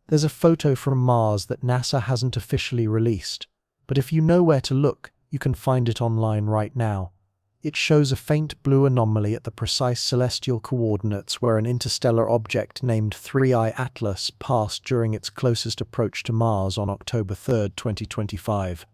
There's a photo from Mars that NASA hasn't officially released, but if you know where to look, you can find it online right now. It shows a faint blue anomaly at the precise celestial coordinates where an interstellar object named 3I Atlas passed during its closest approach to Mars on October 3, 2025.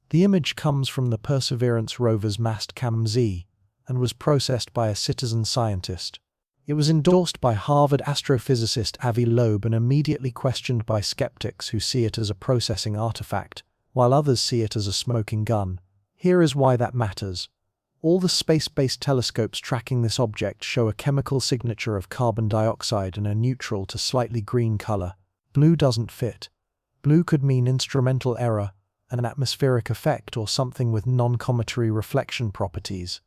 The image comes from the Perseverance rover's mast cam Z and was processed by a citizen scientist. It was endorsed by Harvard astrophysicist Avi Loeb and immediately questioned by skeptics who see it as a processing artifact, while others see it as a smoking gun. Here is why that matters. All the space-based telescopes tracking this object show a chemical signature of carbon dioxide in a neutral to slightly green color. Blue doesn't fit. Blue could mean instrumental error, an atmospheric effect, or something with non-cometary reflection properties.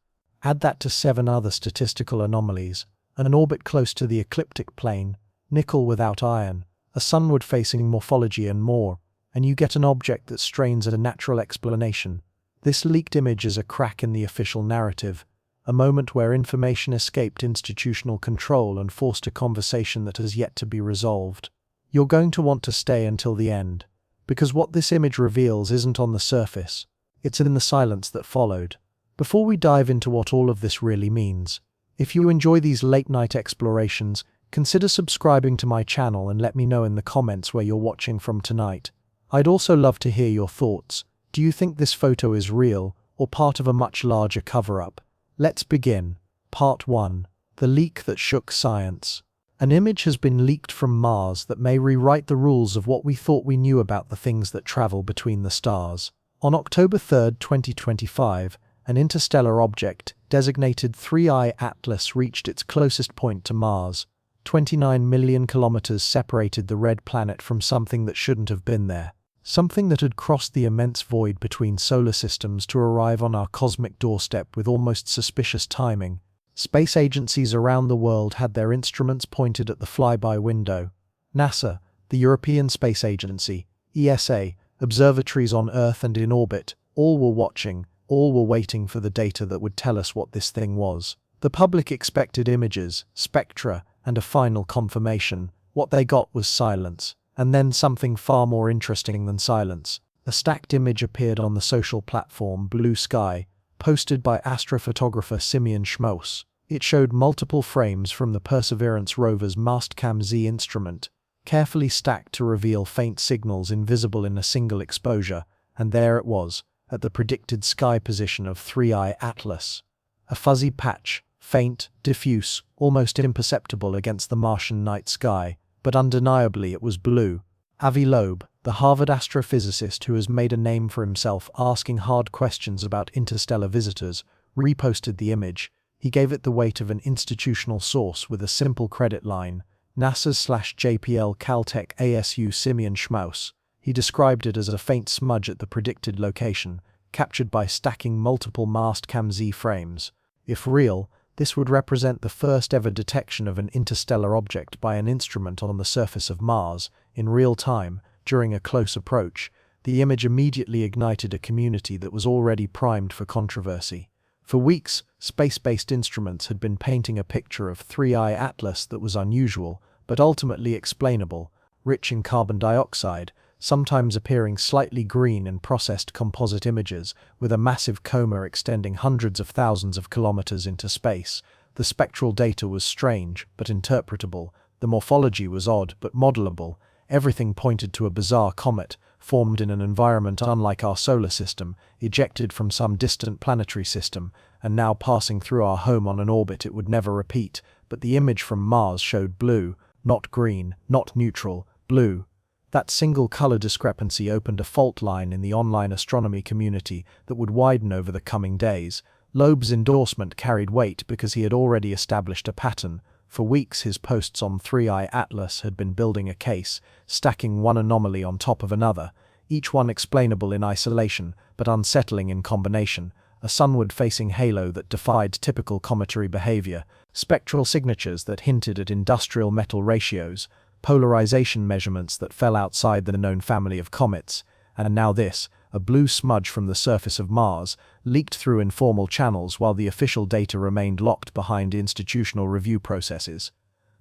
Add that to 7 other statistical anomalies, an orbit close to the ecliptic plane, nickel without iron, a sunward-facing morphology and more, and you get an object that strains at a natural explanation. This leaked image is a crack in the official narrative, a moment where information escaped institutional control and forced a conversation that has yet to be resolved. You're going to want to stay until the end, because what this image reveals isn't on the surface, it's in the silence that followed. Before we dive into what all of this really means, if you enjoy these late-night explorations, consider subscribing to my channel and let me know in the comments where you're watching from tonight. I'd also love to hear your thoughts. Do you think this photo is real, or part of a much larger cover-up? Let's begin. Part 1. The leak that shook science. An image has been leaked from Mars that may rewrite the rules of what we thought we knew about the things that travel between the stars. On October 3, 2025, an interstellar object, designated 3I Atlas, reached its closest point to Mars. 29 million kilometers separated the red planet from something that shouldn't have been there. Something that had crossed the immense void between solar systems to arrive on our cosmic doorstep with almost suspicious timing. Space agencies around the world had their instruments pointed at the flyby window. NASA, the European Space Agency, ESA, observatories on Earth and in orbit, all were watching, all were waiting for the data that would tell us what this thing was. The public expected images, spectra, and a final confirmation. What they got was silence. And then something far more interesting than silence. A stacked image appeared on the social platform Blue Sky, posted by astrophotographer Simeon Schmaus. It showed multiple frames from the Perseverance rover's Mastcam Z instrument, carefully stacked to reveal faint signals invisible in a single exposure, and there it was, at the predicted sky position of 3I Atlas. A fuzzy patch, faint, diffuse, almost imperceptible against the Martian night sky, but undeniably it was blue. Avi Loeb, the Harvard astrophysicist who has made a name for himself asking hard questions about interstellar visitors, reposted the image. He gave it the weight of an institutional source with a simple credit line, NASA's/JPL Caltech ASU Simeon Schmaus. He described it as a faint smudge at the predicted location, captured by stacking multiple Mastcam Z frames. If real, this would represent the first ever detection of an interstellar object by an instrument on the surface of Mars, in real time, during a close approach. The image immediately ignited a community that was already primed for controversy. For weeks, space-based instruments had been painting a picture of 3I Atlas that was unusual, but ultimately explainable, rich in carbon dioxide, sometimes appearing slightly green in processed composite images, with a massive coma extending hundreds of thousands of kilometers into space. The spectral data was strange, but interpretable. The morphology was odd, but modelable. Everything pointed to a bizarre comet, formed in an environment unlike our solar system, ejected from some distant planetary system, and now passing through our home on an orbit it would never repeat. But the image from Mars showed blue, not green, not neutral, blue. That single color discrepancy opened a fault line in the online astronomy community that would widen over the coming days. Loeb's endorsement carried weight because he had already established a pattern. For weeks his posts on 3I Atlas had been building a case, stacking one anomaly on top of another, each one explainable in isolation, but unsettling in combination. A sunward-facing halo that defied typical cometary behavior, spectral signatures that hinted at industrial metal ratios, polarization measurements that fell outside the known family of comets, and now this, a blue smudge from the surface of Mars, leaked through informal channels while the official data remained locked behind institutional review processes.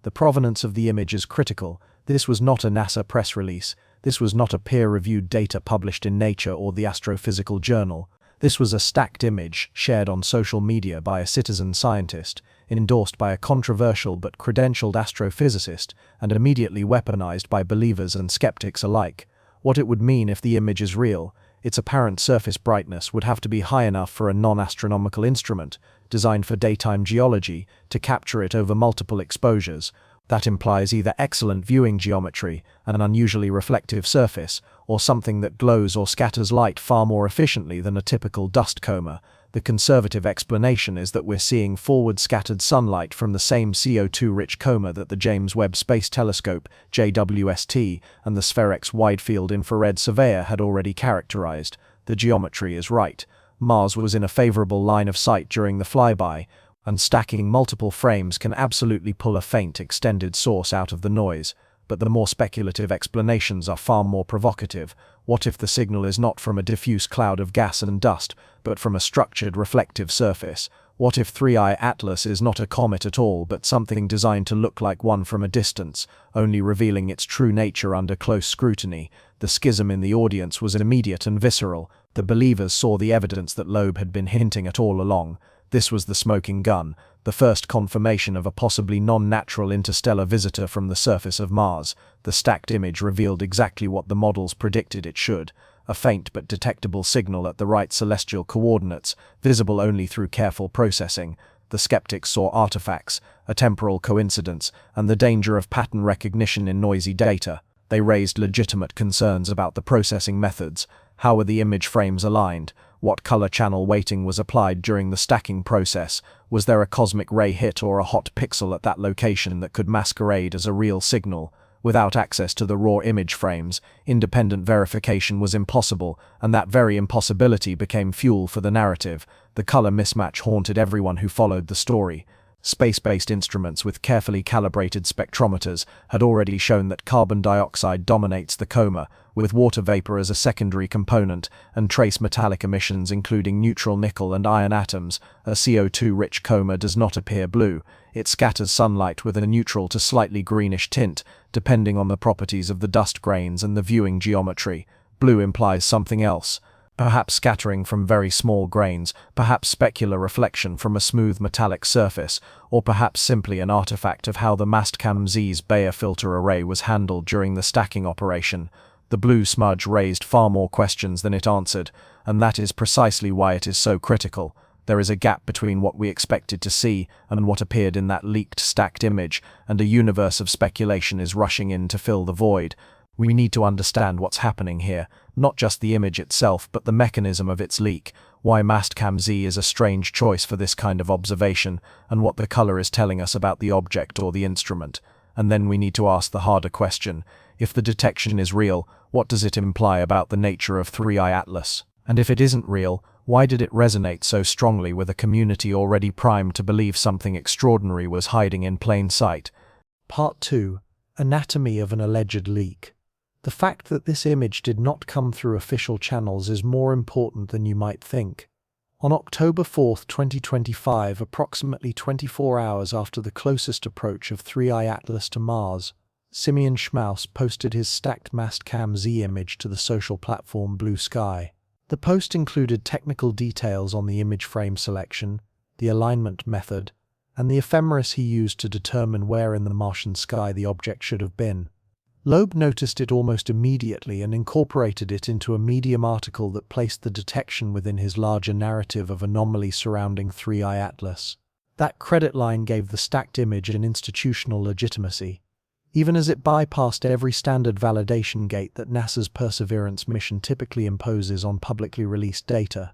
The provenance of the image is critical. This was not a NASA press release. This was not a peer-reviewed data published in Nature or the Astrophysical Journal. This was a stacked image shared on social media by a citizen scientist, endorsed by a controversial but credentialed astrophysicist, and immediately weaponized by believers and skeptics alike. What it would mean if the image is real: its apparent surface brightness would have to be high enough for a non-astronomical instrument, designed for daytime geology, to capture it over multiple exposures. That implies either excellent viewing geometry and an unusually reflective surface, or something that glows or scatters light far more efficiently than a typical dust coma. The conservative explanation is that we're seeing forward-scattered sunlight from the same CO2-rich coma that the James Webb Space Telescope, JWST, and the SPHEREX Wide-Field Infrared Surveyor had already characterized. The geometry is right. Mars was in a favorable line of sight during the flyby, and stacking multiple frames can absolutely pull a faint extended source out of the noise. But the more speculative explanations are far more provocative. What if the signal is not from a diffuse cloud of gas and dust, but from a structured reflective surface? What if 3I Atlas is not a comet at all, but something designed to look like one from a distance, only revealing its true nature under close scrutiny? The schism in the audience was immediate and visceral. The believers saw the evidence that Loeb had been hinting at all along. This was the smoking gun, the first confirmation of a possibly non-natural interstellar visitor from the surface of Mars. The stacked image revealed exactly what the models predicted it should: a faint but detectable signal at the right celestial coordinates, visible only through careful processing. The skeptics saw artifacts, a temporal coincidence, and the danger of pattern recognition in noisy data. They raised legitimate concerns about the processing methods. How were the image frames aligned? What color channel weighting was applied during the stacking process? Was there a cosmic ray hit or a hot pixel at that location that could masquerade as a real signal? Without access to the raw image frames, independent verification was impossible, and that very impossibility became fuel for the narrative. The color mismatch haunted everyone who followed the story. Space-based instruments with carefully calibrated spectrometers had already shown that carbon dioxide dominates the coma, with water vapor as a secondary component, and trace metallic emissions including neutral nickel and iron atoms. A CO2-rich coma does not appear blue. It scatters sunlight with a neutral to slightly greenish tint, depending on the properties of the dust grains and the viewing geometry. Blue implies something else. Perhaps scattering from very small grains, perhaps specular reflection from a smooth metallic surface, or perhaps simply an artifact of how the Mastcam-Z's Bayer filter array was handled during the stacking operation. The blue smudge raised far more questions than it answered, and that is precisely why it is so critical. There is a gap between what we expected to see and what appeared in that leaked stacked image, and a universe of speculation is rushing in to fill the void. We need to understand what's happening here, not just the image itself but the mechanism of its leak, why Mastcam-Z is a strange choice for this kind of observation, and what the color is telling us about the object or the instrument. And then we need to ask the harder question: if the detection is real, what does it imply about the nature of 3I Atlas? And if it isn't real, why did it resonate so strongly with a community already primed to believe something extraordinary was hiding in plain sight? Part 2. Anatomy of an alleged leak. The fact that this image did not come through official channels is more important than you might think. On October 4, 2025, approximately 24 hours after the closest approach of 3I Atlas to Mars, Simeon Schmaus posted his stacked Mastcam-Z image to the social platform Blue Sky. The post included technical details on the image frame selection, the alignment method, and the ephemeris he used to determine where in the Martian sky the object should have been. Loeb noticed it almost immediately and incorporated it into a Medium article that placed the detection within his larger narrative of anomaly surrounding 3I Atlas. That credit line gave the stacked image an institutional legitimacy, even as it bypassed every standard validation gate that NASA's Perseverance mission typically imposes on publicly released data.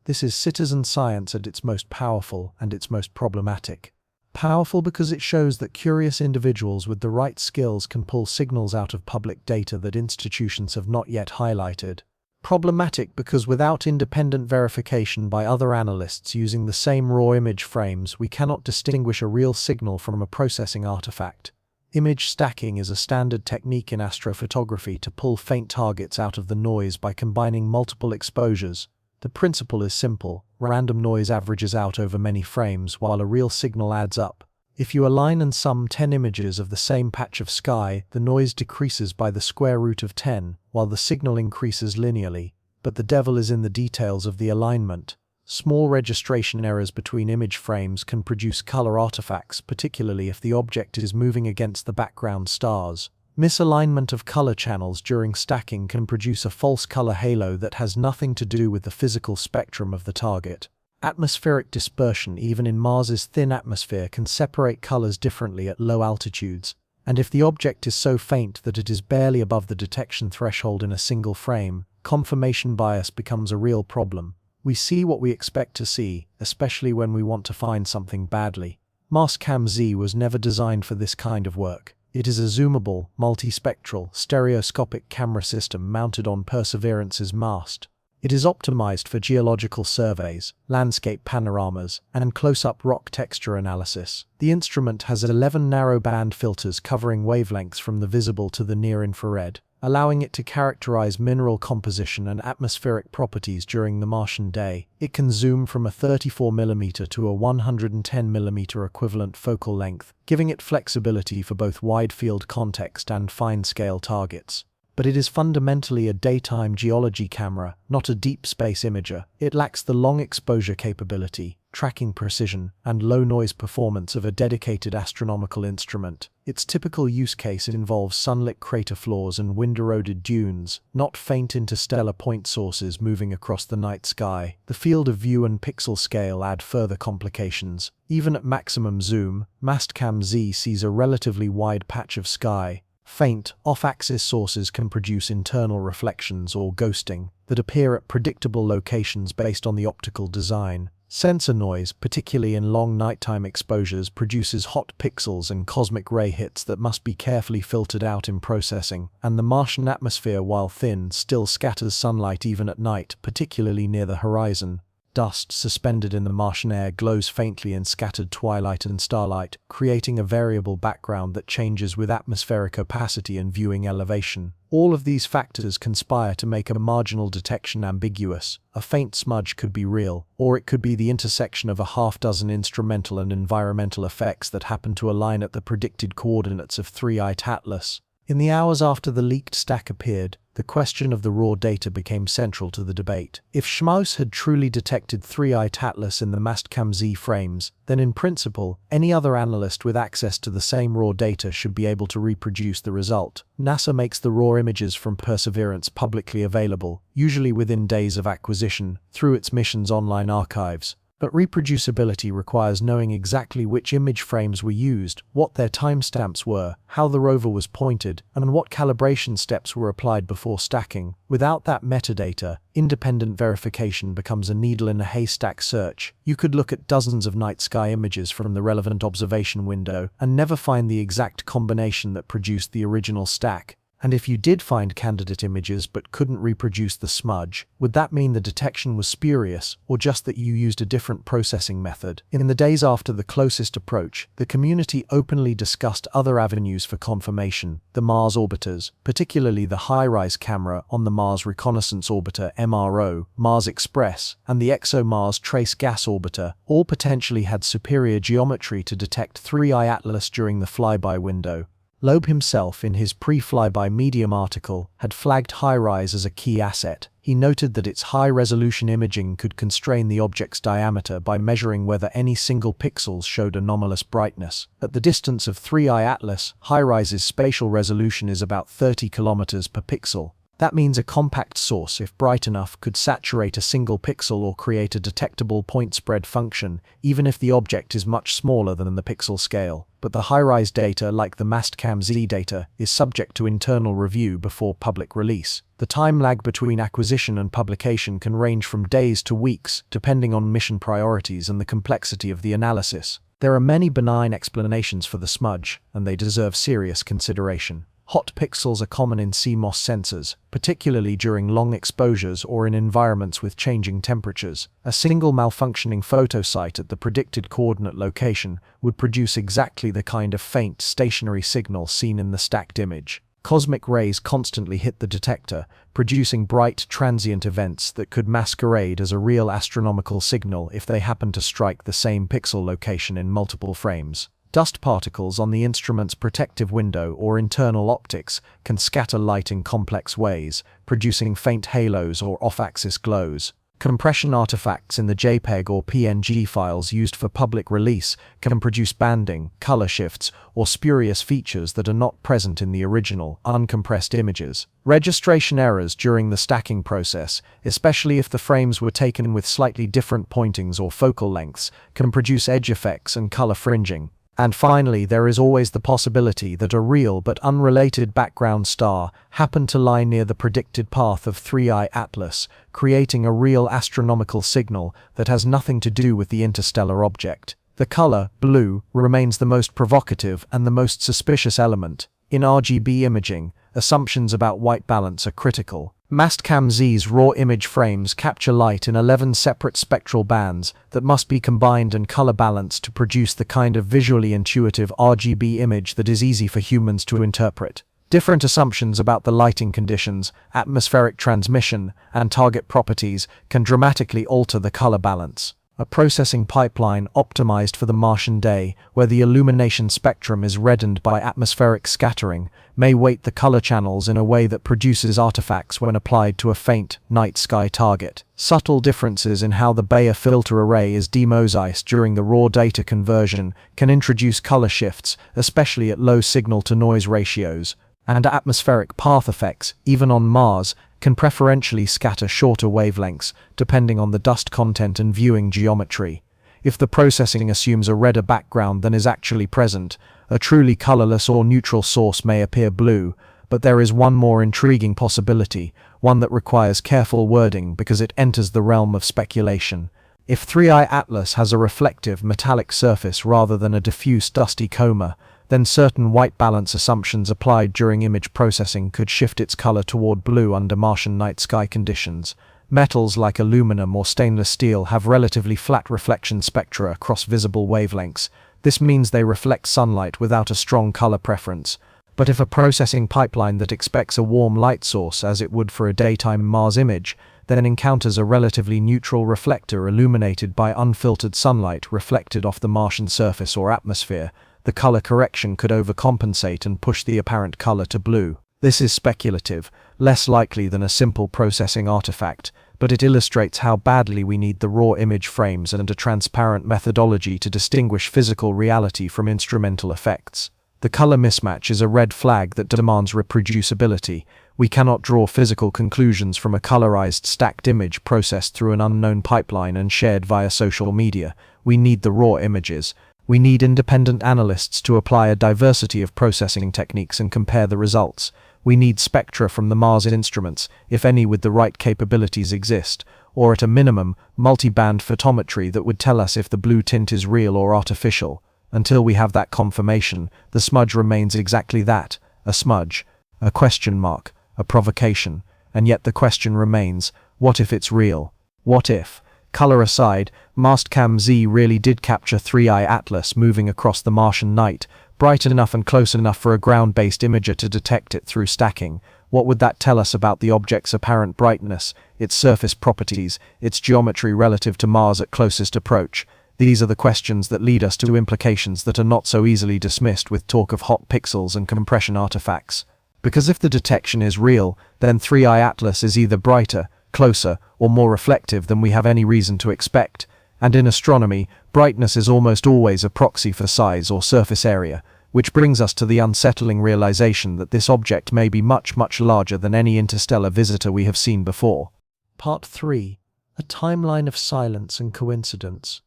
This is citizen science at its most powerful and its most problematic. Powerful because it shows that curious individuals with the right skills can pull signals out of public data that institutions have not yet highlighted. Problematic because without independent verification by other analysts using the same raw image frames, we cannot distinguish a real signal from a processing artifact. Image stacking is a standard technique in astrophotography to pull faint targets out of the noise by combining multiple exposures. The principle is simple: random noise averages out over many frames while a real signal adds up. If you align and sum 10 images of the same patch of sky, the noise decreases by the square root of 10, while the signal increases linearly. But the devil is in the details of the alignment. Small registration errors between image frames can produce color artifacts, particularly if the object is moving against the background stars. Misalignment of color channels during stacking can produce a false color halo that has nothing to do with the physical spectrum of the target. Atmospheric dispersion, even in Mars's thin atmosphere, can separate colors differently at low altitudes, and if the object is so faint that it is barely above the detection threshold in a single frame, confirmation bias becomes a real problem. We see what we expect to see, especially when we want to find something badly. Mastcam Z was never designed for this kind of work. It is a zoomable, multispectral, stereoscopic camera system mounted on Perseverance's mast. It is optimized for geological surveys, landscape panoramas, and close-up rock texture analysis. The instrument has 11 narrow-band filters covering wavelengths from the visible to the near-infrared, allowing it to characterize mineral composition and atmospheric properties during the Martian day. It can zoom from a 34mm to a 110mm equivalent focal length, giving it flexibility for both wide-field context and fine-scale targets. But it is fundamentally a daytime geology camera, not a deep space imager. It lacks the long exposure capability, tracking precision, and low noise performance of a dedicated astronomical instrument. Its typical use case involves sunlit crater floors and wind-eroded dunes, not faint interstellar point sources moving across the night sky. The field of view and pixel scale add further complications. Even at maximum zoom, Mastcam Z sees a relatively wide patch of sky. Faint, off-axis sources can produce internal reflections or ghosting that appear at predictable locations based on the optical design. Sensor noise, particularly in long nighttime exposures, produces hot pixels and cosmic ray hits that must be carefully filtered out in processing, and the Martian atmosphere, while thin, still scatters sunlight even at night, particularly near the horizon. Dust suspended in the Martian air glows faintly in scattered twilight and starlight, creating a variable background that changes with atmospheric opacity and viewing elevation. All of these factors conspire to make a marginal detection ambiguous. A faint smudge could be real, or it could be the intersection of a half-dozen instrumental and environmental effects that happen to align at the predicted coordinates of 3i Atlas. In the hours after the leaked stack appeared, the question of the raw data became central to the debate. If Schmaus had truly detected 3i Atlas in the Mastcam Z frames, then in principle, any other analyst with access to the same raw data should be able to reproduce the result. NASA makes the raw images from Perseverance publicly available, usually within days of acquisition, through its mission's online archives. But reproducibility requires knowing exactly which image frames were used, what their timestamps were, how the rover was pointed, and what calibration steps were applied before stacking. Without that metadata, independent verification becomes a needle in a haystack search. You could look at dozens of night sky images from the relevant observation window and never find the exact combination that produced the original stack. And if you did find candidate images but couldn't reproduce the smudge, would that mean the detection was spurious, or just that you used a different processing method? In the days after the closest approach, the community openly discussed other avenues for confirmation. The Mars orbiters, particularly the HiRISE camera on the Mars Reconnaissance Orbiter MRO, Mars Express, and the ExoMars Trace Gas Orbiter, all potentially had superior geometry to detect 3i Atlas during the flyby window. Loeb himself, in his pre-flyby Medium article, had flagged HiRISE as a key asset. He noted that its high-resolution imaging could constrain the object's diameter by measuring whether any single pixels showed anomalous brightness. At the distance of 3i Atlas, HiRISE's spatial resolution is about 30 kilometers per pixel. That means a compact source, if bright enough, could saturate a single pixel or create a detectable point spread function, even if the object is much smaller than the pixel scale. But the HiRISE data, like the Mastcam Z data, is subject to internal review before public release. The time lag between acquisition and publication can range from days to weeks, depending on mission priorities and the complexity of the analysis. There are many benign explanations for the smudge, and they deserve serious consideration. Hot pixels are common in CMOS sensors, particularly during long exposures or in environments with changing temperatures. A single malfunctioning photosite at the predicted coordinate location would produce exactly the kind of faint, stationary signal seen in the stacked image. Cosmic rays constantly hit the detector, producing bright, transient events that could masquerade as a real astronomical signal if they happen to strike the same pixel location in multiple frames. Dust particles on the instrument's protective window or internal optics can scatter light in complex ways, producing faint halos or off-axis glows. Compression artifacts in the JPEG or PNG files used for public release can produce banding, color shifts, or spurious features that are not present in the original, uncompressed images. Registration errors during the stacking process, especially if the frames were taken with slightly different pointings or focal lengths, can produce edge effects and color fringing. And finally, there is always the possibility that a real but unrelated background star happened to lie near the predicted path of 3I Atlas, creating a real astronomical signal that has nothing to do with the interstellar object. The color, blue, remains the most provocative and the most suspicious element. In RGB imaging, assumptions about white balance are critical. Mastcam-Z's raw image frames capture light in 11 separate spectral bands that must be combined and color balanced to produce the kind of visually intuitive RGB image that is easy for humans to interpret. Different assumptions about the lighting conditions, atmospheric transmission, and target properties can dramatically alter the color balance. A processing pipeline optimized for the Martian day, where the illumination spectrum is reddened by atmospheric scattering, may weight the color channels in a way that produces artifacts when applied to a faint, night sky target. Subtle differences in how the Bayer filter array is demosaiced during the raw data conversion can introduce color shifts, especially at low signal-to-noise ratios. And atmospheric path effects, even on Mars, can preferentially scatter shorter wavelengths, depending on the dust content and viewing geometry. If the processing assumes a redder background than is actually present, a truly colorless or neutral source may appear blue, but there is one more intriguing possibility, one that requires careful wording because it enters the realm of speculation. If 3I Atlas has a reflective, metallic surface rather than a diffuse, dusty coma, then certain white balance assumptions applied during image processing could shift its color toward blue under Martian night sky conditions. Metals like aluminum or stainless steel have relatively flat reflection spectra across visible wavelengths. This means they reflect sunlight without a strong color preference. But if a processing pipeline that expects a warm light source, as it would for a daytime Mars image, then encounters a relatively neutral reflector illuminated by unfiltered sunlight reflected off the Martian surface or atmosphere, the color correction could overcompensate and push the apparent color to blue. This is speculative, less likely than a simple processing artifact, but it illustrates how badly we need the raw image frames and a transparent methodology to distinguish physical reality from instrumental effects. The color mismatch is a red flag that demands reproducibility. We cannot draw physical conclusions from a colorized stacked image processed through an unknown pipeline and shared via social media. We need the raw images. We need independent analysts to apply a diversity of processing techniques and compare the results. We need spectra from the Mars instruments, if any with the right capabilities exist, or at a minimum, multi-band photometry that would tell us if the blue tint is real or artificial. Until we have that confirmation, the smudge remains exactly that, a smudge, a question mark, a provocation, and yet the question remains, what if it's real? What if? Color aside, Mastcam-Z really did capture 3I Atlas moving across the Martian night, bright enough and close enough for a ground-based imager to detect it through stacking. What would that tell us about the object's apparent brightness, its surface properties, its geometry relative to Mars at closest approach? These are the questions that lead us to implications that are not so easily dismissed with talk of hot pixels and compression artifacts. Because if the detection is real, then 3I Atlas is either brighter, closer, or more reflective than we have any reason to expect, and in astronomy, brightness is almost always a proxy for size or surface area, which brings us to the unsettling realization that this object may be much, much larger than any interstellar visitor we have seen before. Part 3. A timeline of silence and coincidence.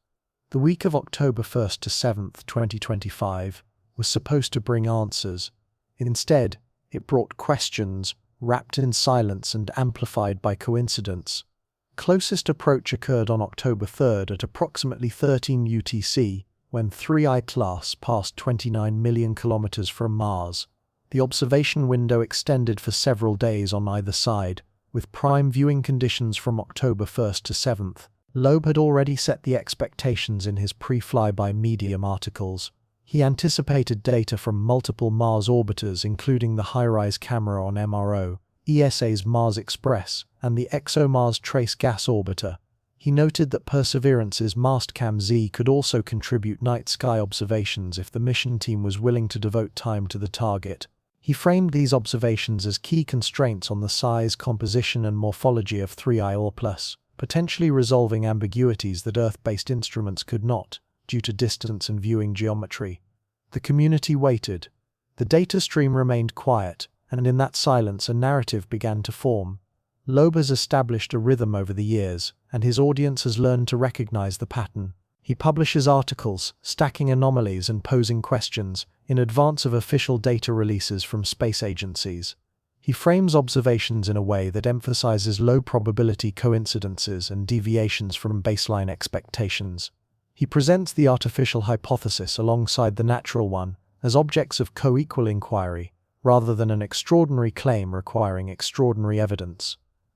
The week of October 1st to 7th, 2025, was supposed to bring answers. Instead, it brought questions, wrapped in silence and amplified by coincidence. Closest approach occurred on October 3rd at approximately 13 UTC, when 3I Atlas passed 29 million kilometers from Mars. The observation window extended for several days on either side, with prime viewing conditions from October 1st to 7th. Loeb had already set the expectations in his pre-flyby Medium articles. He anticipated data from multiple Mars orbiters, including the HiRISE camera on MRO, ESA's Mars Express, and the ExoMars Trace Gas Orbiter. He noted that Perseverance's Mastcam Z could also contribute night sky observations if the mission team was willing to devote time to the target. He framed these observations as key constraints on the size, composition, and morphology of 3I, potentially resolving ambiguities that Earth-based instruments could not, due to distance and viewing geometry. The community waited. The data stream remained quiet, and in that silence a narrative began to form. Loeb has established a rhythm over the years, and his audience has learned to recognize the pattern. He publishes articles, stacking anomalies and posing questions, in advance of official data releases from space agencies. He frames observations in a way that emphasizes low-probability coincidences and deviations from baseline expectations. He presents the artificial hypothesis alongside the natural one, as objects of co-equal inquiry, rather than an extraordinary claim requiring extraordinary evidence.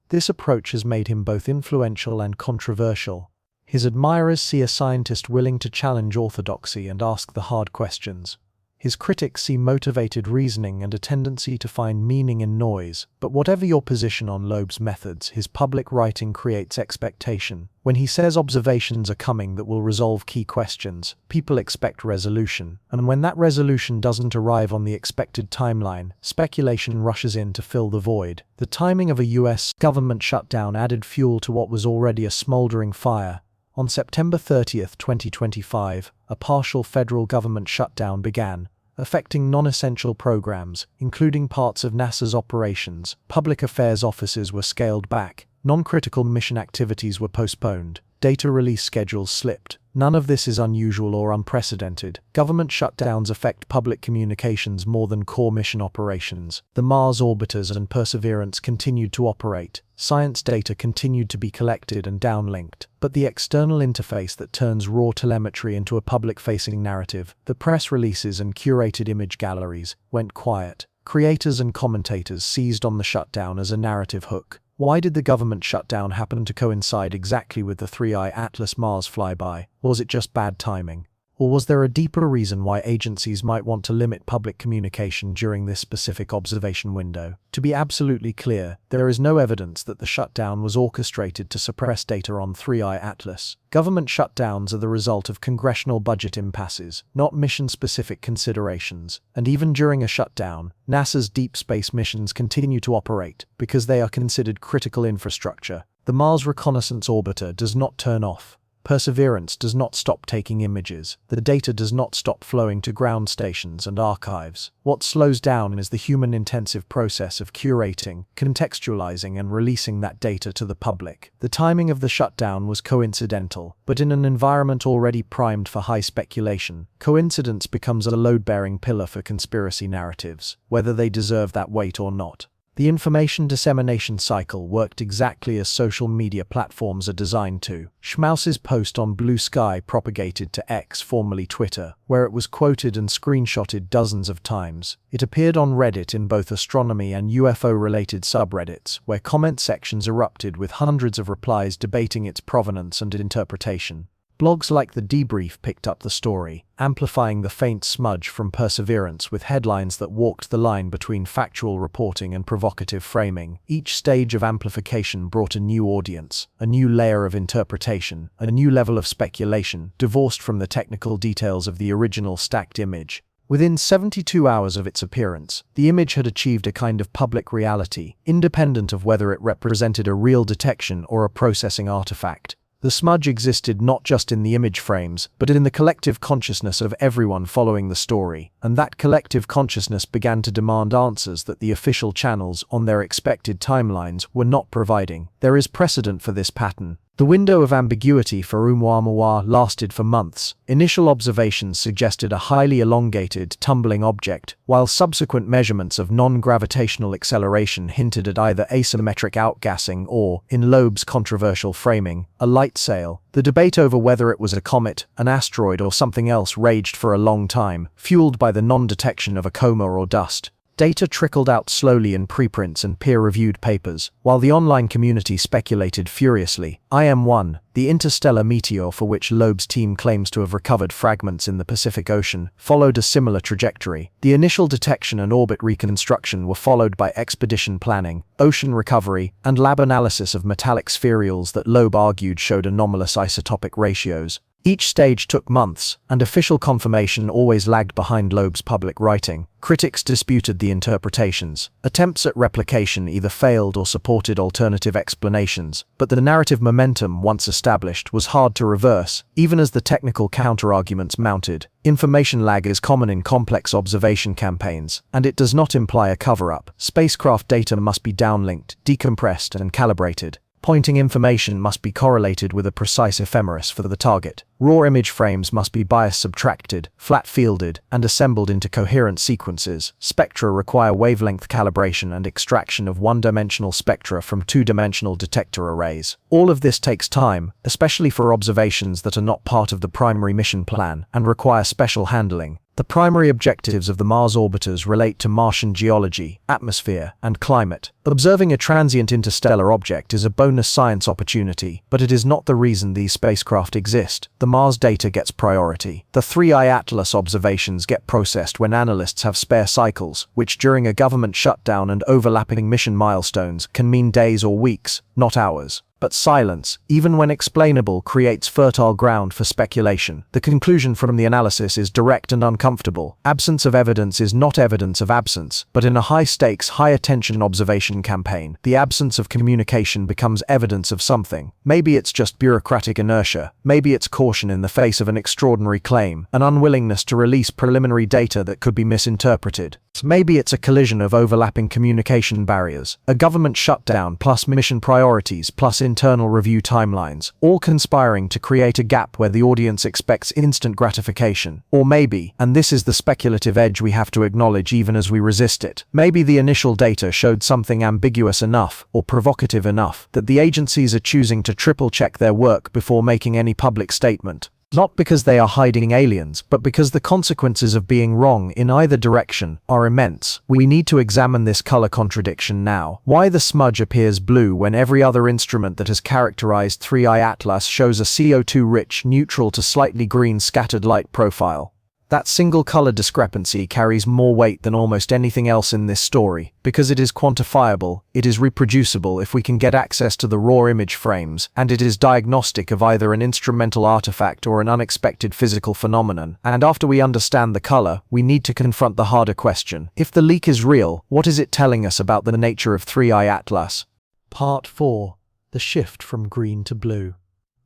This approach has made him both influential and controversial. His admirers see a scientist willing to challenge orthodoxy and ask the hard questions. His critics see motivated reasoning and a tendency to find meaning in noise. But whatever your position on Loeb's methods, his public writing creates expectation. When he says observations are coming that will resolve key questions, people expect resolution. And when that resolution doesn't arrive on the expected timeline, speculation rushes in to fill the void. The timing of a US government shutdown added fuel to what was already a smoldering fire. On September 30, 2025, a partial federal government shutdown began, affecting non-essential programs, including parts of NASA's operations. Public affairs offices were scaled back, non-critical mission activities were postponed, data release schedules slipped. None of this is unusual or unprecedented. Government shutdowns affect public communications more than core mission operations. The Mars orbiters and Perseverance continued to operate. Science data continued to be collected and downlinked. But the external interface that turns raw telemetry into a public-facing narrative, the press releases and curated image galleries, went quiet. Creators and commentators seized on the shutdown as a narrative hook. Why did the government shutdown happen to coincide exactly with the 3I Atlas Mars flyby? Was it just bad timing? Or was there a deeper reason why agencies might want to limit public communication during this specific observation window? To be absolutely clear, there is no evidence that the shutdown was orchestrated to suppress data on 3I Atlas. Government shutdowns are the result of congressional budget impasses, not mission-specific considerations. And even during a shutdown, NASA's deep space missions continue to operate because they are considered critical infrastructure. The Mars Reconnaissance Orbiter does not turn off. Perseverance does not stop taking images. The data does not stop flowing to ground stations and archives. What slows down is the human-intensive process of curating, contextualizing, and releasing that data to the public. The timing of the shutdown was coincidental, but in an environment already primed for high speculation, coincidence becomes a load-bearing pillar for conspiracy narratives, whether they deserve that weight or not. The information dissemination cycle worked exactly as social media platforms are designed to. Schmaus's post on Blue Sky propagated to X, formerly Twitter, where it was quoted and screenshotted dozens of times. It appeared on Reddit in both astronomy and UFO-related subreddits, where comment sections erupted with hundreds of replies debating its provenance and interpretation. Blogs like The Debrief picked up the story, amplifying the faint smudge from Perseverance with headlines that walked the line between factual reporting and provocative framing. Each stage of amplification brought a new audience, a new layer of interpretation, a new level of speculation, divorced from the technical details of the original stacked image. Within 72 hours of its appearance, the image had achieved a kind of public reality, independent of whether it represented a real detection or a processing artifact. The smudge existed not just in the image frames, but in the collective consciousness of everyone following the story, and that collective consciousness began to demand answers that the official channels on their expected timelines were not providing. There is precedent for this pattern. The window of ambiguity for ʻOumuamua lasted for months. Initial observations suggested a highly elongated, tumbling object, while subsequent measurements of non-gravitational acceleration hinted at either asymmetric outgassing or, in Loeb's controversial framing, a light sail. The debate over whether it was a comet, an asteroid, or something else raged for a long time, fueled by the non-detection of a coma or dust. Data trickled out slowly in preprints and peer-reviewed papers, while the online community speculated furiously. ʻOumuamua, the interstellar meteor for which Loeb's team claims to have recovered fragments in the Pacific Ocean, followed a similar trajectory. The initial detection and orbit reconstruction were followed by expedition planning, ocean recovery, and lab analysis of metallic spherules that Loeb argued showed anomalous isotopic ratios. Each stage took months, and official confirmation always lagged behind Loeb's public writing. Critics disputed the interpretations. Attempts at replication either failed or supported alternative explanations, but the narrative momentum, once established, was hard to reverse, even as the technical counterarguments mounted. Information lag is common in complex observation campaigns, and it does not imply a cover-up. Spacecraft data must be downlinked, decompressed, and calibrated. Pointing information must be correlated with a precise ephemeris for the target. Raw image frames must be bias-subtracted, flat-fielded, and assembled into coherent sequences. Spectra require wavelength calibration and extraction of one-dimensional spectra from two-dimensional detector arrays. All of this takes time, especially for observations that are not part of the primary mission plan and require special handling. The primary objectives of the Mars orbiters relate to Martian geology, atmosphere, and climate. Observing a transient interstellar object is a bonus science opportunity, but it is not the reason these spacecraft exist. The Mars data gets priority. The 3I Atlas observations get processed when analysts have spare cycles, which during a government shutdown and overlapping mission milestones can mean days or weeks, not hours. But silence, even when explainable, creates fertile ground for speculation. The conclusion from the analysis is direct and uncomfortable. Absence of evidence is not evidence of absence, but in a high-stakes, high-attention observation campaign, the absence of communication becomes evidence of something. Maybe it's just bureaucratic inertia, maybe it's caution in the face of an extraordinary claim, an unwillingness to release preliminary data that could be misinterpreted. Maybe it's a collision of overlapping communication barriers, a government shutdown plus mission priorities plus internal review timelines, all conspiring to create a gap where the audience expects instant gratification. Or maybe, and this is the speculative edge we have to acknowledge even as we resist it, maybe the initial data showed something ambiguous enough or provocative enough that the agencies are choosing to triple-check their work before making any public statement. Not because they are hiding aliens, but because the consequences of being wrong in either direction are immense. We need to examine this color contradiction now. Why the smudge appears blue when every other instrument that has characterized 3I Atlas shows a CO2-rich, neutral to slightly green scattered light profile? That single color discrepancy carries more weight than almost anything else in this story, because it is quantifiable, it is reproducible if we can get access to the raw image frames, and it is diagnostic of either an instrumental artifact or an unexpected physical phenomenon. And after we understand the color, we need to confront the harder question. If the leak is real, what is it telling us about the nature of 3I Atlas? Part 4. The shift from green to blue.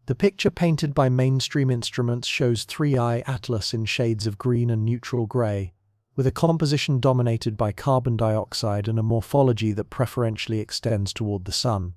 The picture painted by mainstream instruments shows 3I Atlas in shades of green and neutral grey, with a composition dominated by carbon dioxide and a morphology that preferentially extends toward the Sun.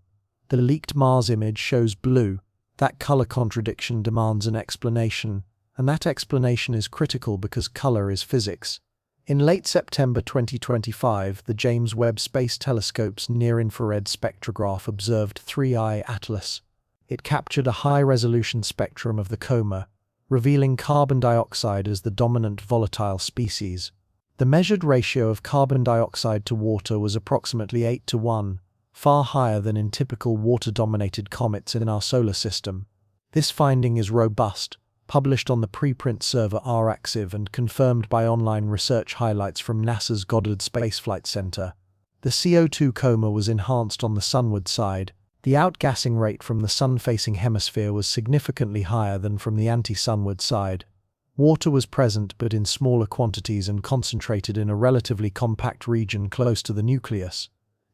The leaked Mars image shows blue. That color contradiction demands an explanation, and that explanation is critical because color is physics. In late September 2025, the James Webb Space Telescope's near-infrared spectrograph observed 3I Atlas. It captured a high-resolution spectrum of the ʻOumuamua, revealing carbon dioxide as the dominant volatile species. The measured ratio of carbon dioxide to water was approximately 8:1, far higher than in typical water-dominated comets in our solar system. This finding is robust, published on the preprint server rAxiv and confirmed by online research highlights from NASA's Goddard Space Flight Center. The CO2 ʻOumuamua was enhanced on the sunward side. The outgassing rate from the sun-facing hemisphere was significantly higher than from the anti-sunward side. Water was present but in smaller quantities and concentrated in a relatively compact region close to the nucleus.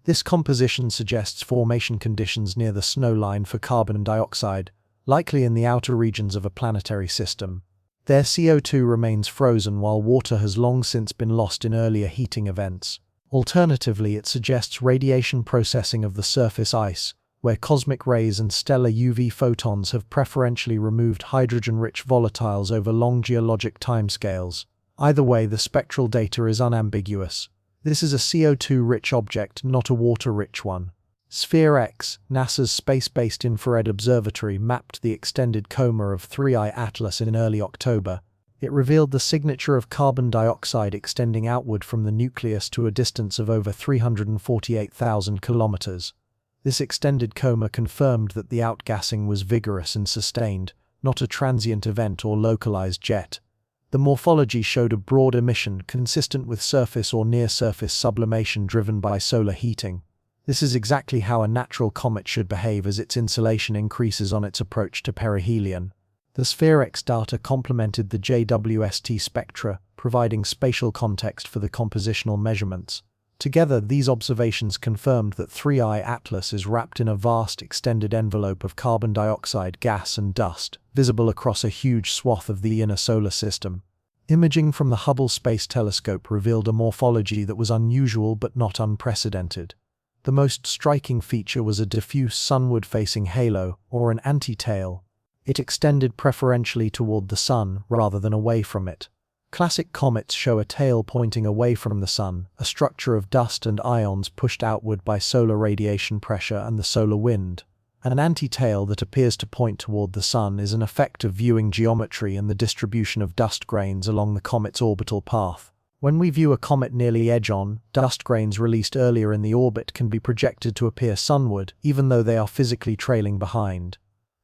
This composition suggests formation conditions near the snow line for carbon dioxide, likely in the outer regions of a planetary system. Their CO2 remains frozen while water has long since been lost in earlier heating events. Alternatively, it suggests radiation processing of the surface ice, where cosmic rays and stellar UV photons have preferentially removed hydrogen-rich volatiles over long geologic timescales. Either way, the spectral data is unambiguous. This is a CO2-rich object, not a water-rich one. Sphere X, NASA's space-based infrared observatory, mapped the extended ʻOumuamua of 3I Atlas in early October. It revealed the signature of carbon dioxide extending outward from the nucleus to a distance of over 348,000 kilometers. This extended coma confirmed that the outgassing was vigorous and sustained, not a transient event or localized jet. The morphology showed a broad emission consistent with surface or near-surface sublimation driven by solar heating. This is exactly how a natural comet should behave as its insolation increases on its approach to perihelion. The SphereX data complemented the JWST spectra, providing spatial context for the compositional measurements. Together, these observations confirmed that 3I Atlas is wrapped in a vast extended envelope of carbon dioxide, gas and dust, visible across a huge swath of the inner solar system. Imaging from the Hubble Space Telescope revealed a morphology that was unusual but not unprecedented. The most striking feature was a diffuse sunward-facing halo, or an anti-tail. It extended preferentially toward the Sun rather than away from it. Classic comets show a tail pointing away from the Sun, a structure of dust and ions pushed outward by solar radiation pressure and the solar wind. An anti-tail that appears to point toward the Sun is an effect of viewing geometry and the distribution of dust grains along the comet's orbital path. When we view a comet nearly edge-on, dust grains released earlier in the orbit can be projected to appear sunward, even though they are physically trailing behind.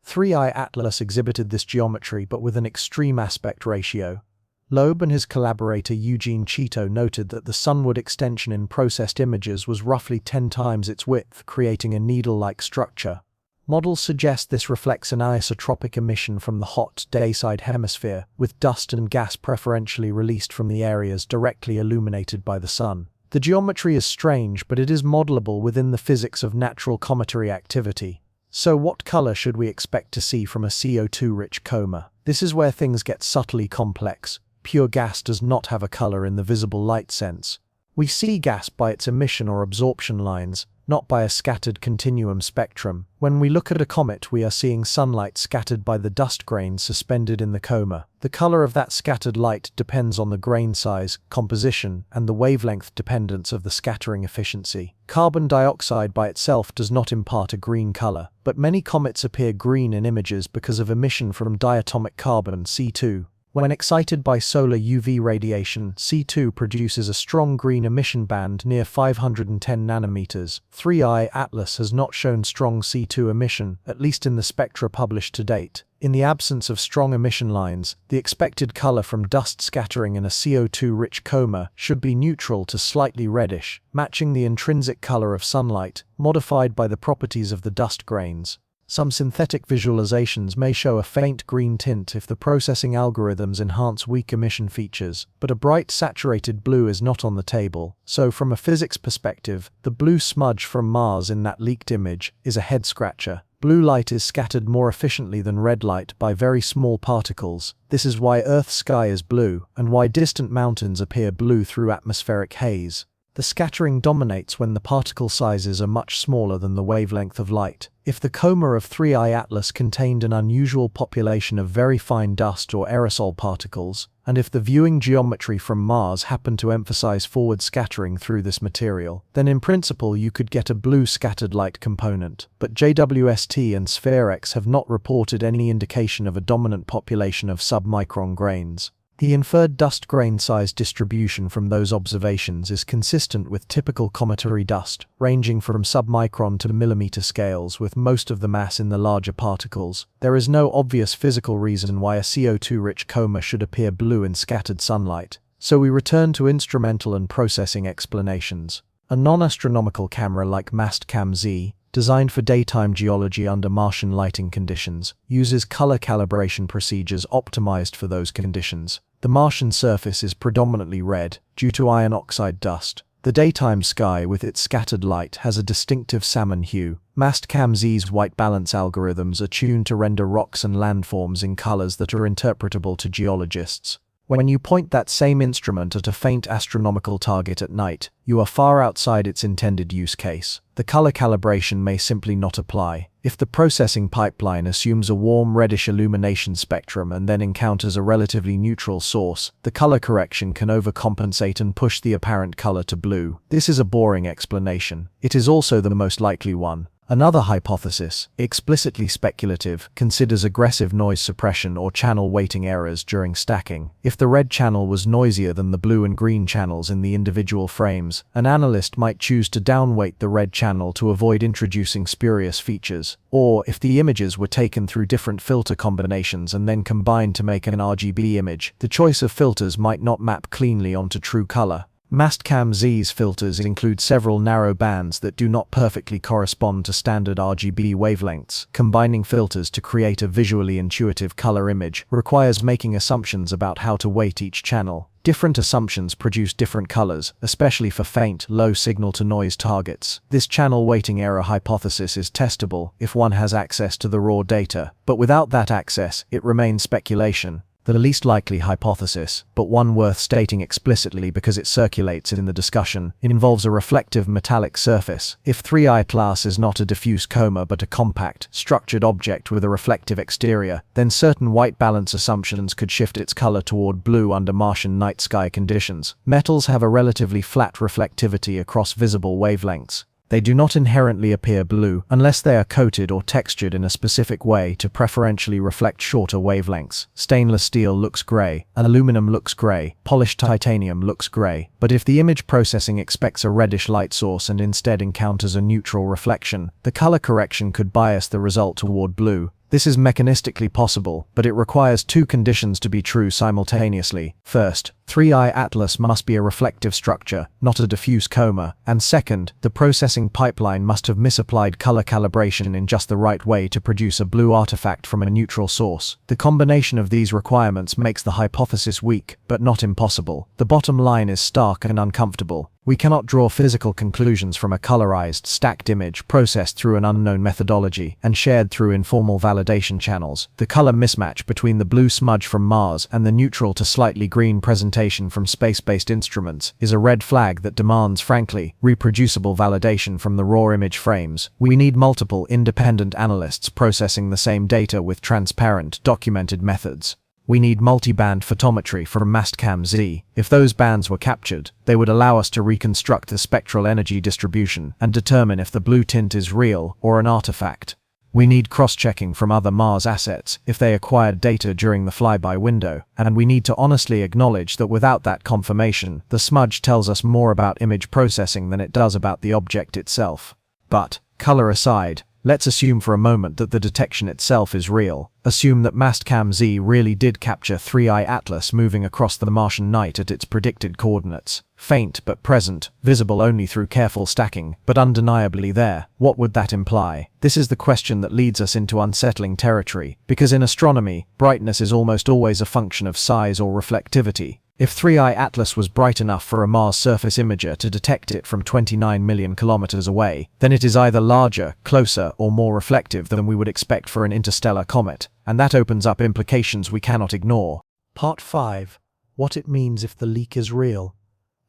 3I Atlas exhibited this geometry but with an extreme aspect ratio. Loeb and his collaborator Eugene Cheeto noted that the sunward extension in processed images was roughly 10 times its width, creating a needle-like structure. Models suggest this reflects an isotropic emission from the hot, dayside hemisphere, with dust and gas preferentially released from the areas directly illuminated by the sun. The geometry is strange, but it is modelable within the physics of natural cometary activity. So what color should we expect to see from a CO2-rich coma? This is where things get subtly complex. Pure gas does not have a color in the visible light sense. We see gas by its emission or absorption lines, not by a scattered continuum spectrum. When we look at a comet, we are seeing sunlight scattered by the dust grains suspended in the coma. The color of that scattered light depends on the grain size, composition, and the wavelength dependence of the scattering efficiency. Carbon dioxide by itself does not impart a green color, but many comets appear green in images because of emission from diatomic carbon, C2. When excited by solar UV radiation, C2 produces a strong green emission band near 510 nanometers. 3I Atlas has not shown strong C2 emission, at least in the spectra published to date. In the absence of strong emission lines, the expected color from dust scattering in a CO2-rich coma should be neutral to slightly reddish, matching the intrinsic color of sunlight, modified by the properties of the dust grains. Some synthetic visualizations may show a faint green tint if the processing algorithms enhance weak emission features, but a bright saturated blue is not on the table. So from a physics perspective, the blue smudge from Mars in that leaked image is a head-scratcher. Blue light is scattered more efficiently than red light by very small particles. This is why Earth's sky is blue, and why distant mountains appear blue through atmospheric haze. The scattering dominates when the particle sizes are much smaller than the wavelength of light. If the coma of 3I Atlas contained an unusual population of very fine dust or aerosol particles, and if the viewing geometry from Mars happened to emphasize forward scattering through this material, then in principle you could get a blue scattered light component. But JWST and SphereX have not reported any indication of a dominant population of submicron grains. The inferred dust grain size distribution from those observations is consistent with typical cometary dust, ranging from submicron to millimeter scales, with most of the mass in the larger particles. There is no obvious physical reason why a CO2-rich coma should appear blue in scattered sunlight, so we return to instrumental and processing explanations. A non-astronomical camera like Mastcam-Z, designed for daytime geology under Martian lighting conditions, uses color calibration procedures optimized for those conditions. The Martian surface is predominantly red, due to iron oxide dust. The daytime sky with its scattered light has a distinctive salmon hue. Mastcam-Z's white balance algorithms are tuned to render rocks and landforms in colors that are interpretable to geologists. When you point that same instrument at a faint astronomical target at night, you are far outside its intended use case. The color calibration may simply not apply. If the processing pipeline assumes a warm reddish illumination spectrum and then encounters a relatively neutral source, the color correction can overcompensate and push the apparent color to blue. This is a boring explanation. It is also the most likely one. Another hypothesis, explicitly speculative, considers aggressive noise suppression or channel weighting errors during stacking. If the red channel was noisier than the blue and green channels in the individual frames, an analyst might choose to downweight the red channel to avoid introducing spurious features. Or, if the images were taken through different filter combinations and then combined to make an RGB image, the choice of filters might not map cleanly onto true color. Mastcam-Z's filters include several narrow bands that do not perfectly correspond to standard RGB wavelengths. Combining filters to create a visually intuitive color image requires making assumptions about how to weight each channel. Different assumptions produce different colors, especially for faint, low signal-to-noise targets. This channel weighting error hypothesis is testable if one has access to the raw data, but without that access, it remains speculation. The least likely hypothesis, but one worth stating explicitly because it circulates in the discussion, involves a reflective metallic surface. If 3I class is not a diffuse coma but a compact, structured object with a reflective exterior, then certain white balance assumptions could shift its color toward blue under Martian night sky conditions. Metals have a relatively flat reflectivity across visible wavelengths. They do not inherently appear blue unless they are coated or textured in a specific way to preferentially reflect shorter wavelengths. Stainless steel looks gray, aluminum looks gray, polished titanium looks gray, but if the image processing expects a reddish light source and instead encounters a neutral reflection, the color correction could bias the result toward blue. This is mechanistically possible, but it requires two conditions to be true simultaneously. First, 3I Atlas must be a reflective structure, not a diffuse coma, and second, the processing pipeline must have misapplied color calibration in just the right way to produce a blue artifact from a neutral source. The combination of these requirements makes the hypothesis weak, but not impossible. The bottom line is stark and uncomfortable. We cannot draw physical conclusions from a colorized, stacked image processed through an unknown methodology and shared through informal validation channels. The color mismatch between the blue smudge from Mars and the neutral to slightly green presentation from space-based instruments is a red flag that demands, frankly, reproducible validation from the raw image frames. We need multiple independent analysts processing the same data with transparent, documented methods. We need multi-band photometry from Mastcam-Z. If those bands were captured, they would allow us to reconstruct the spectral energy distribution and determine if the blue tint is real or an artifact. We need cross-checking from other Mars assets if they acquired data during the flyby window, and we need to honestly acknowledge that without that confirmation, the smudge tells us more about image processing than it does about the object itself. But, color aside, let's assume for a moment that the detection itself is real. Assume that Mastcam-Z really did capture 3I Atlas moving across the Martian night at its predicted coordinates. Faint but present, visible only through careful stacking, but undeniably there. What would that imply? This is the question that leads us into unsettling territory, because in astronomy, brightness is almost always a function of size or reflectivity. If 3I Atlas was bright enough for a Mars surface imager to detect it from 29 million kilometers away, then it is either larger, closer, or more reflective than we would expect for an interstellar comet, and that opens up implications we cannot ignore. Part 5. What it means if the leak is real.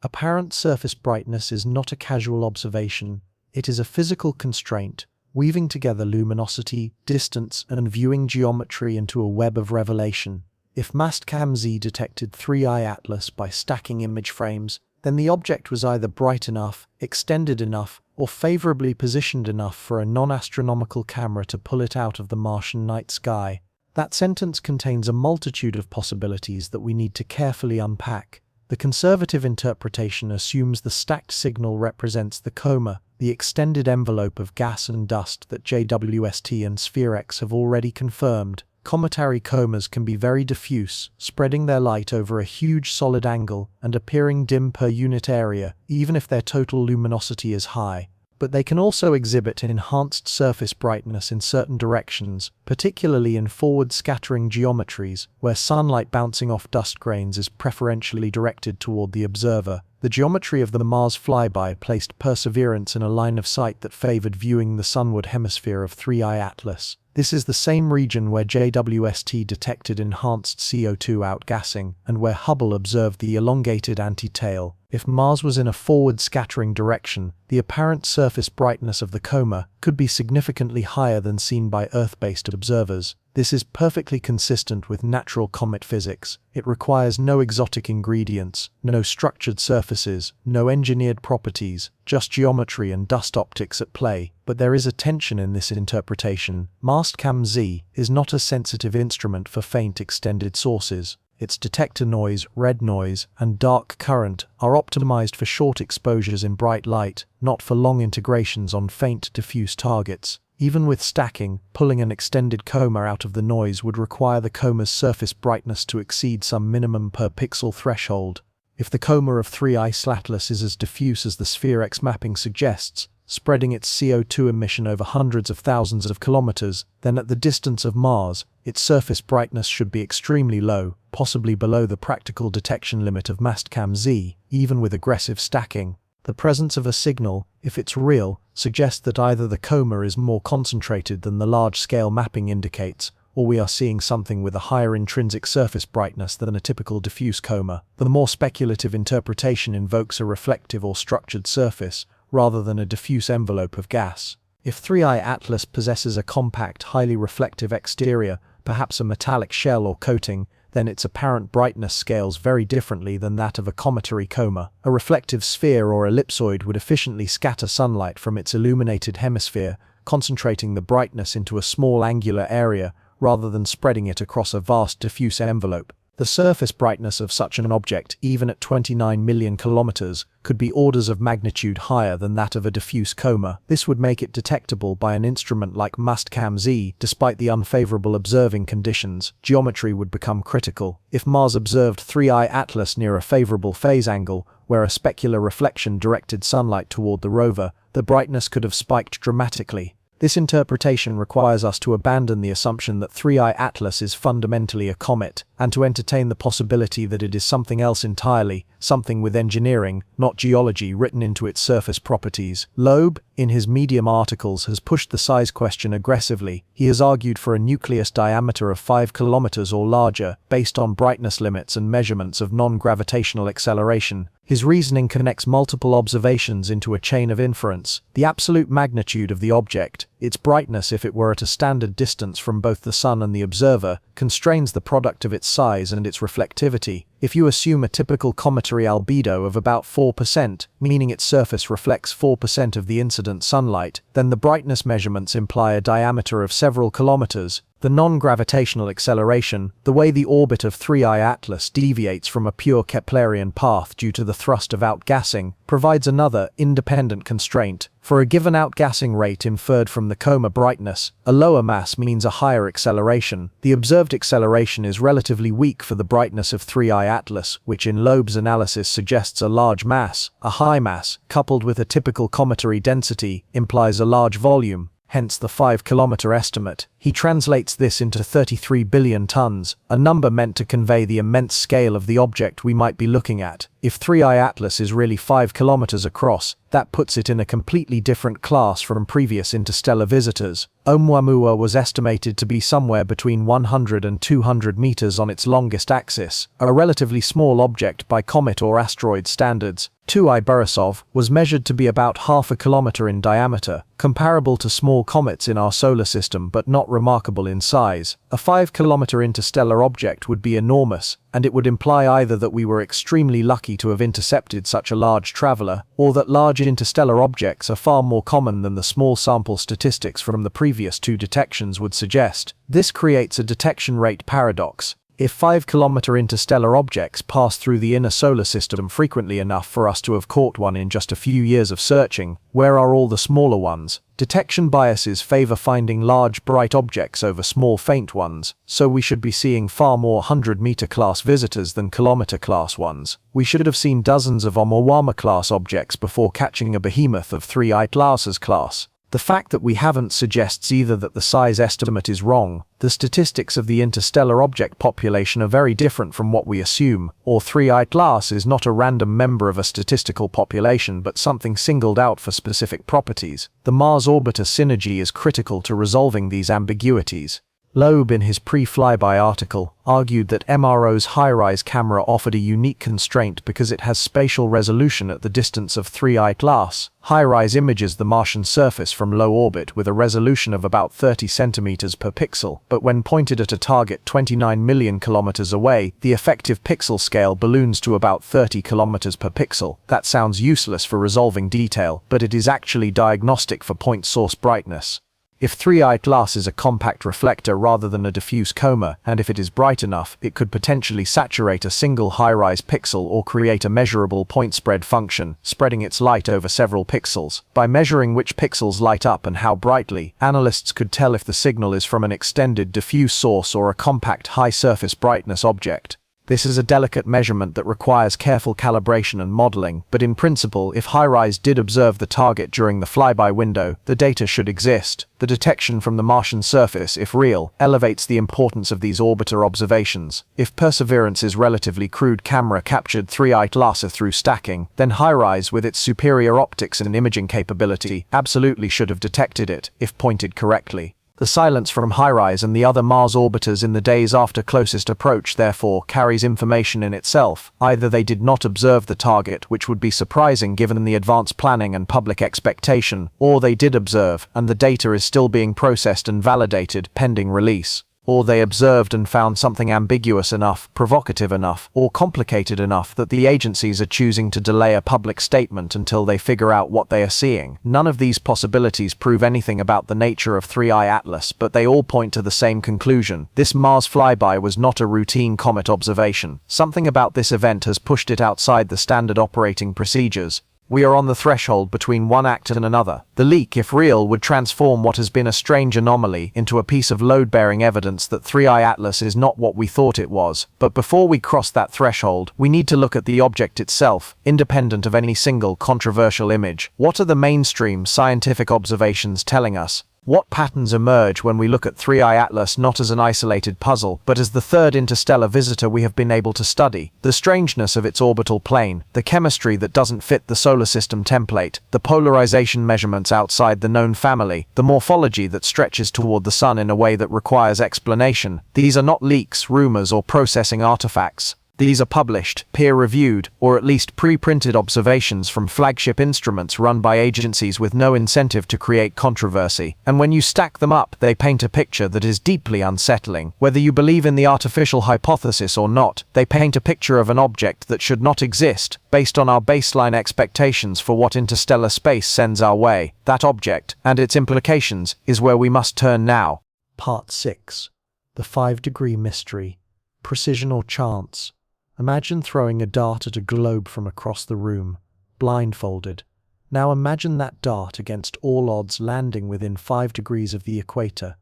Apparent surface brightness is not a casual observation, it is a physical constraint, weaving together luminosity, distance, and viewing geometry into a web of revelation. If Mastcam-Z detected 3I Atlas by stacking image frames, then the object was either bright enough, extended enough, or favorably positioned enough for a non-astronomical camera to pull it out of the Martian night sky. That sentence contains a multitude of possibilities that we need to carefully unpack. The conservative interpretation assumes the stacked signal represents the coma, the extended envelope of gas and dust that JWST and SphereX have already confirmed. Cometary comas can be very diffuse, spreading their light over a huge solid angle and appearing dim per unit area, even if their total luminosity is high. But they can also exhibit enhanced surface brightness in certain directions, particularly in forward scattering geometries, where sunlight bouncing off dust grains is preferentially directed toward the observer. The geometry of the Mars flyby placed Perseverance in a line of sight that favored viewing the sunward hemisphere of 3I Atlas. This is the same region where JWST detected enhanced CO2 outgassing, and where Hubble observed the elongated anti-tail. If Mars was in a forward scattering direction, the apparent surface brightness of the coma could be significantly higher than seen by Earth-based observers. This is perfectly consistent with natural comet physics. It requires no exotic ingredients, no structured surfaces, no engineered properties, just geometry and dust optics at play. But there is a tension in this interpretation. Mastcam-Z is not a sensitive instrument for faint extended sources. Its detector noise, red noise, and dark current are optimized for short exposures in bright light, not for long integrations on faint diffuse targets. Even with stacking, pulling an extended coma out of the noise would require the coma's surface brightness to exceed some minimum per pixel threshold. If the coma of 3I is as diffuse as the sphere X mapping suggests, spreading its CO2 emission over hundreds of thousands of kilometers, then at the distance of Mars, its surface brightness should be extremely low, possibly below the practical detection limit of Mastcam-Z, even with aggressive stacking. The presence of a signal, if it's real, suggests that either the coma is more concentrated than the large-scale mapping indicates, or we are seeing something with a higher intrinsic surface brightness than a typical diffuse coma. The more speculative interpretation invokes a reflective or structured surface, rather than a diffuse envelope of gas. If 3I Atlas possesses a compact, highly reflective exterior, perhaps a metallic shell or coating, then its apparent brightness scales very differently than that of a cometary coma. A reflective sphere or ellipsoid would efficiently scatter sunlight from its illuminated hemisphere, concentrating the brightness into a small angular area rather than spreading it across a vast diffuse envelope. The surface brightness of such an object, even at 29 million kilometers, could be orders of magnitude higher than that of a diffuse coma. This would make it detectable by an instrument like Mastcam-Z. Despite the unfavorable observing conditions, geometry would become critical. If Mars observed 3I Atlas near a favorable phase angle, where a specular reflection directed sunlight toward the rover, the brightness could have spiked dramatically. This interpretation requires us to abandon the assumption that 3I Atlas is fundamentally a comet, and to entertain the possibility that it is something else entirely, something with engineering, not geology, written into its surface properties. Loeb, in his Medium articles, has pushed the size question aggressively. He has argued for a nucleus diameter of 5 kilometers or larger, based on brightness limits and measurements of non-gravitational acceleration. His reasoning connects multiple observations into a chain of inference. The absolute magnitude of the object, its brightness if it were at a standard distance from both the sun and the observer, constrains the product of its size and its reflectivity. If you assume a typical cometary albedo of about 4%, meaning its surface reflects 4% of the incident sunlight, then the brightness measurements imply a diameter of several kilometers. The non-gravitational acceleration, the way the orbit of 3I Atlas deviates from a pure Keplerian path due to the thrust of outgassing, provides another, independent constraint. For a given outgassing rate inferred from the coma brightness, a lower mass means a higher acceleration. The observed acceleration is relatively weak for the brightness of 3I Atlas, which in Loeb's analysis suggests a large mass. A high mass, coupled with a typical cometary density, implies a large volume. Hence the 5-kilometer estimate. He translates this into 33 billion tons, a number meant to convey the immense scale of the object we might be looking at. If 3I Atlas is really 5 kilometers across, that puts it in a completely different class from previous interstellar visitors. ʻOumuamua was estimated to be somewhere between 100 and 200 meters on its longest axis, a relatively small object by comet or asteroid standards. 2I Borisov was measured to be about half a kilometer in diameter, comparable to small comets in our solar system but not remarkable in size. A 5-kilometer interstellar object would be enormous, and it would imply either that we were extremely lucky to have intercepted such a large traveler, or that large interstellar objects are far more common than the small sample statistics from the previous two detections would suggest. This creates a detection rate paradox. If 5-kilometer interstellar objects pass through the inner solar system frequently enough for us to have caught one in just a few years of searching, where are all the smaller ones? Detection biases favor finding large, bright objects over small, faint ones, so we should be seeing far more 100-meter class visitors than kilometer-class ones. We should have seen dozens of ʻOumuamua-class objects before catching a behemoth of 3I Atlas's class. The fact that we haven't suggests either that the size estimate is wrong, the statistics of the interstellar object population are very different from what we assume, or 3I Atlas is not a random member of a statistical population but something singled out for specific properties. The Mars orbiter synergy is critical to resolving these ambiguities. Loeb, in his pre-flyby article, argued that MRO's high-rise camera offered a unique constraint because it has spatial resolution at the distance of 3i glass. High-rise images the Martian surface from low orbit with a resolution of about 30 centimeters per pixel, but when pointed at a target 29 million kilometers away, the effective pixel scale balloons to about 30 kilometers per pixel. That sounds useless for resolving detail, but it is actually diagnostic for point source brightness. If 3i glass is a compact reflector rather than a diffuse coma, and if it is bright enough, it could potentially saturate a single high-rise pixel or create a measurable point spread function, spreading its light over several pixels. By measuring which pixels light up and how brightly, analysts could tell if the signal is from an extended diffuse source or a compact high-surface brightness object. This is a delicate measurement that requires careful calibration and modeling, but in principle, if high-rise did observe the target during the flyby window, the data should exist. The detection from the Martian surface, if real, elevates the importance of these orbiter observations. If Perseverance's relatively crude camera captured 3i glass through stacking, then high-rise, with its superior optics and imaging capability, absolutely should have detected it, if pointed correctly. The silence from high-rise and the other Mars orbiters in the days after closest approach therefore carries information in itself. Either they did not observe the target, which would be surprising given the advanced planning and public expectation, or they did observe, and the data is still being processed and validated pending release. Or they observed and found something ambiguous enough, provocative enough, or complicated enough that the agencies are choosing to delay a public statement until they figure out what they are seeing. None of these possibilities prove anything about the nature of 3i Atlas, but they all point to the same conclusion. This Mars flyby was not a routine comet observation. Something about this event has pushed it outside the standard operating procedures. We are on the threshold between one act and another. The leak, if real, would transform what has been a strange anomaly into a piece of load-bearing evidence that 3i Atlas is not what we thought it was. But before we cross that threshold, we need to look at the object itself, independent of any single controversial image. What are the mainstream scientific observations telling us? What patterns emerge when we look at 3i Atlas not as an isolated puzzle, but as the third interstellar visitor we have been able to study? The strangeness of its orbital plane, the chemistry that doesn't fit the solar system template, the polarization measurements outside the known family, the morphology that stretches toward the sun in a way that requires explanation. These are not leaks, rumors, or processing artifacts. These are published, peer-reviewed, or at least pre-printed observations from flagship instruments run by agencies with no incentive to create controversy. And when you stack them up, they paint a picture that is deeply unsettling. Whether you believe in the artificial hypothesis or not, they paint a picture of an object that should not exist, based on our baseline expectations for what interstellar space sends our way. That object, and its implications, is where we must turn now. Part 6. The 5-degree mystery. Precision or chance? Imagine throwing a dart at a globe from across the room, blindfolded. Now imagine that dart against all odds landing within 5 degrees of the equator.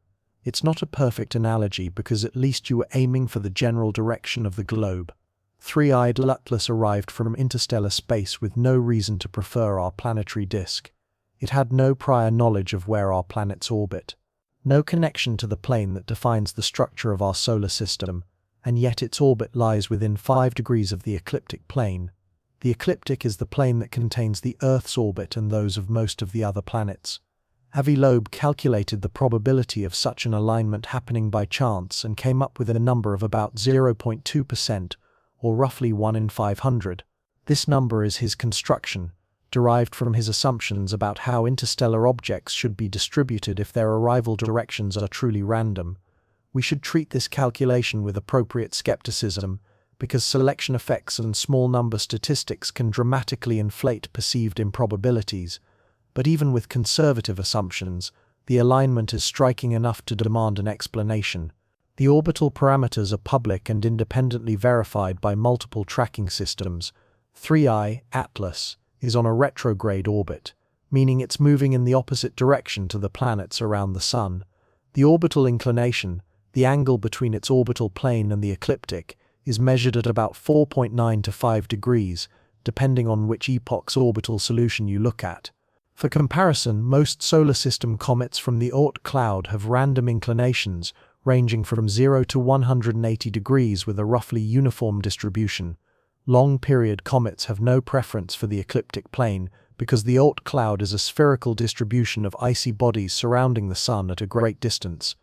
It's not a perfect analogy because at least you were aiming for the general direction of the globe. 3i Atlas arrived from interstellar space with no reason to prefer our planetary disk. It had no prior knowledge of where our planets orbit, no connection to the plane that defines the structure of our solar system, and yet its orbit lies within 5 degrees of the ecliptic plane. The ecliptic is the plane that contains the Earth's orbit and those of most of the other planets. Avi Loeb calculated the probability of such an alignment happening by chance and came up with a number of about 0.2%, or roughly 1 in 500. This number is his construction, derived from his assumptions about how interstellar objects should be distributed if their arrival directions are truly random. We should treat this calculation with appropriate skepticism, because selection effects and small number statistics can dramatically inflate perceived improbabilities. But even with conservative assumptions, the alignment is striking enough to demand an explanation. The orbital parameters are public and independently verified by multiple tracking systems. 3i Atlas is on a retrograde orbit, meaning it's moving in the opposite direction to the planets around the Sun. The orbital inclination, the angle between its orbital plane and the ecliptic, is measured at about 4.9 to 5 degrees, depending on which epoch's orbital solution you look at. For comparison, most solar system comets from the Oort cloud have random inclinations, ranging from 0 to 180 degrees with a roughly uniform distribution. Long-period comets have no preference for the ecliptic plane because the Oort cloud is a spherical distribution of icy bodies surrounding the Sun at a great distance.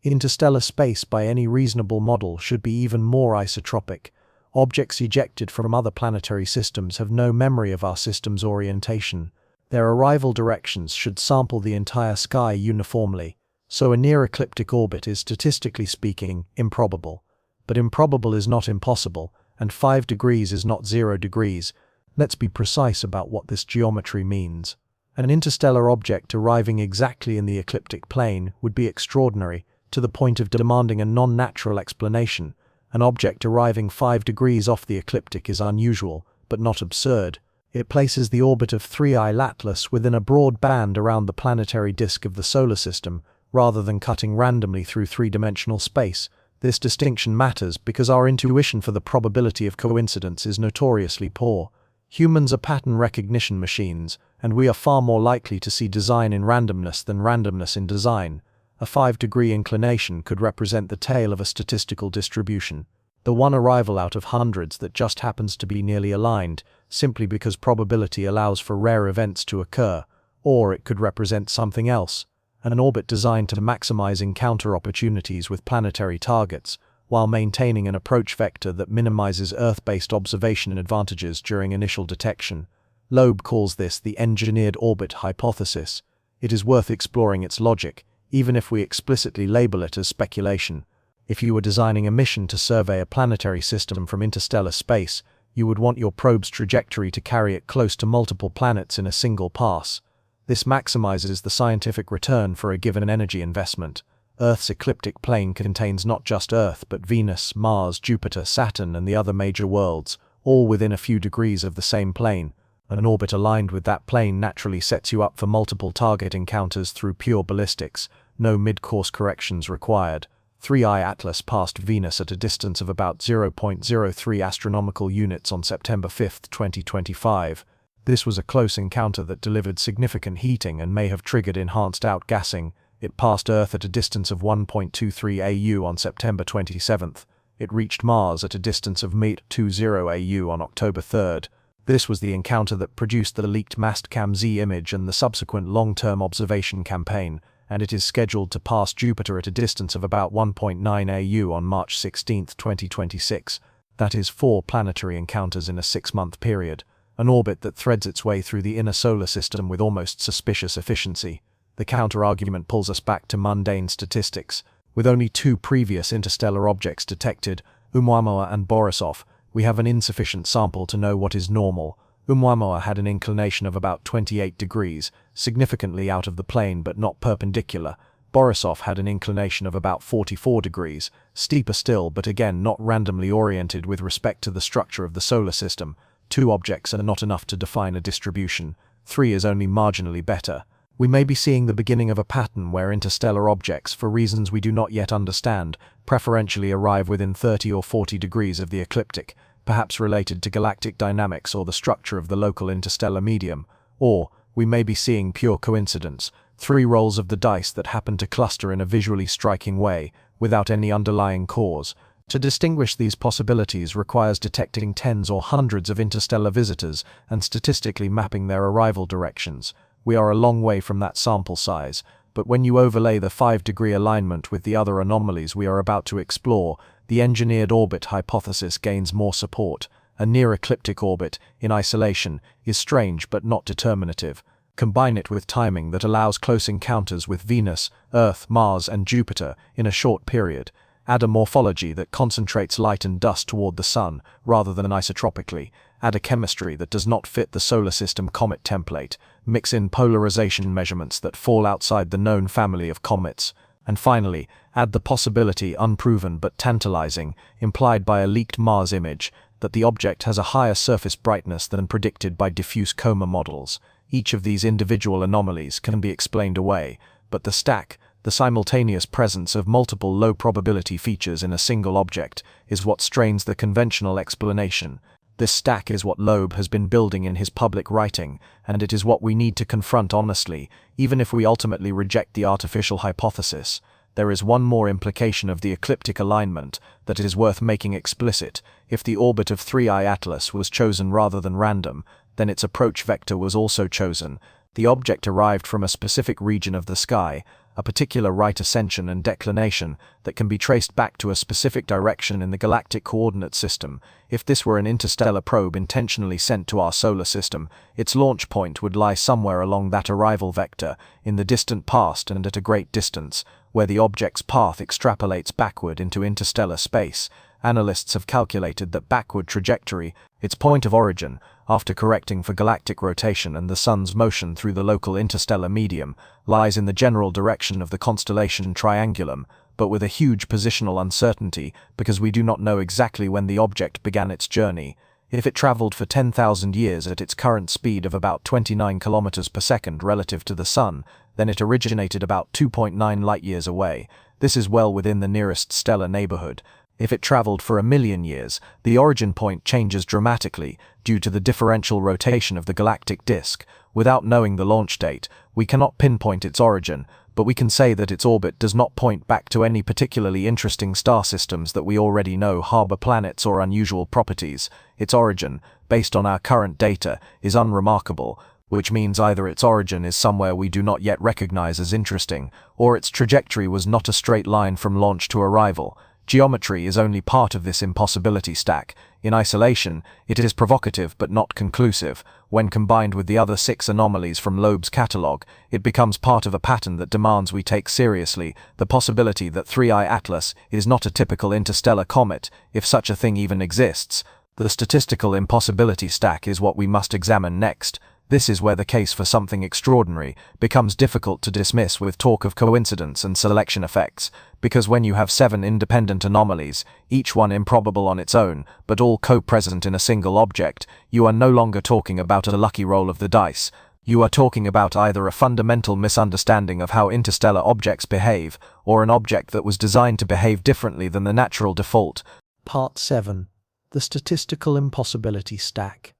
Interstellar space by any reasonable model should be even more isotropic. Objects ejected from other planetary systems have no memory of our system's orientation. Their arrival directions should sample the entire sky uniformly, so a near-ecliptic orbit is, statistically speaking, improbable. But improbable is not impossible, and 5 degrees is not 0 degrees. Let's be precise about what this geometry means. An interstellar object arriving exactly in the ecliptic plane would be extraordinary, to the point of demanding a non-natural explanation. An object arriving 5 degrees off the ecliptic is unusual, but not absurd. It places the orbit of 3I Atlas within a broad band around the planetary disk of the solar system, rather than cutting randomly through three-dimensional space. This distinction matters because our intuition for the probability of coincidence is notoriously poor. Humans are pattern recognition machines, and we are far more likely to see design in randomness than randomness in design. A 5-degree inclination could represent the tail of a statistical distribution, the one arrival out of hundreds that just happens to be nearly aligned, simply because probability allows for rare events to occur, or it could represent something else, an orbit designed to maximize encounter opportunities with planetary targets, while maintaining an approach vector that minimizes Earth-based observation advantages during initial detection. Loeb calls this the engineered orbit hypothesis. It is worth exploring its logic, even if we explicitly label it as speculation. If you were designing a mission to survey a planetary system from interstellar space, you would want your probe's trajectory to carry it close to multiple planets in a single pass. This maximizes the scientific return for a given energy investment. Earth's ecliptic plane contains not just Earth but Venus, Mars, Jupiter, Saturn, and the other major worlds, all within a few degrees of the same plane. An orbit aligned with that plane naturally sets you up for multiple target encounters through pure ballistics, no mid-course corrections required. 3I Atlas passed Venus at a distance of about 0.03 astronomical units on September 5, 2025. This was a close encounter that delivered significant heating and may have triggered enhanced outgassing. It passed Earth at a distance of 1.23 AU on September 27. It reached Mars at a distance of 0.20 AU on October 3. This was the encounter that produced the leaked Mastcam-Z image and the subsequent long-term observation campaign, and it is scheduled to pass Jupiter at a distance of about 1.9 AU on March 16, 2026. That is 4 planetary encounters in a 6-month period, an orbit that threads its way through the inner solar system with almost suspicious efficiency. The counter-argument pulls us back to mundane statistics. With only 2 previous interstellar objects detected, ʻOumuamua and Borisov, we have an insufficient sample to know what is normal. ʻOumuamua had an inclination of about 28 degrees, significantly out of the plane but not perpendicular. Borisov had an inclination of about 44 degrees, steeper still but again not randomly oriented with respect to the structure of the solar system. 2 objects are not enough to define a distribution. 3 is only marginally better. We may be seeing the beginning of a pattern where interstellar objects, for reasons we do not yet understand, preferentially arrive within 30 or 40 degrees of the ecliptic, perhaps related to galactic dynamics or the structure of the local interstellar medium. Or, we may be seeing pure coincidence, 3 rolls of the dice that happen to cluster in a visually striking way, without any underlying cause. To distinguish these possibilities requires detecting tens or hundreds of interstellar visitors and statistically mapping their arrival directions. We are a long way from that sample size, but when you overlay the 5-degree alignment with the other anomalies we are about to explore, the engineered orbit hypothesis gains more support. A near-ecliptic orbit, in isolation, is strange but not determinative. Combine it with timing that allows close encounters with Venus, Earth, Mars, and Jupiter in a short period. Add a morphology that concentrates light and dust toward the Sun, rather than isotropically. Add a chemistry that does not fit the solar system comet template. Mix in polarization measurements that fall outside the known family of comets. And finally, add the possibility, unproven but tantalizing, implied by a leaked Mars image, that the object has a higher surface brightness than predicted by diffuse coma models. Each of these individual anomalies can be explained away, but the stack, the simultaneous presence of multiple low-probability features in a single object, is what strains the conventional explanation. This stack is what Loeb has been building in his public writing, and it is what we need to confront honestly, even if we ultimately reject the artificial hypothesis. There is one more implication of the ecliptic alignment that it is worth making explicit. If the orbit of 3I Atlas was chosen rather than random, then its approach vector was also chosen. The object arrived from a specific region of the sky, a particular right ascension and declination that can be traced back to a specific direction in the galactic coordinate system. If this were an interstellar probe intentionally sent to our solar system, its launch point would lie somewhere along that arrival vector, in the distant past and at a great distance, where the object's path extrapolates backward into interstellar space. Analysts have calculated that backward trajectory, its point of origin, after correcting for galactic rotation and the Sun's motion through the local interstellar medium, lies in the general direction of the constellation Triangulum, but with a huge positional uncertainty because we do not know exactly when the object began its journey. If it traveled for 10,000 years at its current speed of about 29 kilometers per second relative to the Sun, then it originated about 2.9 light-years away. This is well within the nearest stellar neighborhood. If it traveled for 1,000,000 years, the origin point changes dramatically due to the differential rotation of the galactic disk. Without knowing the launch date, we cannot pinpoint its origin, but we can say that its orbit does not point back to any particularly interesting star systems that we already know harbor planets or unusual properties. Its origin, based on our current data, is unremarkable, which means either its origin is somewhere we do not yet recognize as interesting, or its trajectory was not a straight line from launch to arrival. Geometry is only part of this impossibility stack. In isolation, it is provocative but not conclusive. When combined with the other 6 anomalies from Loeb's catalogue, it becomes part of a pattern that demands we take seriously the possibility that 3I Atlas is not a typical interstellar comet, if such a thing even exists. The statistical impossibility stack is what we must examine next. This is where the case for something extraordinary becomes difficult to dismiss with talk of coincidence and selection effects, because when you have 7 independent anomalies, each one improbable on its own, but all co-present in a single object, you are no longer talking about a lucky roll of the dice. You are talking about either a fundamental misunderstanding of how interstellar objects behave, or an object that was designed to behave differently than the natural default. Part 7. The Statistical Impossibility Stack.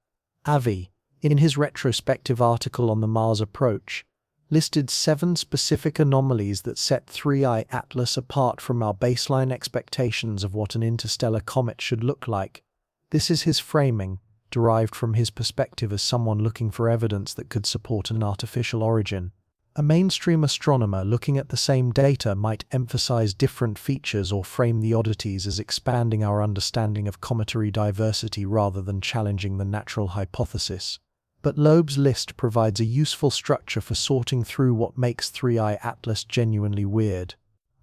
Avi, in his retrospective article on the Mars approach, listed 7 specific anomalies that set 3I Atlas apart from our baseline expectations of what an interstellar comet should look like. This is his framing, derived from his perspective as someone looking for evidence that could support an artificial origin. A mainstream astronomer looking at the same data might emphasize different features or frame the oddities as expanding our understanding of cometary diversity rather than challenging the natural hypothesis. But Loeb's list provides a useful structure for sorting through what makes 3I Atlas genuinely weird.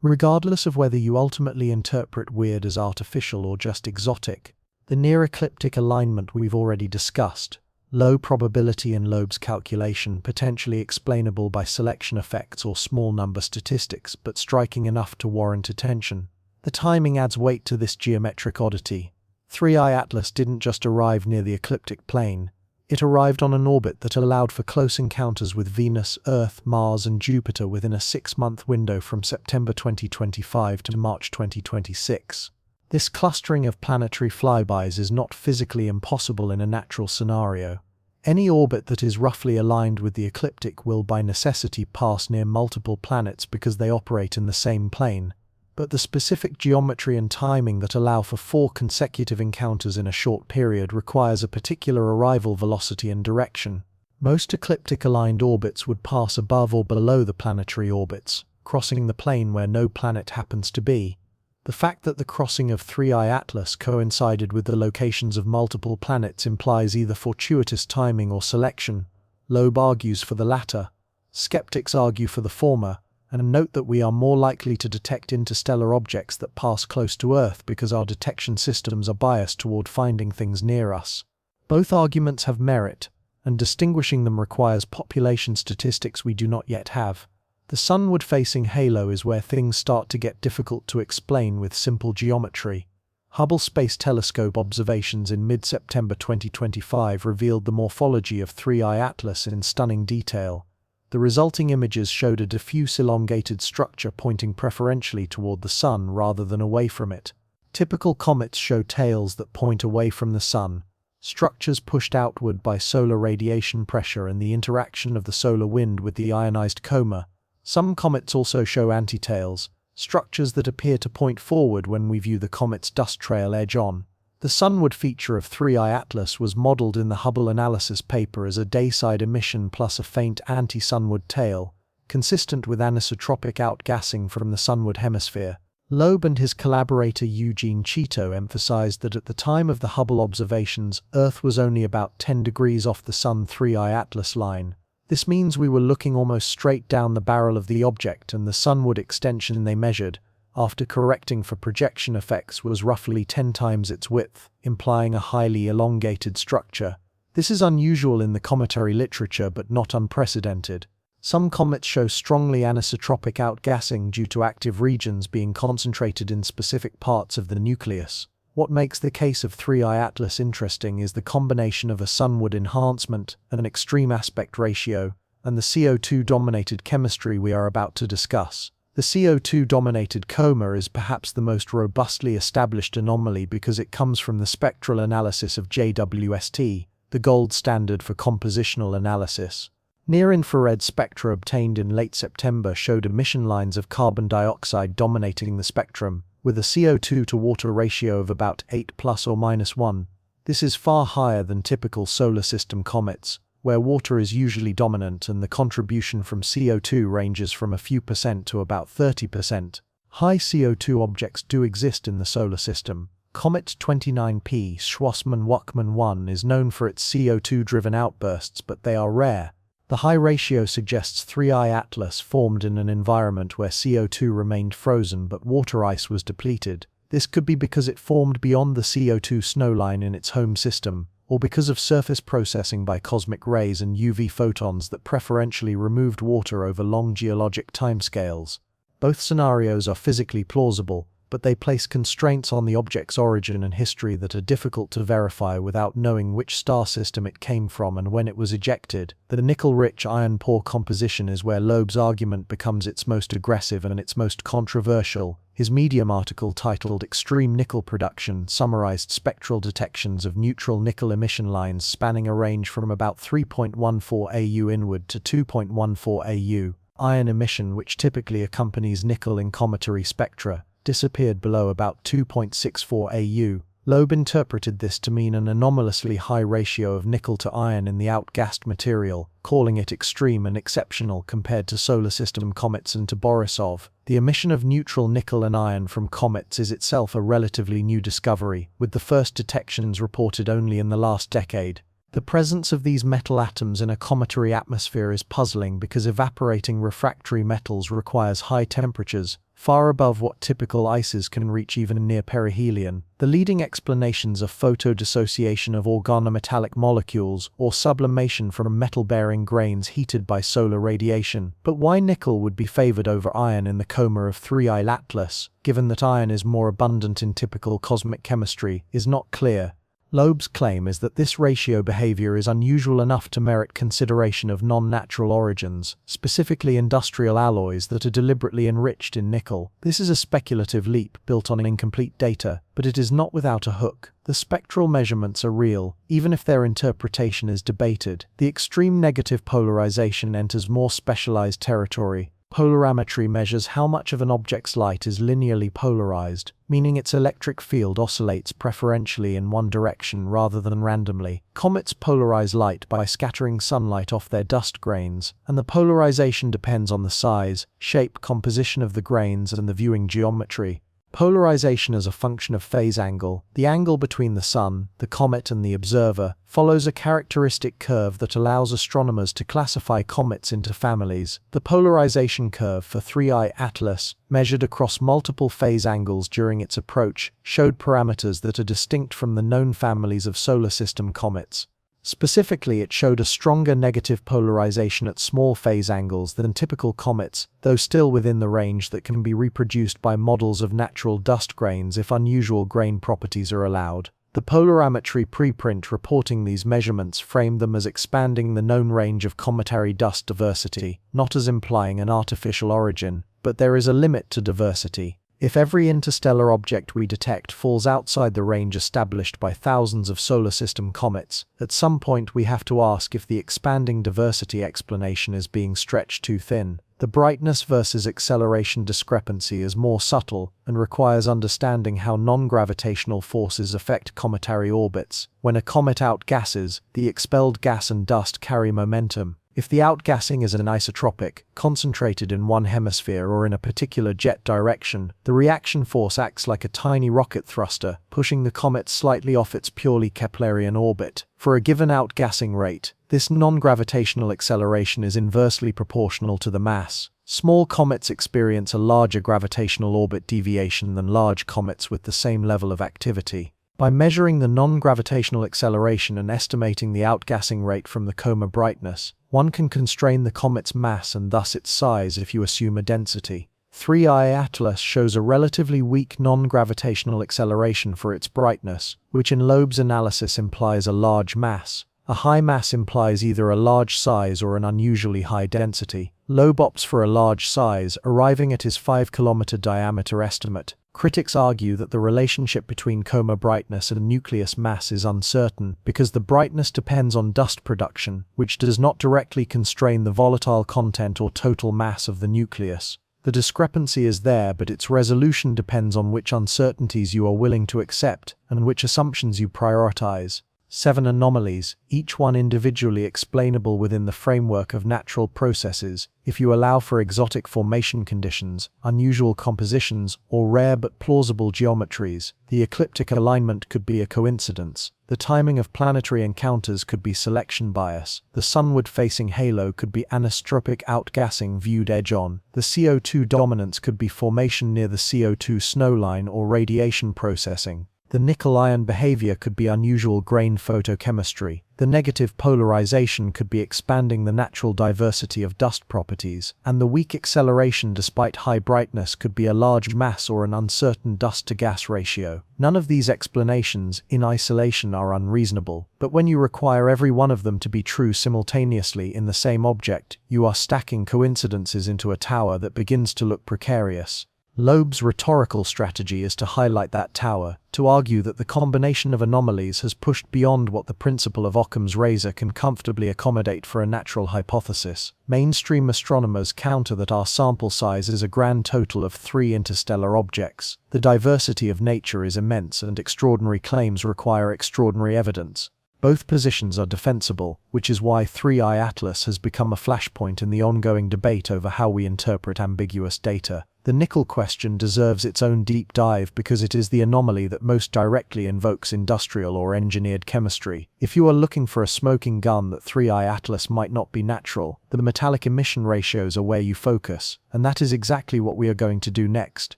Regardless of whether you ultimately interpret weird as artificial or just exotic, the near-ecliptic alignment we've already discussed, low probability in Loeb's calculation potentially explainable by selection effects or small number statistics but striking enough to warrant attention. The timing adds weight to this geometric oddity. 3I Atlas didn't just arrive near the ecliptic plane. It arrived on an orbit that allowed for close encounters with Venus, Earth, Mars and Jupiter within a 6-month window from September 2025 to March 2026. This clustering of planetary flybys is not physically impossible in a natural scenario. Any orbit that is roughly aligned with the ecliptic will by necessity pass near multiple planets because they operate in the same plane. But the specific geometry and timing that allow for 4 consecutive encounters in a short period requires a particular arrival velocity and direction. Most ecliptic-aligned orbits would pass above or below the planetary orbits, crossing the plane where no planet happens to be. The fact that the crossing of 3I Atlas coincided with the locations of multiple planets implies either fortuitous timing or selection. Loeb argues for the latter. Skeptics argue for the former, and note that we are more likely to detect interstellar objects that pass close to Earth because our detection systems are biased toward finding things near us. Both arguments have merit, and distinguishing them requires population statistics we do not yet have. The sunward-facing halo is where things start to get difficult to explain with simple geometry. Hubble Space Telescope observations in mid-September 2025 revealed the morphology of 3I Atlas in stunning detail. The resulting images showed a diffuse elongated structure pointing preferentially toward the Sun rather than away from it. Typical comets show tails that point away from the Sun, structures pushed outward by solar radiation pressure and the interaction of the solar wind with the ionized coma. Some comets also show antitails, structures that appear to point forward when we view the comet's dust trail edge on. The sunward feature of 3I Atlas was modeled in the Hubble analysis paper as a dayside emission plus a faint anti-sunward tail. consistent with anisotropic outgassing from the sunward hemisphere. Loeb and his collaborator Eugene Cheeto emphasized that at the time of the Hubble observations, Earth was only about 10 degrees off the Sun 3I Atlas line. This means we were looking almost straight down the barrel of the object, and the sunward extension they measured, after correcting for projection effects, was roughly 10 times its width, implying a highly elongated structure. This is unusual in the cometary literature but not unprecedented. Some comets show strongly anisotropic outgassing due to active regions being concentrated in specific parts of the nucleus. What makes the case of 3I Atlas interesting is the combination of a sunward enhancement, an extreme aspect ratio, and the CO2-dominated chemistry we are about to discuss. The CO2-dominated coma is perhaps the most robustly established anomaly because it comes from the spectral analysis of JWST, the gold standard for compositional analysis. Near-infrared spectra obtained in late September showed emission lines of carbon dioxide dominating the spectrum, with a CO2 to water ratio of about 8 plus or minus 1. This is far higher than typical solar system comets, where water is usually dominant and the contribution from CO2 ranges from a few percent to about 30%. High CO2 objects do exist in the solar system. Comet 29P Schwarzmann-Wachmann 1 is known for its CO2-driven outbursts, but they are rare. The high ratio suggests 3I Atlas formed in an environment where CO2 remained frozen but water ice was depleted. This could be because it formed beyond the CO2 snowline in its home system, or because of surface processing by cosmic rays and UV photons that preferentially removed water over long geologic timescales. Both scenarios are physically plausible, but they place constraints on the object's origin and history that are difficult to verify without knowing which star system it came from and when it was ejected. The nickel-rich iron-poor composition is where Loeb's argument becomes its most aggressive and its most controversial. His Medium article titled Extreme Nickel Production summarized spectral detections of neutral nickel emission lines spanning a range from about 3.14 AU inward to 2.14 AU. Iron emission, which typically accompanies nickel in cometary spectra, disappeared below about 2.64 AU. Loeb interpreted this to mean an anomalously high ratio of nickel to iron in the outgassed material, calling it extreme and exceptional compared to solar system comets and to Borisov. The emission of neutral nickel and iron from comets is itself a relatively new discovery, with the first detections reported only in the last decade. The presence of these metal atoms in a cometary atmosphere is puzzling because evaporating refractory metals requires high temperatures, far above what typical ices can reach even near perihelion. The leading explanations are photodissociation of organometallic molecules or sublimation from metal-bearing grains heated by solar radiation. But why nickel would be favored over iron in the coma of 3I Atlas, given that iron is more abundant in typical cosmic chemistry, is not clear. Loeb's claim is that this ratio behavior is unusual enough to merit consideration of non-natural origins, specifically industrial alloys that are deliberately enriched in nickel. This is a speculative leap built on incomplete data, but it is not without a hook. The spectral measurements are real, even if their interpretation is debated. The extreme negative polarization enters more specialized territory. Polarimetry measures how much of an object's light is linearly polarized, meaning its electric field oscillates preferentially in one direction rather than randomly. Comets polarize light by scattering sunlight off their dust grains, and the polarization depends on the size, shape, composition of the grains and the viewing geometry. Polarization as a function of phase angle, the angle between the Sun, the comet and the observer, follows a characteristic curve that allows astronomers to classify comets into families. The polarization curve for 3I Atlas, measured across multiple phase angles during its approach, showed parameters that are distinct from the known families of solar system comets. Specifically, it showed a stronger negative polarization at small phase angles than typical comets, though still within the range that can be reproduced by models of natural dust grains if unusual grain properties are allowed. The polarimetry preprint reporting these measurements framed them as expanding the known range of cometary dust diversity, not as implying an artificial origin, but there is a limit to diversity. If every interstellar object we detect falls outside the range established by thousands of solar system comets, at some point we have to ask if the expanding diversity explanation is being stretched too thin. The brightness versus acceleration discrepancy is more subtle and requires understanding how non-gravitational forces affect cometary orbits. When a comet outgasses, the expelled gas and dust carry momentum. If the outgassing is anisotropic, concentrated in one hemisphere or in a particular jet direction, the reaction force acts like a tiny rocket thruster, pushing the comet slightly off its purely Keplerian orbit. For a given outgassing rate, this non-gravitational acceleration is inversely proportional to the mass. Small comets experience a larger gravitational orbit deviation than large comets with the same level of activity. By measuring the non-gravitational acceleration and estimating the outgassing rate from the coma brightness, one can constrain the comet's mass and thus its size if you assume a density. 3I Atlas shows a relatively weak non-gravitational acceleration for its brightness, which in Loeb's analysis implies a large mass. A high mass implies either a large size or an unusually high density. Loeb opts for a large size, arriving at his 5-kilometer diameter estimate. Critics argue that the relationship between coma brightness and nucleus mass is uncertain because the brightness depends on dust production, which does not directly constrain the volatile content or total mass of the nucleus. The discrepancy is there, but its resolution depends on which uncertainties you are willing to accept and which assumptions you prioritize. 7 anomalies, each one individually explainable within the framework of natural processes, if you allow for exotic formation conditions, unusual compositions, or rare but plausible geometries. The ecliptic alignment could be a coincidence. The timing of planetary encounters could be selection bias. The sunward-facing halo could be anisotropic outgassing viewed edge-on. The CO2 dominance could be formation near the CO2 snowline or radiation processing. The nickel-ion behavior could be unusual grain photochemistry. The negative polarization could be expanding the natural diversity of dust properties. And the weak acceleration despite high brightness could be a large mass or an uncertain dust-to-gas ratio. None of these explanations, in isolation, are unreasonable, but when you require every one of them to be true simultaneously in the same object, you are stacking coincidences into a tower that begins to look precarious. Loeb's rhetorical strategy is to highlight that tower, to argue that the combination of anomalies has pushed beyond what the principle of Occam's razor can comfortably accommodate for a natural hypothesis. Mainstream astronomers counter that our sample size is a grand total of 3 interstellar objects. The diversity of nature is immense and extraordinary claims require extraordinary evidence. Both positions are defensible, which is why 3I Atlas has become a flashpoint in the ongoing debate over how we interpret ambiguous data. The nickel question deserves its own deep dive because it is the anomaly that most directly invokes industrial or engineered chemistry. If you are looking for a smoking gun that 3I Atlas might not be natural, the metallic emission ratios are where you focus, and that is exactly what we are going to do next.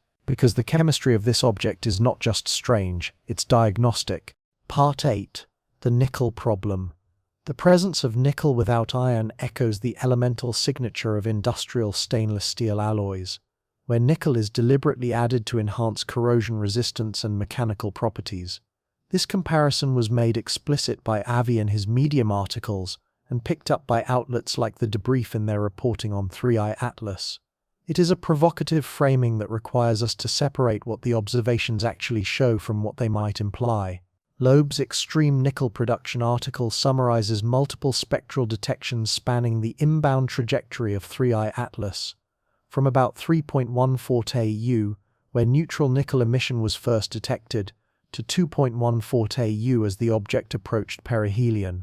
Because the chemistry of this object is not just strange, it's diagnostic. Part 8. The nickel problem. The presence of nickel without iron echoes the elemental signature of industrial stainless steel alloys, where nickel is deliberately added to enhance corrosion resistance and mechanical properties. This comparison was made explicit by Avi in his Medium articles and picked up by outlets like The Debrief in their reporting on 3I Atlas. It is a provocative framing that requires us to separate what the observations actually show from what they might imply. Loeb's Extreme Nickel Production article summarizes multiple spectral detections spanning the inbound trajectory of 3I Atlas, from about 3.14 AU, where neutral nickel emission was first detected, to 2.14 AU as the object approached perihelion.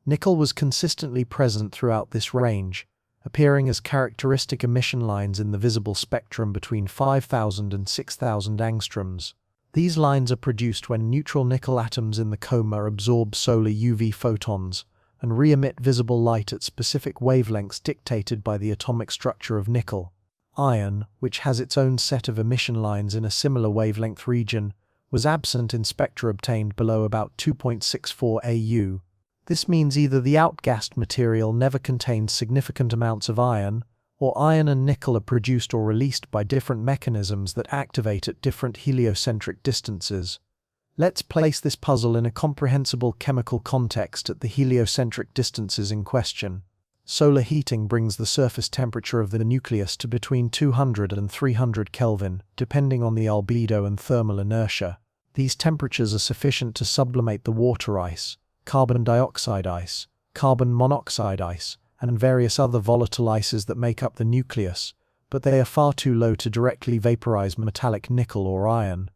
Nickel was consistently present throughout this range, appearing as characteristic emission lines in the visible spectrum between 5,000 and 6,000 angstroms. These lines are produced when neutral nickel atoms in the coma absorb solar UV photons and re-emit visible light at specific wavelengths dictated by the atomic structure of nickel. Iron, which has its own set of emission lines in a similar wavelength region, was absent in spectra obtained below about 2.64 AU. This means either the outgassed material never contains significant amounts of iron, or iron and nickel are produced or released by different mechanisms that activate at different heliocentric distances. Let's place this puzzle in a comprehensible chemical context at the heliocentric distances in question. Solar heating brings the surface temperature of the nucleus to between 200 and 300 Kelvin, depending on the albedo and thermal inertia. These temperatures are sufficient to sublimate the water ice, carbon dioxide ice, carbon monoxide ice, and various other volatile ices that make up the nucleus, but they are far too low to directly vaporize metallic nickel or iron.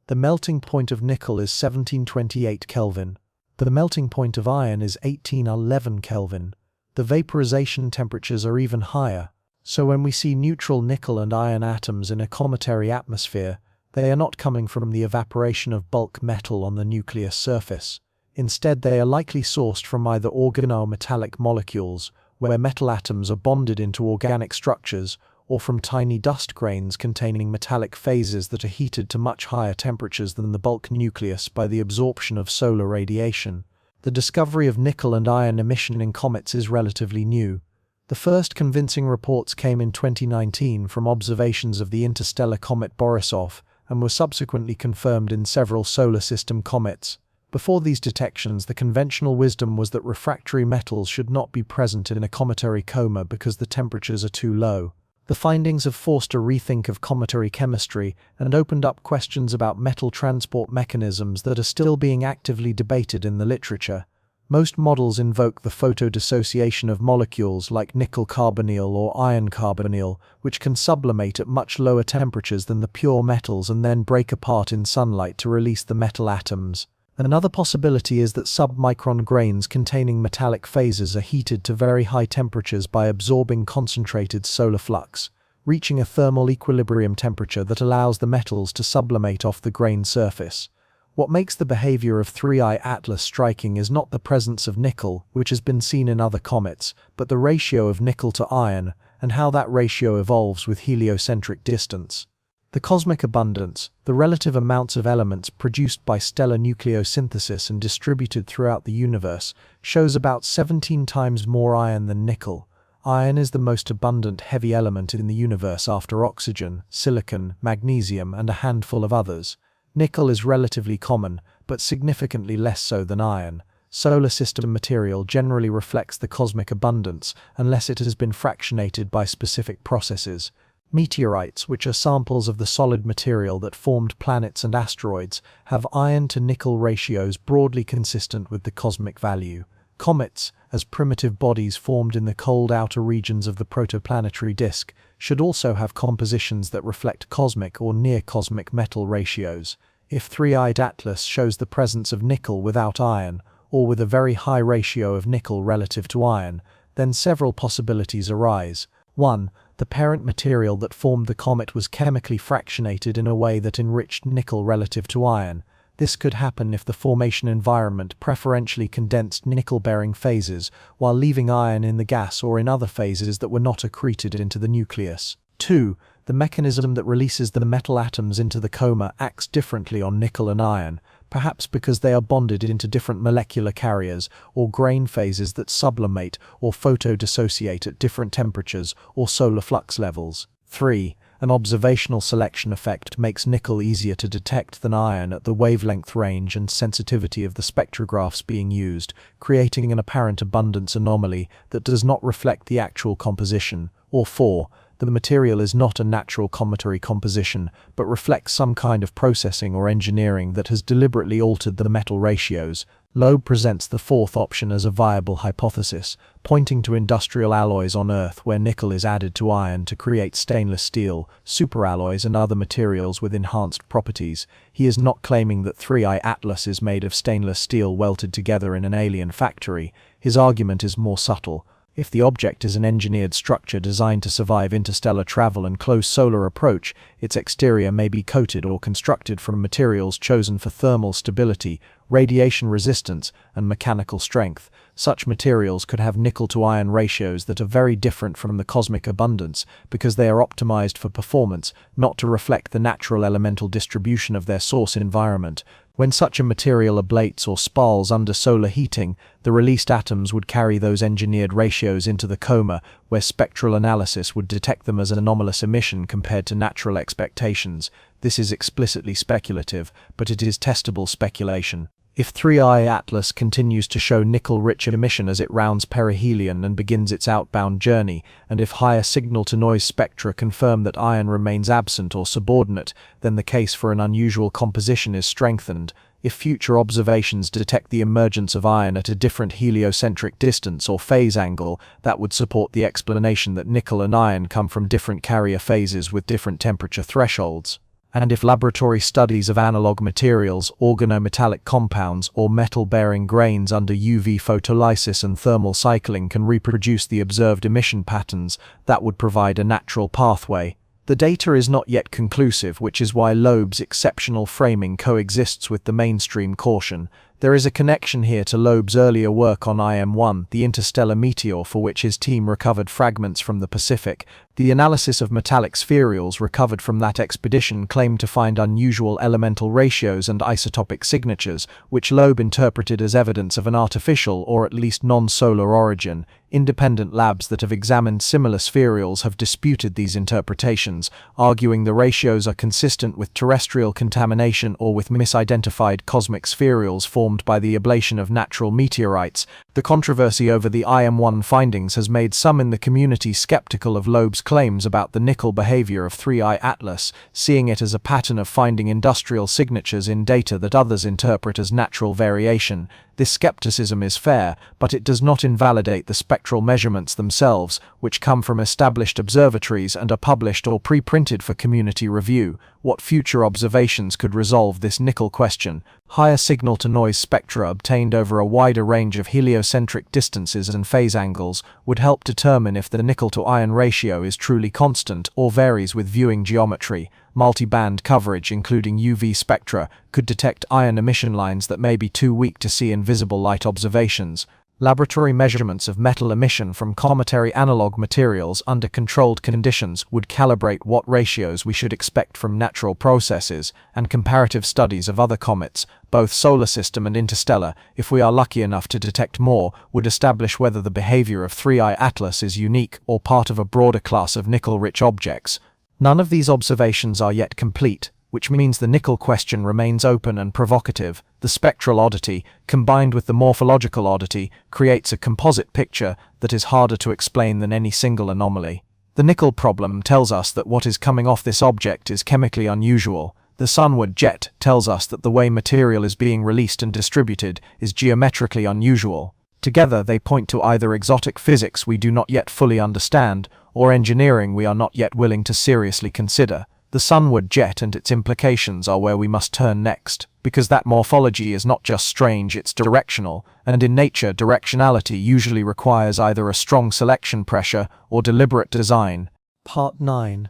The melting point of nickel is 1728 Kelvin. The melting point of iron is 1811 Kelvin, The vaporization temperatures are even higher, so when we see neutral nickel and iron atoms in a cometary atmosphere, they are not coming from the evaporation of bulk metal on the nucleus surface. Instead, they are likely sourced from either organometallic molecules, where metal atoms are bonded into organic structures, or from tiny dust grains containing metallic phases that are heated to much higher temperatures than the bulk nucleus by the absorption of solar radiation. The discovery of nickel and iron emission in comets is relatively new. The first convincing reports came in 2019 from observations of the interstellar comet Borisov and were subsequently confirmed in several solar system comets. Before these detections, the conventional wisdom was that refractory metals should not be present in a cometary coma because the temperatures are too low. The findings have forced a rethink of cometary chemistry and opened up questions about metal transport mechanisms that are still being actively debated in the literature. Most models invoke the photodissociation of molecules like nickel carbonyl or iron carbonyl, which can sublimate at much lower temperatures than the pure metals and then break apart in sunlight to release the metal atoms. Another possibility is that submicron grains containing metallic phases are heated to very high temperatures by absorbing concentrated solar flux, reaching a thermal equilibrium temperature that allows the metals to sublimate off the grain surface. What makes the behavior of 3I Atlas striking is not the presence of nickel, which has been seen in other comets, but the ratio of nickel to iron, and how that ratio evolves with heliocentric distance. The cosmic abundance, the relative amounts of elements produced by stellar nucleosynthesis and distributed throughout the universe, shows about 17 times more iron than nickel. Iron is the most abundant heavy element in the universe after oxygen, silicon, magnesium, and a handful of others. Nickel is relatively common, but significantly less so than iron. Solar system material generally reflects the cosmic abundance unless it has been fractionated by specific processes. Meteorites, which are samples of the solid material that formed planets and asteroids, have iron-to-nickel ratios broadly consistent with the cosmic value. Comets, as primitive bodies formed in the cold outer regions of the protoplanetary disk, should also have compositions that reflect cosmic or near-cosmic metal ratios. If 3-eyed Atlas shows the presence of nickel without iron, or with a very high ratio of nickel relative to iron, then several possibilities arise. 1. The parent material that formed the comet was chemically fractionated in a way that enriched nickel relative to iron. This could happen if the formation environment preferentially condensed nickel-bearing phases, while leaving iron in the gas or in other phases that were not accreted into the nucleus. 2. The mechanism that releases the metal atoms into the coma acts differently on nickel and iron, perhaps because they are bonded into different molecular carriers or grain phases that sublimate or photodissociate at different temperatures or solar flux levels. 3. An observational selection effect makes nickel easier to detect than iron at the wavelength range and sensitivity of the spectrographs being used, creating an apparent abundance anomaly that does not reflect the actual composition. Or 4. The material is not a natural cometary composition, but reflects some kind of processing or engineering that has deliberately altered the metal ratios. Loeb presents the fourth option as a viable hypothesis, pointing to industrial alloys on Earth where nickel is added to iron to create stainless steel, superalloys, and other materials with enhanced properties. He is not claiming that 3I Atlas is made of stainless steel welded together in an alien factory. His argument is more subtle. If the object is an engineered structure designed to survive interstellar travel and close solar approach, its exterior may be coated or constructed from materials chosen for thermal stability, radiation resistance, and mechanical strength. Such materials could have nickel-to-iron ratios that are very different from the cosmic abundance because they are optimized for performance, not to reflect the natural elemental distribution of their source environment. When such a material ablates or spalls under solar heating, the released atoms would carry those engineered ratios into the coma, where spectral analysis would detect them as an anomalous emission compared to natural expectations. This is explicitly speculative, but it is testable speculation. If 3I Atlas continues to show nickel-rich emission as it rounds perihelion and begins its outbound journey, and if higher signal-to-noise spectra confirm that iron remains absent or subordinate, then the case for an unusual composition is strengthened. If future observations detect the emergence of iron at a different heliocentric distance or phase angle, that would support the explanation that nickel and iron come from different carrier phases with different temperature thresholds. And if laboratory studies of analog materials, organometallic compounds, or metal-bearing grains under UV photolysis and thermal cycling can reproduce the observed emission patterns, that would provide a natural pathway. The data is not yet conclusive, which is why Loeb's exceptional framing coexists with the mainstream caution. There is a connection here to Loeb's earlier work on IM-1, the interstellar meteor for which his team recovered fragments from the Pacific. The analysis of metallic spherules recovered from that expedition claimed to find unusual elemental ratios and isotopic signatures, which Loeb interpreted as evidence of an artificial or at least non-solar origin. Independent labs that have examined similar spherules have disputed these interpretations, arguing the ratios are consistent with terrestrial contamination or with misidentified cosmic spherules formed by the ablation of natural meteorites. The controversy over the IM-1 findings has made some in the community skeptical of Loeb's claims about the nickel behavior of 3I Atlas, seeing it as a pattern of finding industrial signatures in data that others interpret as natural variation. This skepticism is fair, but it does not invalidate the spectral measurements themselves, which come from established observatories and are published or pre-printed for community review. What future observations could resolve this nickel question? Higher signal-to-noise spectra obtained over a wider range of heliocentric distances and phase angles would help determine if the nickel-to-iron ratio is truly constant or varies with viewing geometry. Multi-band coverage, including UV spectra, could detect iron emission lines that may be too weak to see in visible light observations. Laboratory measurements of metal emission from cometary analog materials under controlled conditions would calibrate what ratios we should expect from natural processes, and comparative studies of other comets, both solar system and interstellar, if we are lucky enough to detect more, would establish whether the behavior of 3I Atlas is unique or part of a broader class of nickel-rich objects. None of these observations are yet complete, which means the nickel question remains open and provocative. The spectral oddity, combined with the morphological oddity, creates a composite picture that is harder to explain than any single anomaly. The nickel problem tells us that what is coming off this object is chemically unusual. The sunward jet tells us that the way material is being released and distributed is geometrically unusual. Together they point to either exotic physics we do not yet fully understand, or engineering we are not yet willing to seriously consider. The sunward jet and its implications are where we must turn next, because that morphology is not just strange, it's directional, and in nature directionality usually requires either a strong selection pressure or deliberate design. Part 9.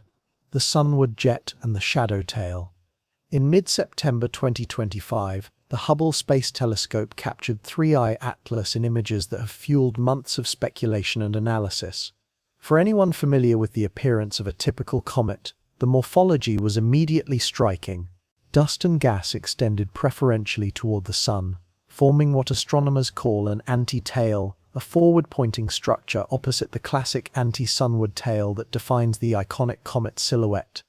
The Sunward Jet and the Shadow Tail. In mid-September 2025, the Hubble Space Telescope captured 3I Atlas in images that have fueled months of speculation and analysis. For anyone familiar with the appearance of a typical comet, the morphology was immediately striking. Dust and gas extended preferentially toward the sun, forming what astronomers call an anti-tail, a forward-pointing structure opposite the classic anti-sunward tail that defines the iconic comet silhouette.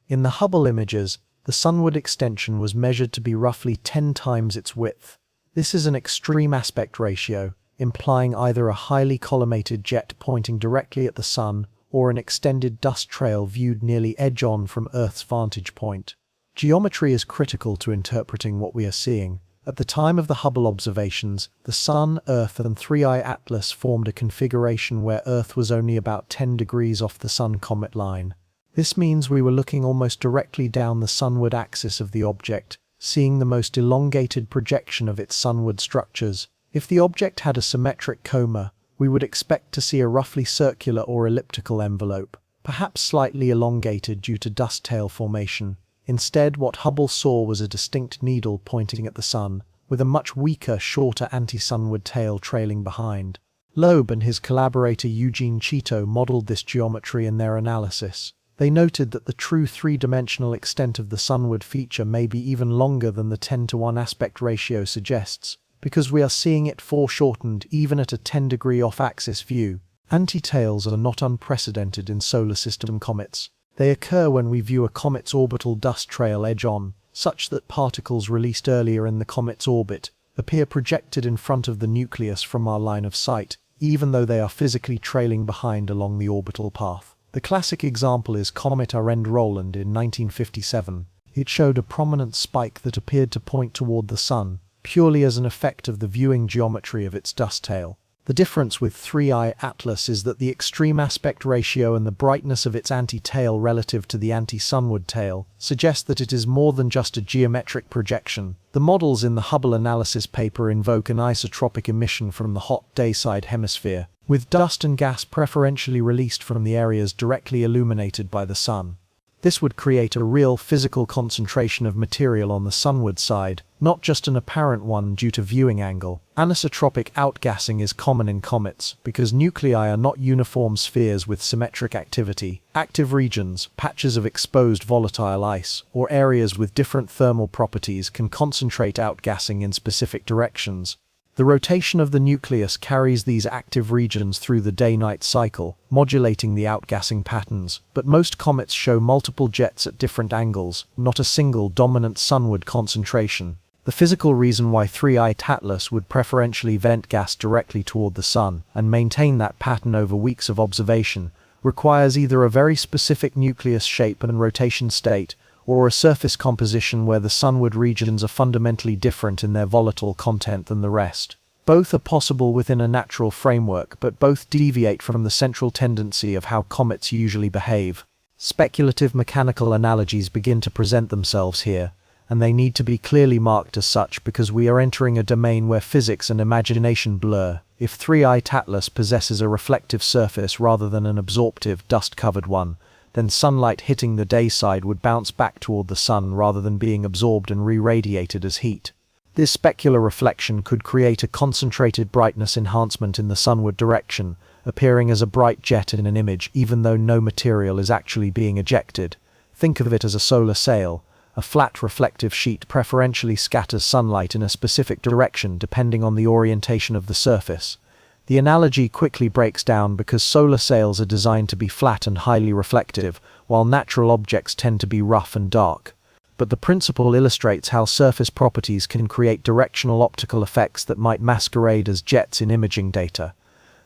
In the Hubble images, the sunward extension was measured to be roughly 10 times its width. This is an extreme aspect ratio, implying either a highly collimated jet pointing directly at the sun or an extended dust trail viewed nearly edge-on from Earth's vantage point. Geometry is critical to interpreting what we are seeing. At the time of the Hubble observations, the Sun, Earth and 3I Atlas formed a configuration where Earth was only about 10 degrees off the Sun-comet line. This means we were looking almost directly down the sunward axis of the object, seeing the most elongated projection of its sunward structures. If the object had a symmetric coma, we would expect to see a roughly circular or elliptical envelope, perhaps slightly elongated due to dust tail formation. Instead, what Hubble saw was a distinct needle pointing at the sun, with a much weaker, shorter anti-sunward tail trailing behind. Loeb and his collaborator Eugene Cheeto modeled this geometry in their analysis. They noted that the true three-dimensional extent of the sunward feature may be even longer than the 10:1 aspect ratio suggests, because we are seeing it foreshortened even at a 10-degree off-axis view. Anti-tails are not unprecedented in solar system comets. They occur when we view a comet's orbital dust trail edge-on, such that particles released earlier in the comet's orbit appear projected in front of the nucleus from our line of sight, even though they are physically trailing behind along the orbital path. The classic example is Comet Arend-Roland in 1957. It showed a prominent spike that appeared to point toward the sun, purely as an effect of the viewing geometry of its dust tail. The difference with 3i Atlas is that the extreme aspect ratio and the brightness of its anti-tail relative to the anti-sunward tail suggest that it is more than just a geometric projection. The models in the Hubble analysis paper invoke an isotropic emission from the hot dayside hemisphere, with dust and gas preferentially released from the areas directly illuminated by the sun. This would create a real physical concentration of material on the sunward side, not just an apparent one due to viewing angle. Anisotropic outgassing is common in comets because nuclei are not uniform spheres with symmetric activity. Active regions, patches of exposed volatile ice, or areas with different thermal properties can concentrate outgassing in specific directions. The rotation of the nucleus carries these active regions through the day-night cycle, modulating the outgassing patterns, but most comets show multiple jets at different angles, not a single dominant sunward concentration. The physical reason why 3i Atlas would preferentially vent gas directly toward the sun and maintain that pattern over weeks of observation requires either a very specific nucleus shape and rotation state, or a surface composition where the sunward regions are fundamentally different in their volatile content than the rest. Both are possible within a natural framework, but both deviate from the central tendency of how comets usually behave. Speculative mechanical analogies begin to present themselves here, and they need to be clearly marked as such because we are entering a domain where physics and imagination blur. If 3i Atlas possesses a reflective surface rather than an absorptive, dust-covered one, then sunlight hitting the day side would bounce back toward the sun rather than being absorbed and re-radiated as heat. This specular reflection could create a concentrated brightness enhancement in the sunward direction, appearing as a bright jet in an image even though no material is actually being ejected. Think of it as a solar sail. A flat reflective sheet preferentially scatters sunlight in a specific direction depending on the orientation of the surface. The analogy quickly breaks down because solar sails are designed to be flat and highly reflective, while natural objects tend to be rough and dark. But the principle illustrates how surface properties can create directional optical effects that might masquerade as jets in imaging data.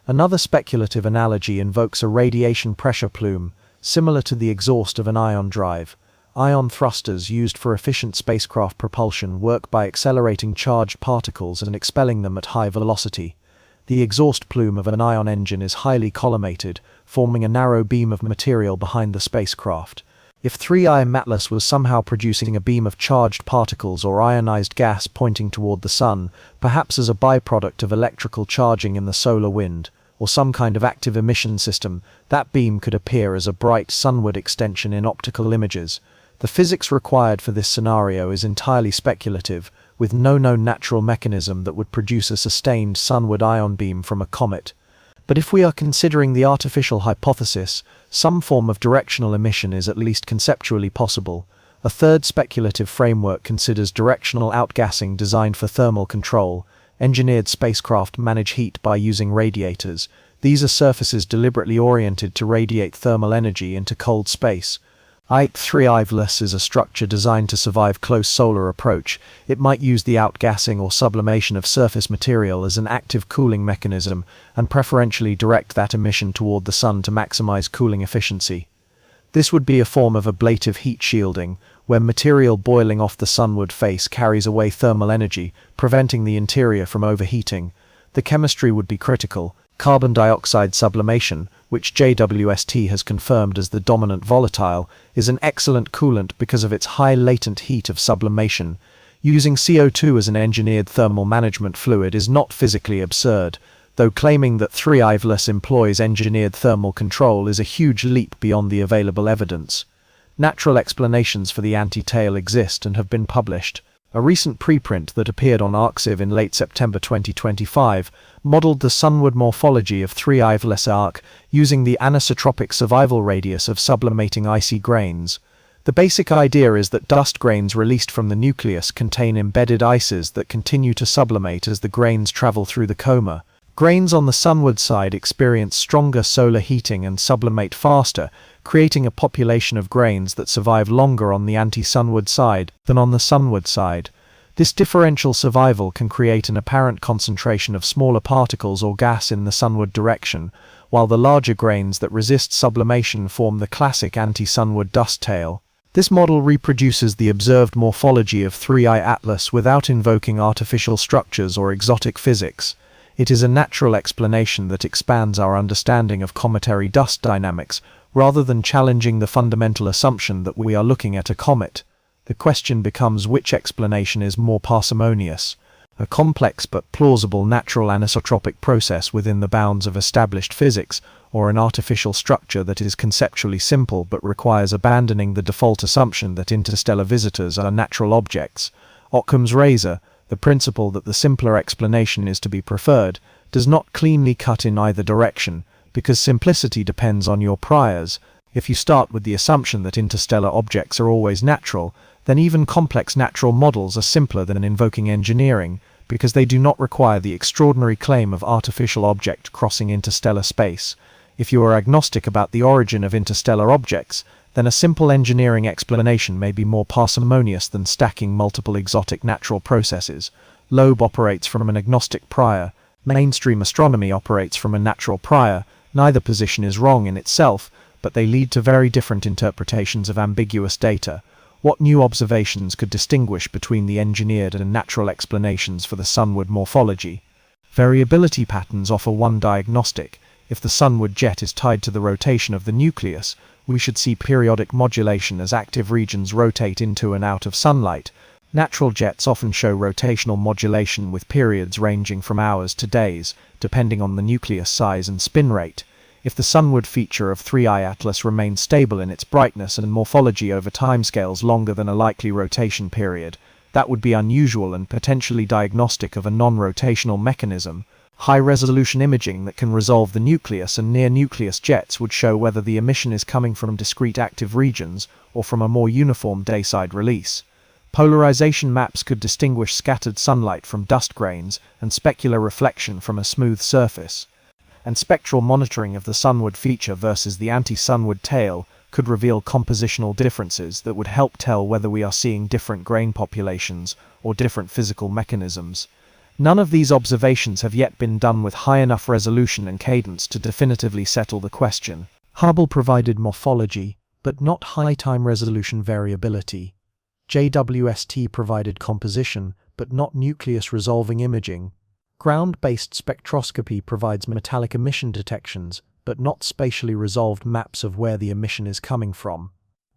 Another speculative analogy invokes a radiation pressure plume, similar to the exhaust of an ion drive. Ion thrusters used for efficient spacecraft propulsion work by accelerating charged particles and expelling them at high velocity. The exhaust plume of an ion engine is highly collimated, forming a narrow beam of material behind the spacecraft. If 3i Atlas was somehow producing a beam of charged particles or ionized gas pointing toward the sun, perhaps as a byproduct of electrical charging in the solar wind, or some kind of active emission system, that beam could appear as a bright sunward extension in optical images. The physics required for this scenario is entirely speculative, with no known natural mechanism that would produce a sustained sunward ion beam from a comet. But if we are considering the artificial hypothesis, some form of directional emission is at least conceptually possible. A third speculative framework considers directional outgassing designed for thermal control. Engineered spacecraft manage heat by using radiators. These are surfaces deliberately oriented to radiate thermal energy into cold space. 3i Atlas is a structure designed to survive close solar approach. It might use the outgassing or sublimation of surface material as an active cooling mechanism, and preferentially direct that emission toward the sun to maximize cooling efficiency. This would be a form of ablative heat shielding, where material boiling off the sunward face carries away thermal energy, preventing the interior from overheating. The chemistry would be critical. Carbon dioxide sublimation, which JWST has confirmed as the dominant volatile, is an excellent coolant because of its high latent heat of sublimation. Using CO2 as an engineered thermal management fluid is not physically absurd, though claiming that 3i Atlas employs engineered thermal control is a huge leap beyond the available evidence. Natural explanations for the anti-tail exist and have been published. A recent preprint that appeared on Arxiv in late September 2025 modeled the sunward morphology of 3i Atlas arc using the anisotropic survival radius of sublimating icy grains. The basic idea is that dust grains released from the nucleus contain embedded ices that continue to sublimate as the grains travel through the coma. Grains on the sunward side experience stronger solar heating and sublimate faster, creating a population of grains that survive longer on the anti-sunward side than on the sunward side. This differential survival can create an apparent concentration of smaller particles or gas in the sunward direction, while the larger grains that resist sublimation form the classic anti-sunward dust tail. This model reproduces the observed morphology of 3i Atlas without invoking artificial structures or exotic physics. It is a natural explanation that expands our understanding of cometary dust dynamics, rather than challenging the fundamental assumption that we are looking at a comet. The question becomes which explanation is more parsimonious: a complex but plausible natural anisotropic process within the bounds of established physics, or an artificial structure that is conceptually simple but requires abandoning the default assumption that interstellar visitors are natural objects. Occam's razor, the principle that the simpler explanation is to be preferred, does not cleanly cut in either direction, because simplicity depends on your priors. If you start with the assumption that interstellar objects are always natural, then even complex natural models are simpler than invoking engineering, because they do not require the extraordinary claim of artificial object crossing interstellar space. If you are agnostic about the origin of interstellar objects, then a simple engineering explanation may be more parsimonious than stacking multiple exotic natural processes. Loeb operates from an agnostic prior. Mainstream astronomy operates from a natural prior. Neither position is wrong in itself, but they lead to very different interpretations of ambiguous data. What new observations could distinguish between the engineered and natural explanations for the sunward morphology? Variability patterns offer one diagnostic. If the sunward jet is tied to the rotation of the nucleus, we should see periodic modulation as active regions rotate into and out of sunlight. Natural jets often show rotational modulation with periods ranging from hours to days, depending on the nucleus size and spin rate. If the sunward feature of 3I Atlas remains stable in its brightness and morphology over timescales longer than a likely rotation period, that would be unusual and potentially diagnostic of a non-rotational mechanism. High-resolution imaging that can resolve the nucleus and near-nucleus jets would show whether the emission is coming from discrete active regions or from a more uniform dayside release. Polarization maps could distinguish scattered sunlight from dust grains and specular reflection from a smooth surface. And spectral monitoring of the sunward feature versus the anti-sunward tail could reveal compositional differences that would help tell whether we are seeing different grain populations or different physical mechanisms. None of these observations have yet been done with high enough resolution and cadence to definitively settle the question. Hubble provided morphology, but not high-time resolution variability. JWST provided composition, but not nucleus-resolving imaging. Ground-based spectroscopy provides metallic emission detections, but not spatially resolved maps of where the emission is coming from.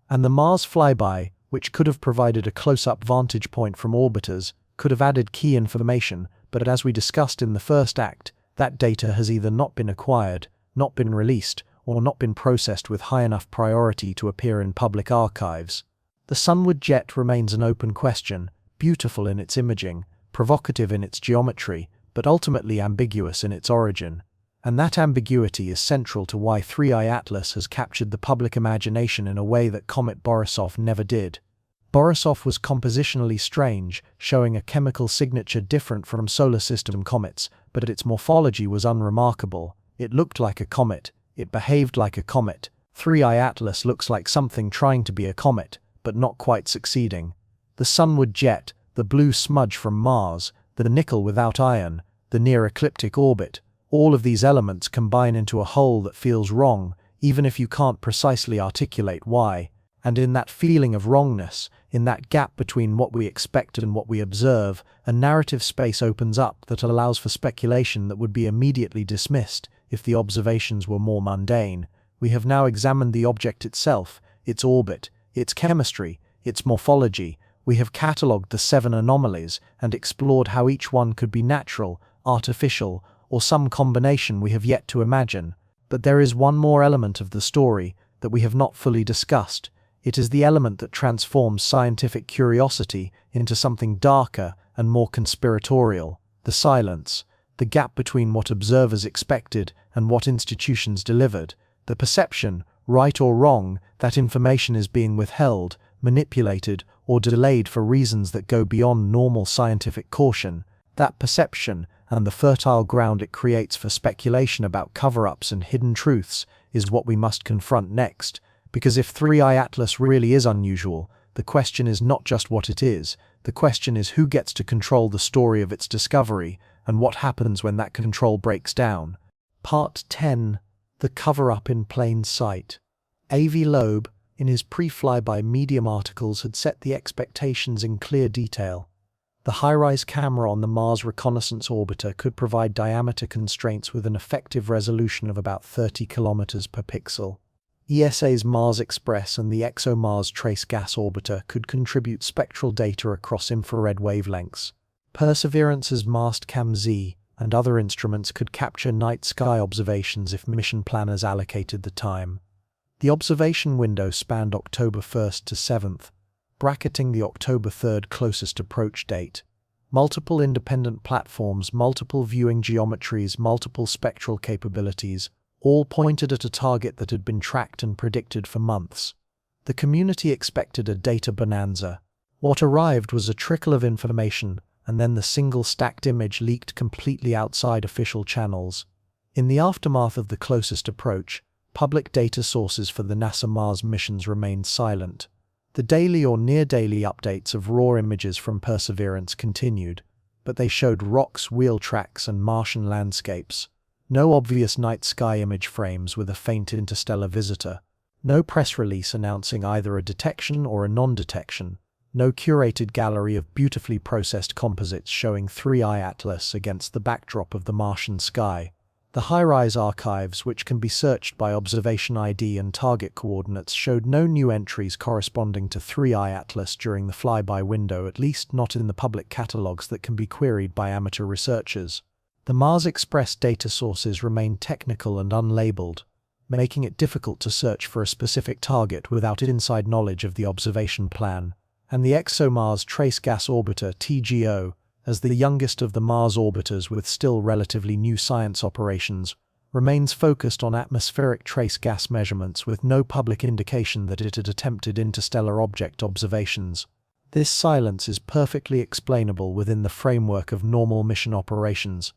And the Mars flyby, which could have provided a close-up vantage point from orbiters, could have added key information, but as we discussed in the first act, that data has either not been acquired, not been released, or not been processed with high enough priority to appear in public archives. The sunward jet remains an open question, beautiful in its imaging, provocative in its geometry, but ultimately ambiguous in its origin. And that ambiguity is central to why 3I Atlas has captured the public imagination in a way that Comet Borisov never did. Borisov was compositionally strange, showing a chemical signature different from solar system comets, but its morphology was unremarkable. It looked like a comet. It behaved like a comet. 3I Atlas looks like something trying to be a comet, but not quite succeeding. The sunward jet, the blue smudge from Mars, the nickel without iron, the near-ecliptic orbit, all of these elements combine into a whole that feels wrong, even if you can't precisely articulate why. And in that feeling of wrongness, in that gap between what we expect and what we observe, a narrative space opens up that allows for speculation that would be immediately dismissed if the observations were more mundane. We have now examined the object itself, its orbit, its chemistry, its morphology. We have catalogued the 7 anomalies and explored how each one could be natural, artificial, or some combination we have yet to imagine. But there is one more element of the story that we have not fully discussed. It is the element that transforms scientific curiosity into something darker and more conspiratorial: the silence, the gap between what observers expected and what institutions delivered, the perception, right or wrong, that information is being withheld, manipulated, or delayed for reasons that go beyond normal scientific caution. That perception, and the fertile ground it creates for speculation about cover-ups and hidden truths, is what we must confront next. Because if 3I Atlas really is unusual, the question is not just what it is, the question is who gets to control the story of its discovery, and what happens when that control breaks down. Part 10. The Cover-Up in Plain Sight. A.V. Loeb, in his pre-flyby Medium articles, had set the expectations in clear detail. The high-rise camera on the Mars Reconnaissance Orbiter could provide diameter constraints with an effective resolution of about 30 kilometers per pixel. ESA's Mars Express and the ʻOumuamua Trace Gas Orbiter could contribute spectral data across infrared wavelengths. Perseverance's Mastcam-Z and other instruments could capture night sky observations if mission planners allocated the time. The observation window spanned October 1st to 7th, bracketing the October 3rd closest approach date. Multiple independent platforms, multiple viewing geometries, multiple spectral capabilities, all pointed at a target that had been tracked and predicted for months. The community expected a data bonanza. What arrived was a trickle of information, and then the single stacked image leaked completely outside official channels. In the aftermath of the closest approach, public data sources for the NASA Mars missions remained silent. The daily or near-daily updates of raw images from Perseverance continued, but they showed rocks, wheel tracks, and Martian landscapes. No obvious night sky image frames with a faint interstellar visitor. No press release announcing either a detection or a non-detection. No curated gallery of beautifully processed composites showing 3i Atlas against the backdrop of the Martian sky. The high-rise archives, which can be searched by observation ID and target coordinates, showed no new entries corresponding to 3i Atlas during the flyby window, at least not in the public catalogues that can be queried by amateur researchers. The Mars Express data sources remain technical and unlabeled, making it difficult to search for a specific target without inside knowledge of the observation plan. And the ʻOumuamua Trace Gas Orbiter (TGO), as the youngest of the Mars orbiters with still relatively new science operations, remains focused on atmospheric trace gas measurements with no public indication that it had attempted interstellar object observations. This silence is perfectly explainable within the framework of normal mission operations.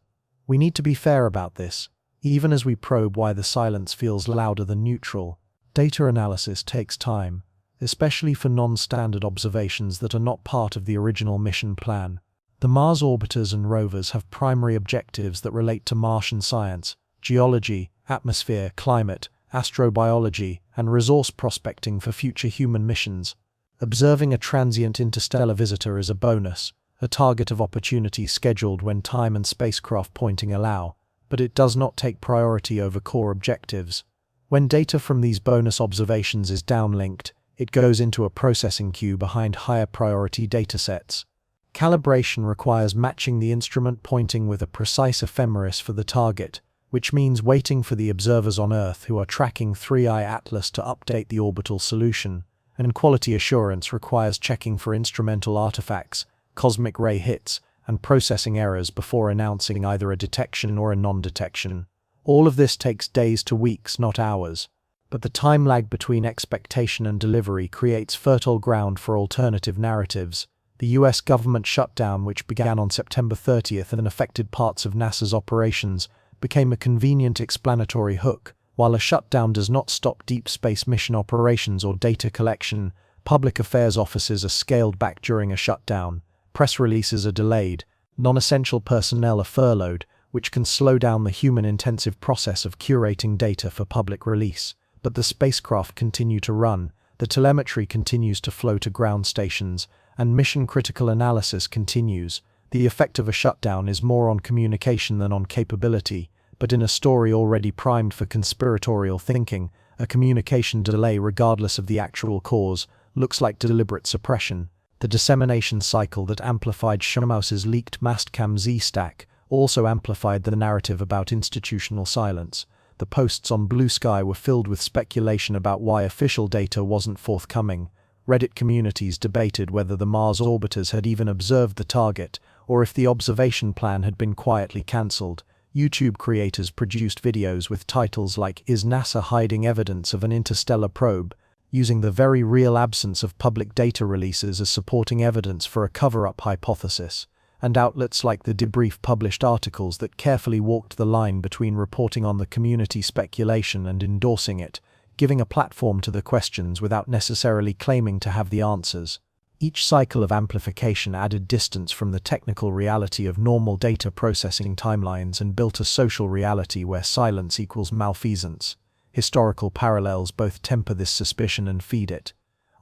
We need to be fair about this, even as we probe why the silence feels louder than neutral. Data analysis takes time, especially for non-standard observations that are not part of the original mission plan. The Mars orbiters and rovers have primary objectives that relate to Martian science, geology, atmosphere, climate, astrobiology, and resource prospecting for future human missions. Observing a transient interstellar visitor is a bonus, a target of opportunity scheduled when time and spacecraft pointing allow, but it does not take priority over core objectives. When data from these bonus observations is downlinked, it goes into a processing queue behind higher priority datasets. Calibration requires matching the instrument pointing with a precise ephemeris for the target, which means waiting for the observers on Earth who are tracking 3i Atlas to update the orbital solution, and quality assurance requires checking for instrumental artifacts, cosmic ray hits, and processing errors before announcing either a detection or a non-detection. All of this takes days to weeks, not hours, but the time lag between expectation and delivery creates fertile ground for alternative narratives. The US government shutdown, which began on September 30th and affected parts of NASA's operations, became a convenient explanatory hook. While a shutdown does not stop deep space mission operations or data collection, public affairs offices are scaled back during a shutdown. Press releases are delayed, non-essential personnel are furloughed, which can slow down the human-intensive process of curating data for public release. But the spacecraft continue to run, the telemetry continues to flow to ground stations, and mission-critical analysis continues. The effect of a shutdown is more on communication than on capability, but in a story already primed for conspiratorial thinking, a communication delay regardless of the actual cause looks like deliberate suppression. The dissemination cycle that amplified ʻOumuamaua's leaked Mastcam-Z stack also amplified the narrative about institutional silence. The posts on Blue Sky were filled with speculation about why official data wasn't forthcoming. Reddit communities debated whether the Mars orbiters had even observed the target, or if the observation plan had been quietly cancelled. YouTube creators produced videos with titles like "Is NASA hiding evidence of an interstellar probe?", using the very real absence of public data releases as supporting evidence for a cover-up hypothesis. And outlets like The Debrief published articles that carefully walked the line between reporting on the community speculation and endorsing it, giving a platform to the questions without necessarily claiming to have the answers. Each cycle of amplification added distance from the technical reality of normal data processing timelines and built a social reality where silence equals malfeasance. Historical parallels both temper this suspicion and feed it.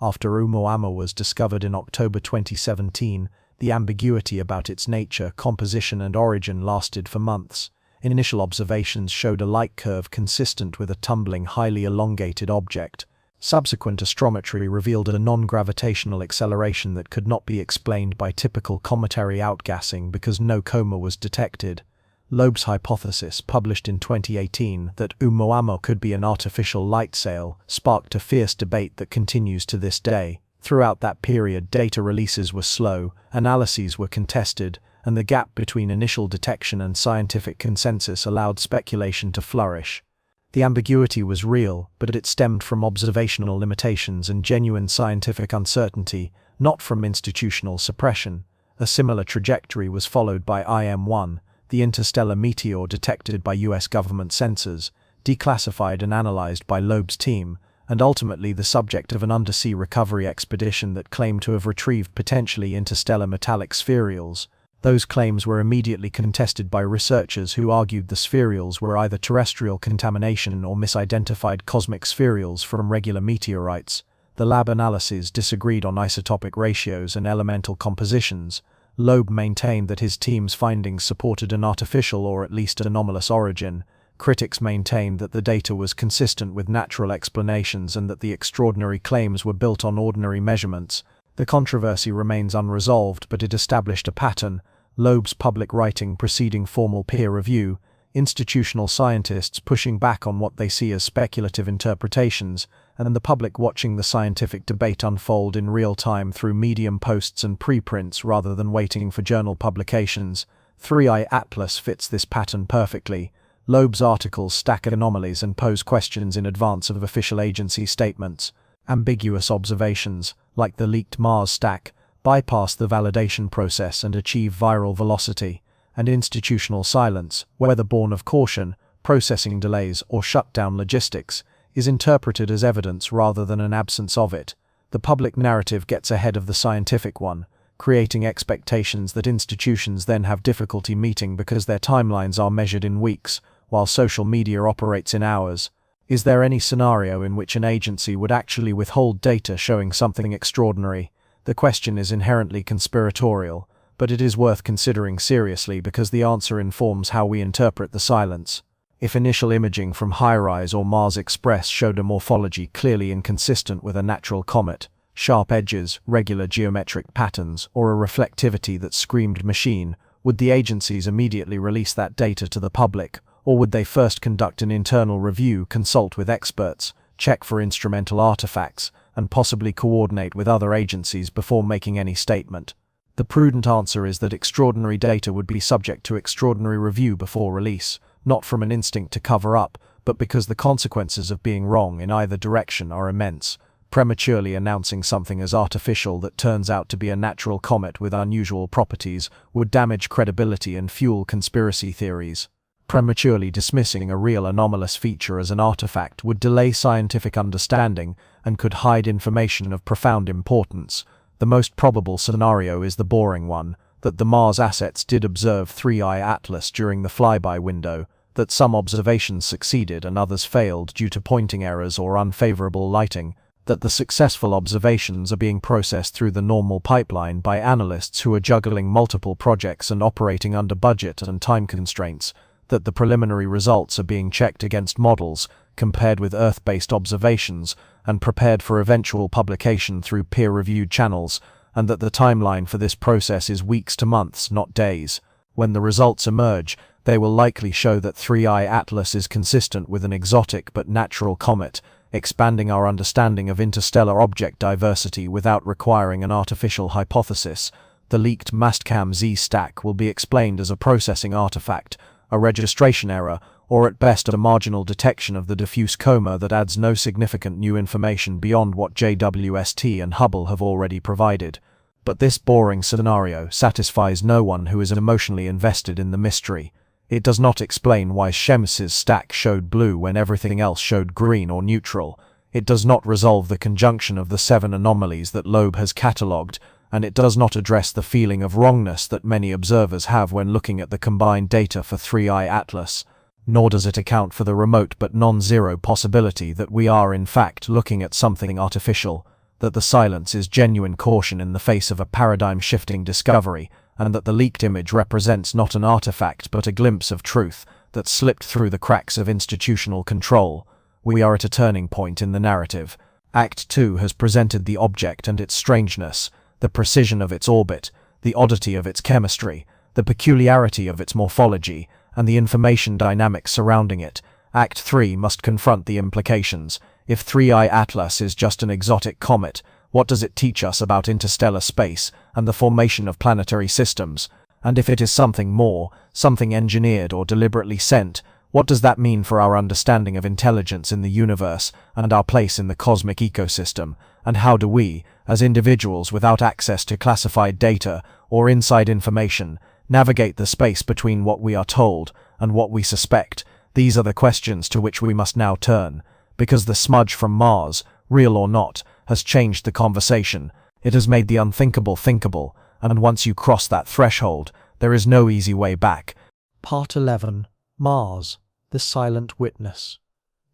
After ʻOumuamua was discovered in October 2017, the ambiguity about its nature, composition, and origin lasted for months. Initial observations showed a light curve consistent with a tumbling, highly elongated object. Subsequent astrometry revealed a non-gravitational acceleration that could not be explained by typical cometary outgassing because no coma was detected. Loeb's hypothesis, published in 2018, that ʻOumuamua could be an artificial light sail, sparked a fierce debate that continues to this day. Throughout that period, data releases were slow, analyses were contested, and the gap between initial detection and scientific consensus allowed speculation to flourish. The ambiguity was real, but it stemmed from observational limitations and genuine scientific uncertainty, not from institutional suppression. A similar trajectory was followed by IM-1, the interstellar meteor detected by US government sensors, declassified and analyzed by Loeb's team, and ultimately the subject of an undersea recovery expedition that claimed to have retrieved potentially interstellar metallic spherules. Those claims were immediately contested by researchers who argued the spherules were either terrestrial contamination or misidentified cosmic spherules from regular meteorites. The lab analyses disagreed on isotopic ratios and elemental compositions. Loeb maintained that his team's findings supported an artificial or at least anomalous origin. Critics maintained that the data was consistent with natural explanations and that the extraordinary claims were built on ordinary measurements. The controversy remains unresolved, but it established a pattern. Loeb's public writing preceding formal peer review, institutional scientists pushing back on what they see as speculative interpretations, and the public watching the scientific debate unfold in real time through Medium posts and preprints rather than waiting for journal publications. 3i Atlas fits this pattern perfectly. Loeb's articles stack anomalies and pose questions in advance of official agency statements. Ambiguous observations, like the leaked Mars stack, bypass the validation process and achieve viral velocity, and institutional silence, whether born of caution, processing delays, or shutdown logistics, is interpreted as evidence rather than an absence of it. The public narrative gets ahead of the scientific one, creating expectations that institutions then have difficulty meeting because their timelines are measured in weeks, while social media operates in hours. Is there any scenario in which an agency would actually withhold data showing something extraordinary? The question is inherently conspiratorial, but it is worth considering seriously because the answer informs how we interpret the silence. If initial imaging from HiRISE or Mars Express showed a morphology clearly inconsistent with a natural comet, sharp edges, regular geometric patterns, or a reflectivity that screamed machine, would the agencies immediately release that data to the public, or would they first conduct an internal review, consult with experts, check for instrumental artifacts, and possibly coordinate with other agencies before making any statement? The prudent answer is that extraordinary data would be subject to extraordinary review before release, not from an instinct to cover up, but because the consequences of being wrong in either direction are immense. Prematurely announcing something as artificial that turns out to be a natural comet with unusual properties would damage credibility and fuel conspiracy theories. Prematurely dismissing a real anomalous feature as an artifact would delay scientific understanding and could hide information of profound importance. The most probable scenario is the boring one, that the Mars assets did observe 3i Atlas during the flyby window, that some observations succeeded and others failed due to pointing errors or unfavorable lighting, that the successful observations are being processed through the normal pipeline by analysts who are juggling multiple projects and operating under budget and time constraints, that the preliminary results are being checked against models, compared with Earth-based observations, and prepared for eventual publication through peer-reviewed channels, and that the timeline for this process is weeks to months, not days. When the results emerge, they will likely show that 3i Atlas is consistent with an exotic but natural comet, expanding our understanding of interstellar object diversity without requiring an artificial hypothesis. The leaked Mastcam Z stack will be explained as a processing artifact, a registration error, or at best a marginal detection of the diffuse coma that adds no significant new information beyond what JWST and Hubble have already provided. But this boring scenario satisfies no one who is emotionally invested in the mystery. It does not explain why Shems's stack showed blue when everything else showed green or neutral. It does not resolve the conjunction of the 7 anomalies that Loeb has catalogued, and it does not address the feeling of wrongness that many observers have when looking at the combined data for 3i Atlas. Nor does it account for the remote but non-zero possibility that we are in fact looking at something artificial. that the silence is genuine caution in the face of a paradigm-shifting discovery, and that the leaked image represents not an artifact but a glimpse of truth that slipped through the cracks of institutional control. We are at a turning point in the narrative. Act 2 has presented the object and its strangeness, the precision of its orbit, the oddity of its chemistry, the peculiarity of its morphology, and the information dynamics surrounding it. Act 3 must confront the implications. If 3I Atlas is just an exotic comet, what does it teach us about interstellar space and the formation of planetary systems? And if it is something more, something engineered or deliberately sent, what does that mean for our understanding of intelligence in the universe and our place in the cosmic ecosystem? And how do we, as individuals without access to classified data or inside information, navigate the space between what we are told and what we suspect? These are the questions to which we must now turn, because the smudge from Mars, real or not, has changed the conversation. It has made the unthinkable thinkable, and once you cross that threshold, there is no easy way back. Part 11. Mars, the silent witness.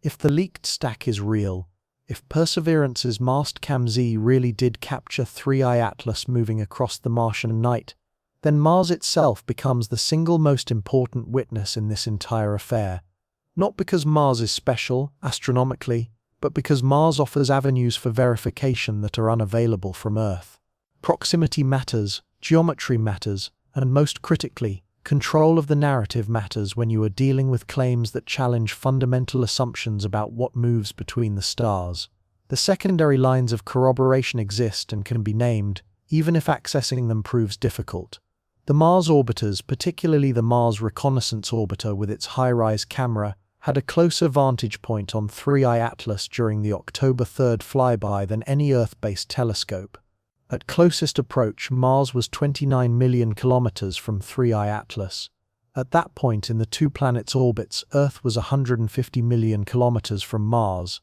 If the leaked stack is real, if Perseverance's Mastcam Z really did capture 3I Atlas moving across the Martian night, then Mars itself becomes the single most important witness in this entire affair. Not because Mars is special, astronomically, but because Mars offers avenues for verification that are unavailable from Earth. Proximity matters, geometry matters, and most critically, control of the narrative matters when you are dealing with claims that challenge fundamental assumptions about what moves between the stars. The secondary lines of corroboration exist and can be named, even if accessing them proves difficult. The Mars orbiters, particularly the Mars Reconnaissance Orbiter with its high-rise camera, had a closer vantage point on 3I Atlas during the October 3rd flyby than any Earth-based telescope. At closest approach, Mars was 29 million kilometers from 3I Atlas. At that point in the two planets' orbits, Earth was 150 million kilometers from Mars.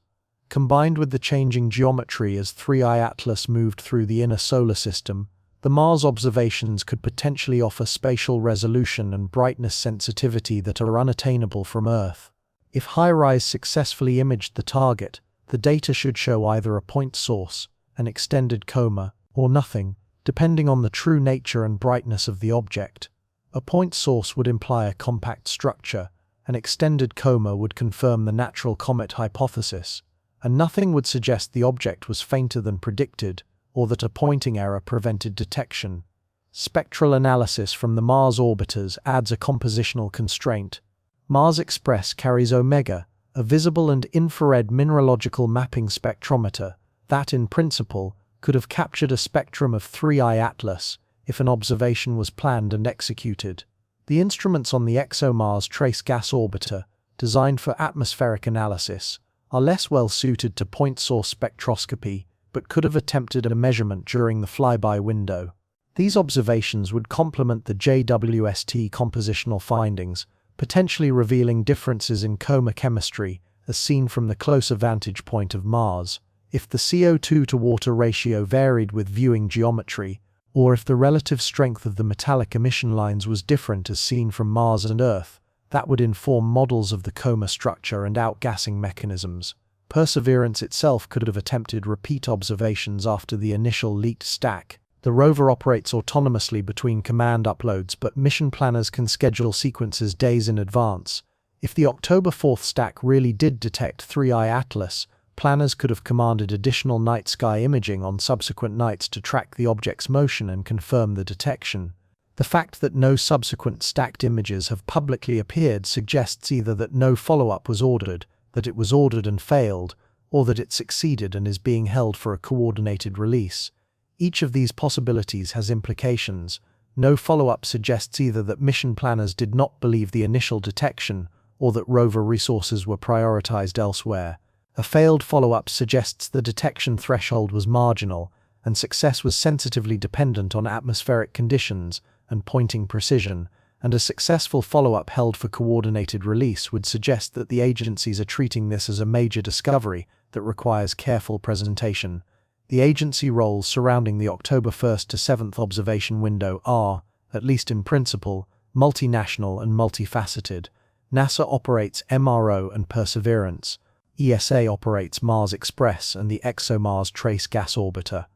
Combined with the changing geometry as 3I Atlas moved through the inner solar system, the Mars observations could potentially offer spatial resolution and brightness sensitivity that are unattainable from Earth. If HiRISE successfully imaged the target, the data should show either a point source, an extended coma, or nothing, depending on the true nature and brightness of the object. A point source would imply a compact structure, an extended coma would confirm the natural comet hypothesis, and nothing would suggest the object was fainter than predicted, or that a pointing error prevented detection. Spectral analysis from the Mars orbiters adds a compositional constraint. Mars Express carries Omega, a visible and infrared mineralogical mapping spectrometer that, in principle, could have captured a spectrum of 3I Atlas if an observation was planned and executed. The instruments on the ExoMars Trace Gas Orbiter, designed for atmospheric analysis, are less well suited to point source spectroscopy, but could have attempted a measurement during the flyby window. These observations would complement the JWST compositional findings, potentially revealing differences in coma chemistry as seen from the closer vantage point of Mars. If the CO2 to water ratio varied with viewing geometry, or if the relative strength of the metallic emission lines was different as seen from Mars and Earth, that would inform models of the coma structure and outgassing mechanisms. Perseverance itself could have attempted repeat observations after the initial leaked stack. The rover operates autonomously between command uploads, but mission planners can schedule sequences days in advance. If the October 4th stack really did detect 3I Atlas, planners could have commanded additional night sky imaging on subsequent nights to track the object's motion and confirm the detection. The fact that no subsequent stacked images have publicly appeared suggests either that no follow-up was ordered, that it was ordered and failed, or that it succeeded and is being held for a coordinated release. Each of these possibilities has implications. No follow-up suggests either that mission planners did not believe the initial detection, or that rover resources were prioritized elsewhere. A failed follow-up suggests the detection threshold was marginal, and success was sensitively dependent on atmospheric conditions and pointing precision, and a successful follow-up held for coordinated release would suggest that the agencies are treating this as a major discovery that requires careful presentation. The agency roles surrounding the October 1st to 7th observation window are, at least in principle, multinational and multifaceted. NASA operates MRO and Perseverance. ESA operates Mars Express and the ExoMars Trace Gas Orbiter.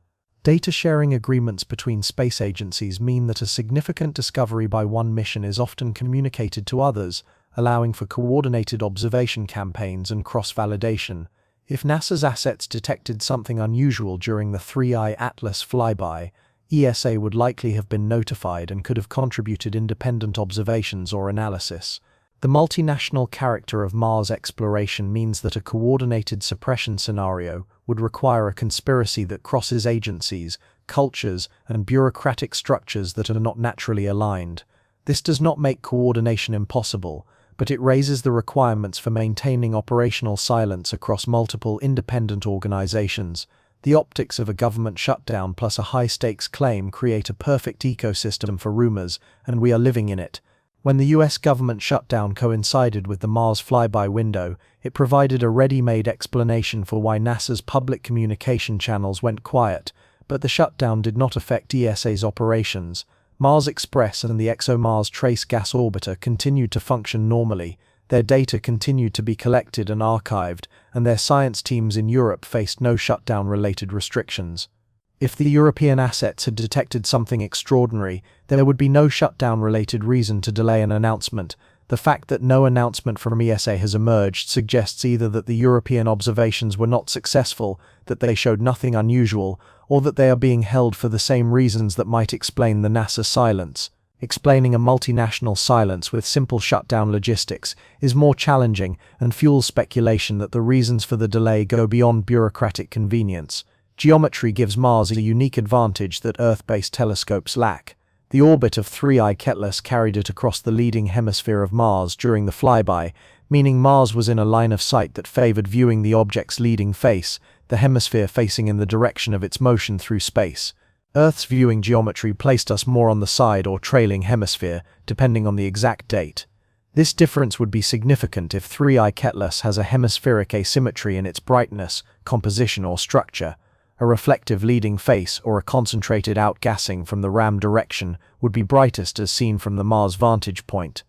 Data sharing agreements between space agencies mean that a significant discovery by one mission is often communicated to others, allowing for coordinated observation campaigns and cross-validation. If NASA's assets detected something unusual during the 3I Atlas flyby, ESA would likely have been notified and could have contributed independent observations or analysis. The multinational character of Mars exploration means that a coordinated suppression scenario would require a conspiracy that crosses agencies, cultures, and bureaucratic structures that are not naturally aligned. This does not make coordination impossible, but it raises the requirements for maintaining operational silence across multiple independent organizations. The optics of a government shutdown plus a high-stakes claim create a perfect ecosystem for rumors, and we are living in it. When the US government shutdown coincided with the Mars flyby window, it provided a ready-made explanation for why NASA's public communication channels went quiet, but the shutdown did not affect ESA's operations. Mars Express and the ExoMars Trace Gas Orbiter continued to function normally, their data continued to be collected and archived, and their science teams in Europe faced no shutdown-related restrictions. If the European assets had detected something extraordinary, there would be no shutdown-related reason to delay an announcement. The fact that no announcement from ESA has emerged suggests either that the European observations were not successful, that they showed nothing unusual, or that they are being held for the same reasons that might explain the NASA silence. Explaining a multinational silence with simple shutdown logistics is more challenging and fuels speculation that the reasons for the delay go beyond bureaucratic convenience. Geometry gives Mars a unique advantage that Earth-based telescopes lack. The orbit of 3I Ketles carried it across the leading hemisphere of Mars during the flyby, meaning Mars was in a line of sight that favored viewing the object's leading face, the hemisphere facing in the direction of its motion through space. Earth's viewing geometry placed us more on the side or trailing hemisphere, depending on the exact date. This difference would be significant if 3I Ketles has a hemispheric asymmetry in its brightness, composition, or structure. A reflective leading face or a concentrated outgassing from the ram direction would be brightest as seen from the Mars vantage point.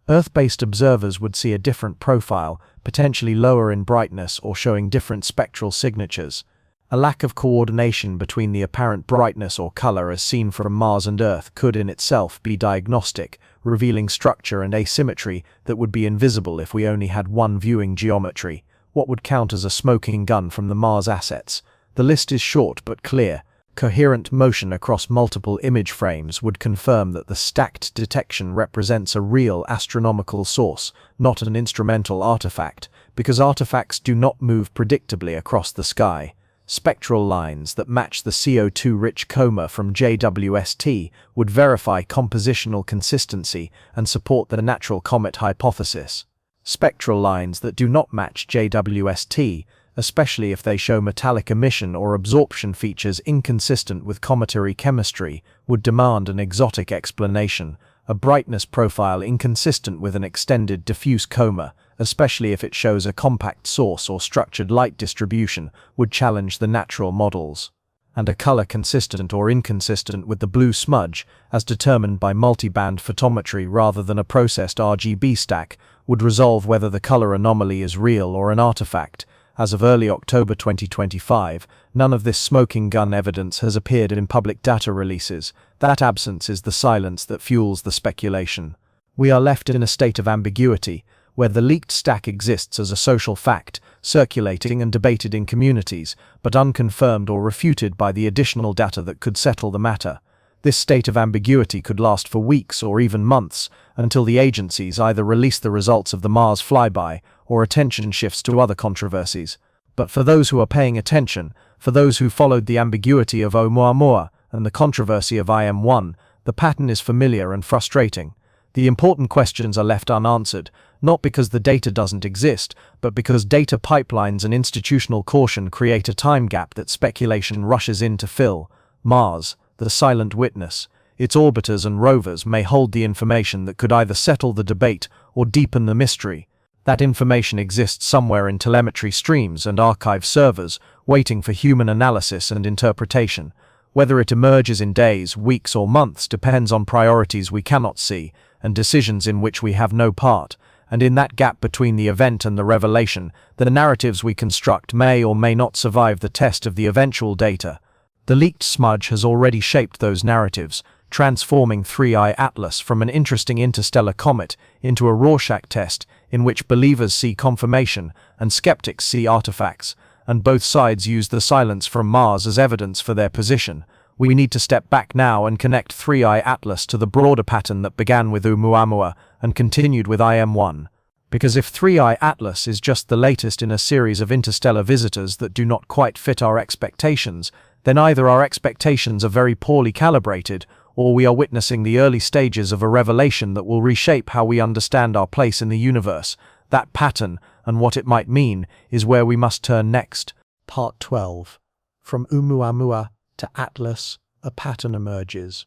Earth-based observers would see a different profile, potentially lower in brightness or showing different spectral signatures. A lack of coordination between the apparent brightness or color as seen from Mars and Earth could in itself be diagnostic, revealing structure and asymmetry that would be invisible if we only had one viewing geometry. What would count as a smoking gun from the Mars assets? The list is short but clear. Coherent motion across multiple image frames would confirm that the stacked detection represents a real astronomical source, not an instrumental artifact, because artifacts do not move predictably across the sky. Spectral lines that match the CO2-rich coma from JWST would verify compositional consistency and support the natural comet hypothesis. Spectral lines that do not match JWST, especially if they show metallic emission or absorption features inconsistent with cometary chemistry, would demand an exotic explanation. A brightness profile inconsistent with an extended diffuse coma, especially if it shows a compact source or structured light distribution, would challenge the natural models. And a color consistent or inconsistent with the blue smudge, as determined by multiband photometry rather than a processed RGB stack, would resolve whether the color anomaly is real or an artifact. As of early October 2025, none of this smoking gun evidence has appeared in public data releases. That absence is the silence that fuels the speculation. We are left in a state of ambiguity, where the leaked stack exists as a social fact, circulating and debated in communities, but unconfirmed or refuted by the additional data that could settle the matter. This state of ambiguity could last for weeks or even months, until the agencies either release the results of the Mars flyby or attention shifts to other controversies. But for those who are paying attention, for those who followed the ambiguity of ʻOumuamua and the controversy of IM1, the pattern is familiar and frustrating. The important questions are left unanswered, not because the data doesn't exist, but because data pipelines and institutional caution create a time gap that speculation rushes in to fill. Mars, the silent witness, its orbiters and rovers may hold the information that could either settle the debate or deepen the mystery. That information exists somewhere in telemetry streams and archive servers, waiting for human analysis and interpretation. Whether it emerges in days, weeks, or months depends on priorities we cannot see, and decisions in which we have no part, and in that gap between the event and the revelation, the narratives we construct may or may not survive the test of the eventual data. The leaked smudge has already shaped those narratives, transforming 3I Atlas from an interesting interstellar comet into a Rorschach test in which believers see confirmation and skeptics see artifacts, and both sides use the silence from Mars as evidence for their position. We need to step back now and connect 3I Atlas to the broader pattern that began with ʻOumuamua and continued with IM1. Because if 3I Atlas is just the latest in a series of interstellar visitors that do not quite fit our expectations, then either our expectations are very poorly calibrated, or we are witnessing the early stages of a revelation that will reshape how we understand our place in the universe. That pattern, and what it might mean, is where we must turn next. Part 12. From ʻOumuamua to Atlas, a pattern emerges.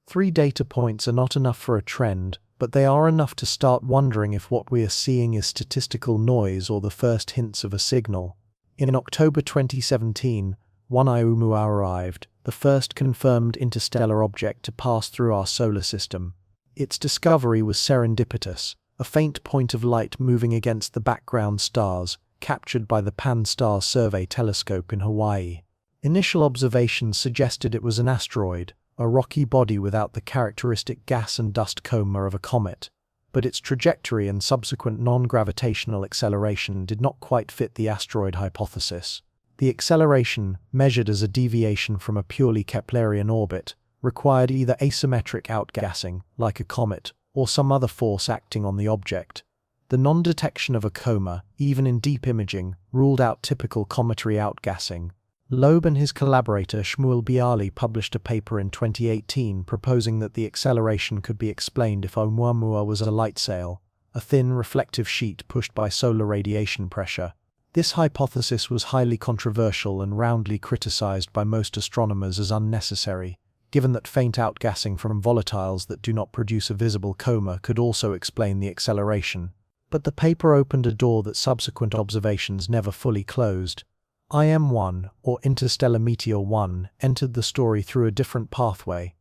3 data points are not enough for a trend, but they are enough to start wondering if what we are seeing is statistical noise or the first hints of a signal. In October 2017, 1I ʻOumuamua arrived, the first confirmed interstellar object to pass through our solar system. Its discovery was serendipitous, a faint point of light moving against the background stars, captured by the Pan-STARRS Survey telescope in Hawaii. Initial observations suggested it was an asteroid, a rocky body without the characteristic gas and dust coma of a comet. But its trajectory and subsequent non-gravitational acceleration did not quite fit the asteroid hypothesis. The acceleration, measured as a deviation from a purely Keplerian orbit, required either asymmetric outgassing, like a comet, or some other force acting on the object. The non-detection of a coma, even in deep imaging, ruled out typical cometary outgassing. Loeb and his collaborator Shmuel Bialy published a paper in 2018 proposing that the acceleration could be explained if Oumuamua was a light sail, a thin reflective sheet pushed by solar radiation pressure. This hypothesis was highly controversial and roundly criticized by most astronomers as unnecessary, given that faint outgassing from volatiles that do not produce a visible coma could also explain the acceleration. But the paper opened a door that subsequent observations never fully closed. IM1, or Interstellar Meteor 1, entered the story through a different pathway.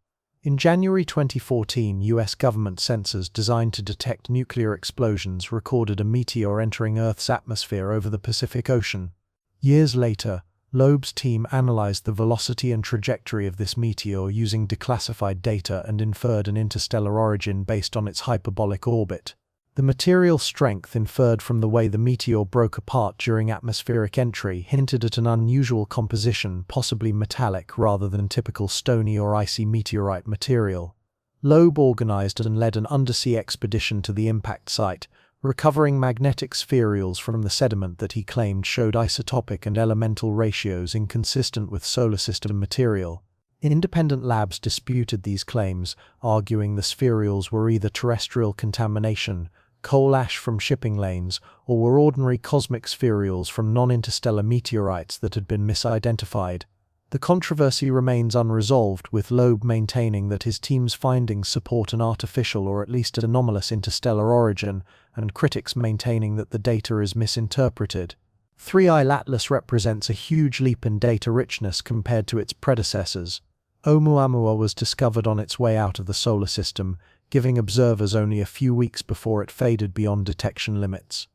In January 2014, US government sensors designed to detect nuclear explosions recorded a meteor entering Earth's atmosphere over the Pacific Ocean. Years later, Loeb's team analyzed the velocity and trajectory of this meteor using declassified data and inferred an interstellar origin based on its hyperbolic orbit. The material strength inferred from the way the meteor broke apart during atmospheric entry hinted at an unusual composition, possibly metallic rather than typical stony or icy meteorite material. Loeb organized and led an undersea expedition to the impact site, recovering magnetic spherules from the sediment that he claimed showed isotopic and elemental ratios inconsistent with solar system material. Independent labs disputed these claims, arguing the spherules were either terrestrial contamination, coal ash from shipping lanes, or were ordinary cosmic spherules from non-interstellar meteorites that had been misidentified. The controversy remains unresolved, with Loeb maintaining that his team's findings support an artificial or at least anomalous interstellar origin, and critics maintaining that the data is misinterpreted. 3I Atlas represents a huge leap in data richness compared to its predecessors. Oumuamua was discovered on its way out of the solar system, giving observers only a few weeks before it faded beyond detection limits.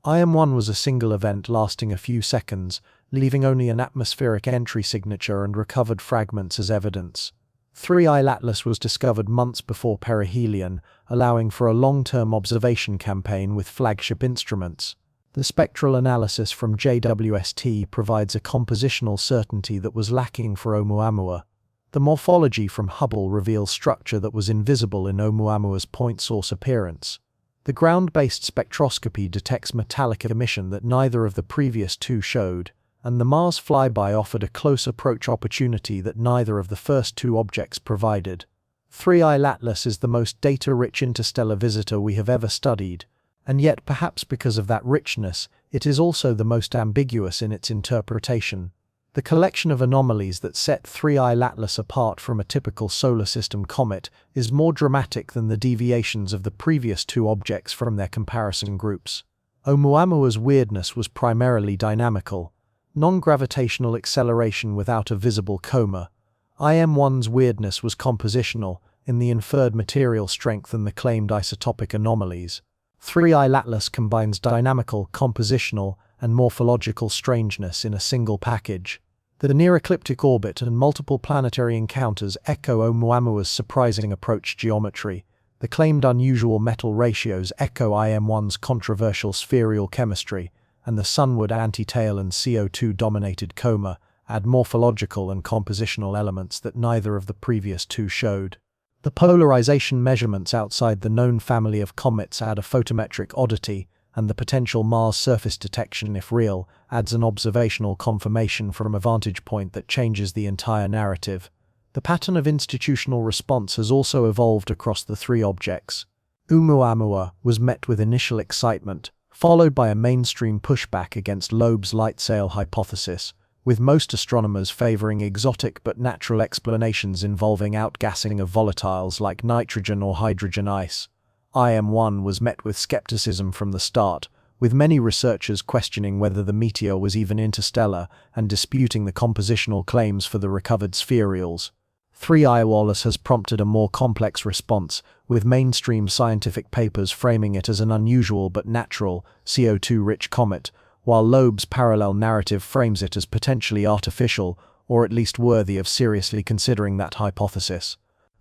IM1 was a single event lasting a few seconds, leaving only an atmospheric entry signature and recovered fragments as evidence. 3I Atlas was discovered months before perihelion, allowing for a long-term observation campaign with flagship instruments. The spectral analysis from JWST provides a compositional certainty that was lacking for Oumuamua. The morphology from Hubble reveals structure that was invisible in Oumuamua's point source appearance. The ground-based spectroscopy detects metallic emission that neither of the previous two showed, and the Mars flyby offered a close approach opportunity that neither of the first two objects provided. 3I Atlas is the most data-rich interstellar visitor we have ever studied, and yet perhaps because of that richness, it is also the most ambiguous in its interpretation. The collection of anomalies that set 3I Atlas apart from a typical solar system comet is more dramatic than the deviations of the previous two objects from their comparison groups. Oumuamua's weirdness was primarily dynamical, non-gravitational acceleration without a visible coma. IM1's weirdness was compositional, in the inferred material strength and the claimed isotopic anomalies. 3i Atlas combines dynamical, compositional, and morphological strangeness in a single package. The near-ecliptic orbit and multiple planetary encounters echo ʻOumuamua's surprising approach geometry. The claimed unusual metal ratios echo IM1's controversial spherical chemistry, and the sunward anti-tail and CO2-dominated coma add morphological and compositional elements that neither of the previous two showed. The polarization measurements outside the known family of comets add a photometric oddity, and the potential Mars surface detection, if real, adds an observational confirmation from a vantage point that changes the entire narrative. The pattern of institutional response has also evolved across the three objects. ʻOumuamua was met with initial excitement, followed by a mainstream pushback against Loeb's light sail hypothesis, with most astronomers favoring exotic but natural explanations involving outgassing of volatiles like nitrogen or hydrogen ice. IM1 was met with skepticism from the start, with many researchers questioning whether the meteor was even interstellar and disputing the compositional claims for the recovered spherules. 3i Atlas has prompted a more complex response, with mainstream scientific papers framing it as an unusual but natural, CO2-rich comet, while Loeb's parallel narrative frames it as potentially artificial, or at least worthy of seriously considering that hypothesis.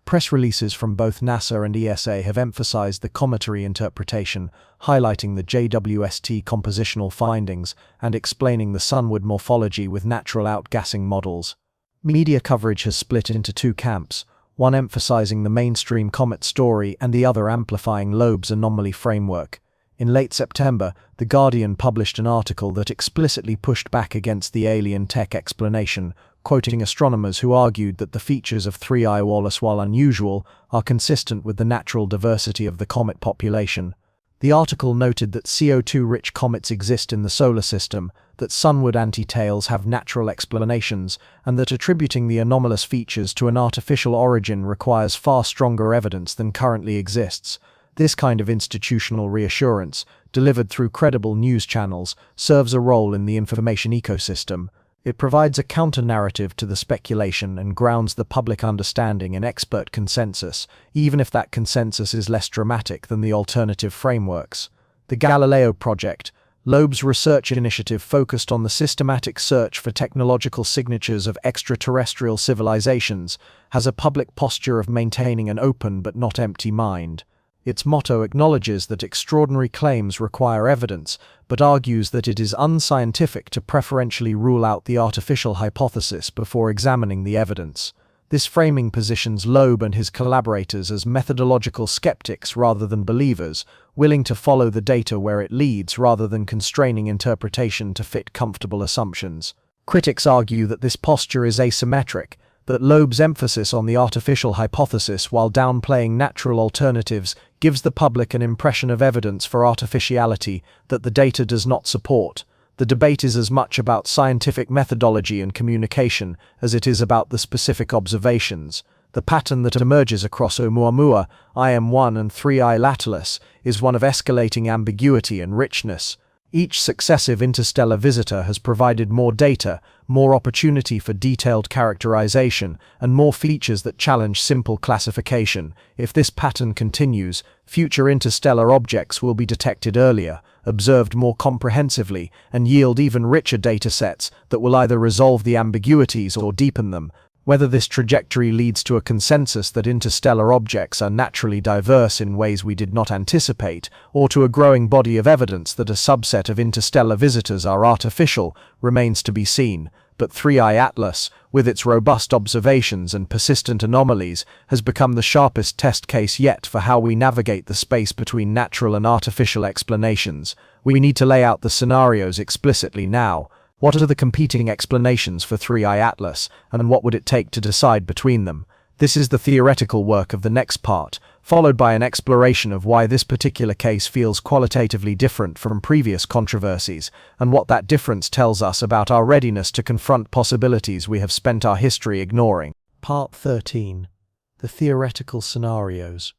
Press releases from both NASA and ESA have emphasized the cometary interpretation, highlighting the JWST compositional findings and explaining the sunward morphology with natural outgassing models. Media coverage has split into two camps, one emphasizing the mainstream comet story and the other amplifying Loeb's anomaly framework. In late September, The Guardian published an article that explicitly pushed back against the alien tech explanation, quoting astronomers who argued that the features of 3i Atlas, while unusual, are consistent with the natural diversity of the comet population. The article noted that CO2-rich comets exist in the solar system, that sunward anti-tails have natural explanations, and that attributing the anomalous features to an artificial origin requires far stronger evidence than currently exists. This kind of institutional reassurance, delivered through credible news channels, serves a role in the information ecosystem. It provides a counter-narrative to the speculation and grounds the public understanding in expert consensus, even if that consensus is less dramatic than the alternative frameworks. The Galileo Project, Loeb's research initiative focused on the systematic search for technological signatures of extraterrestrial civilizations, has a public posture of maintaining an open but not empty mind. Its motto acknowledges that extraordinary claims require evidence, but argues that it is unscientific to preferentially rule out the artificial hypothesis before examining the evidence. This framing positions Loeb and his collaborators as methodological skeptics rather than believers, willing to follow the data where it leads rather than constraining interpretation to fit comfortable assumptions. Critics argue that this posture is asymmetric, that Loeb's emphasis on the artificial hypothesis while downplaying natural alternatives gives the public an impression of evidence for artificiality that the data does not support. The debate is as much about scientific methodology and communication as it is about the specific observations. The pattern that emerges across ʻOumuamua, IM1 and 3i Atlas is one of escalating ambiguity and richness. Each successive interstellar visitor has provided more data, more opportunity for detailed characterization, and more features that challenge simple classification. If this pattern continues, future interstellar objects will be detected earlier, observed more comprehensively, and yield even richer datasets that will either resolve the ambiguities or deepen them. Whether this trajectory leads to a consensus that interstellar objects are naturally diverse in ways we did not anticipate, or to a growing body of evidence that a subset of interstellar visitors are artificial, remains to be seen. But 3i Atlas, with its robust observations and persistent anomalies, has become the sharpest test case yet for how we navigate the space between natural and artificial explanations. We need to lay out the scenarios explicitly now. What are the competing explanations for 3i Atlas, and what would it take to decide between them? This is the theoretical work of the next part, followed by an exploration of why this particular case feels qualitatively different from previous controversies, and what that difference tells us about our readiness to confront possibilities we have spent our history ignoring. Part 13. The Theoretical Scenarios.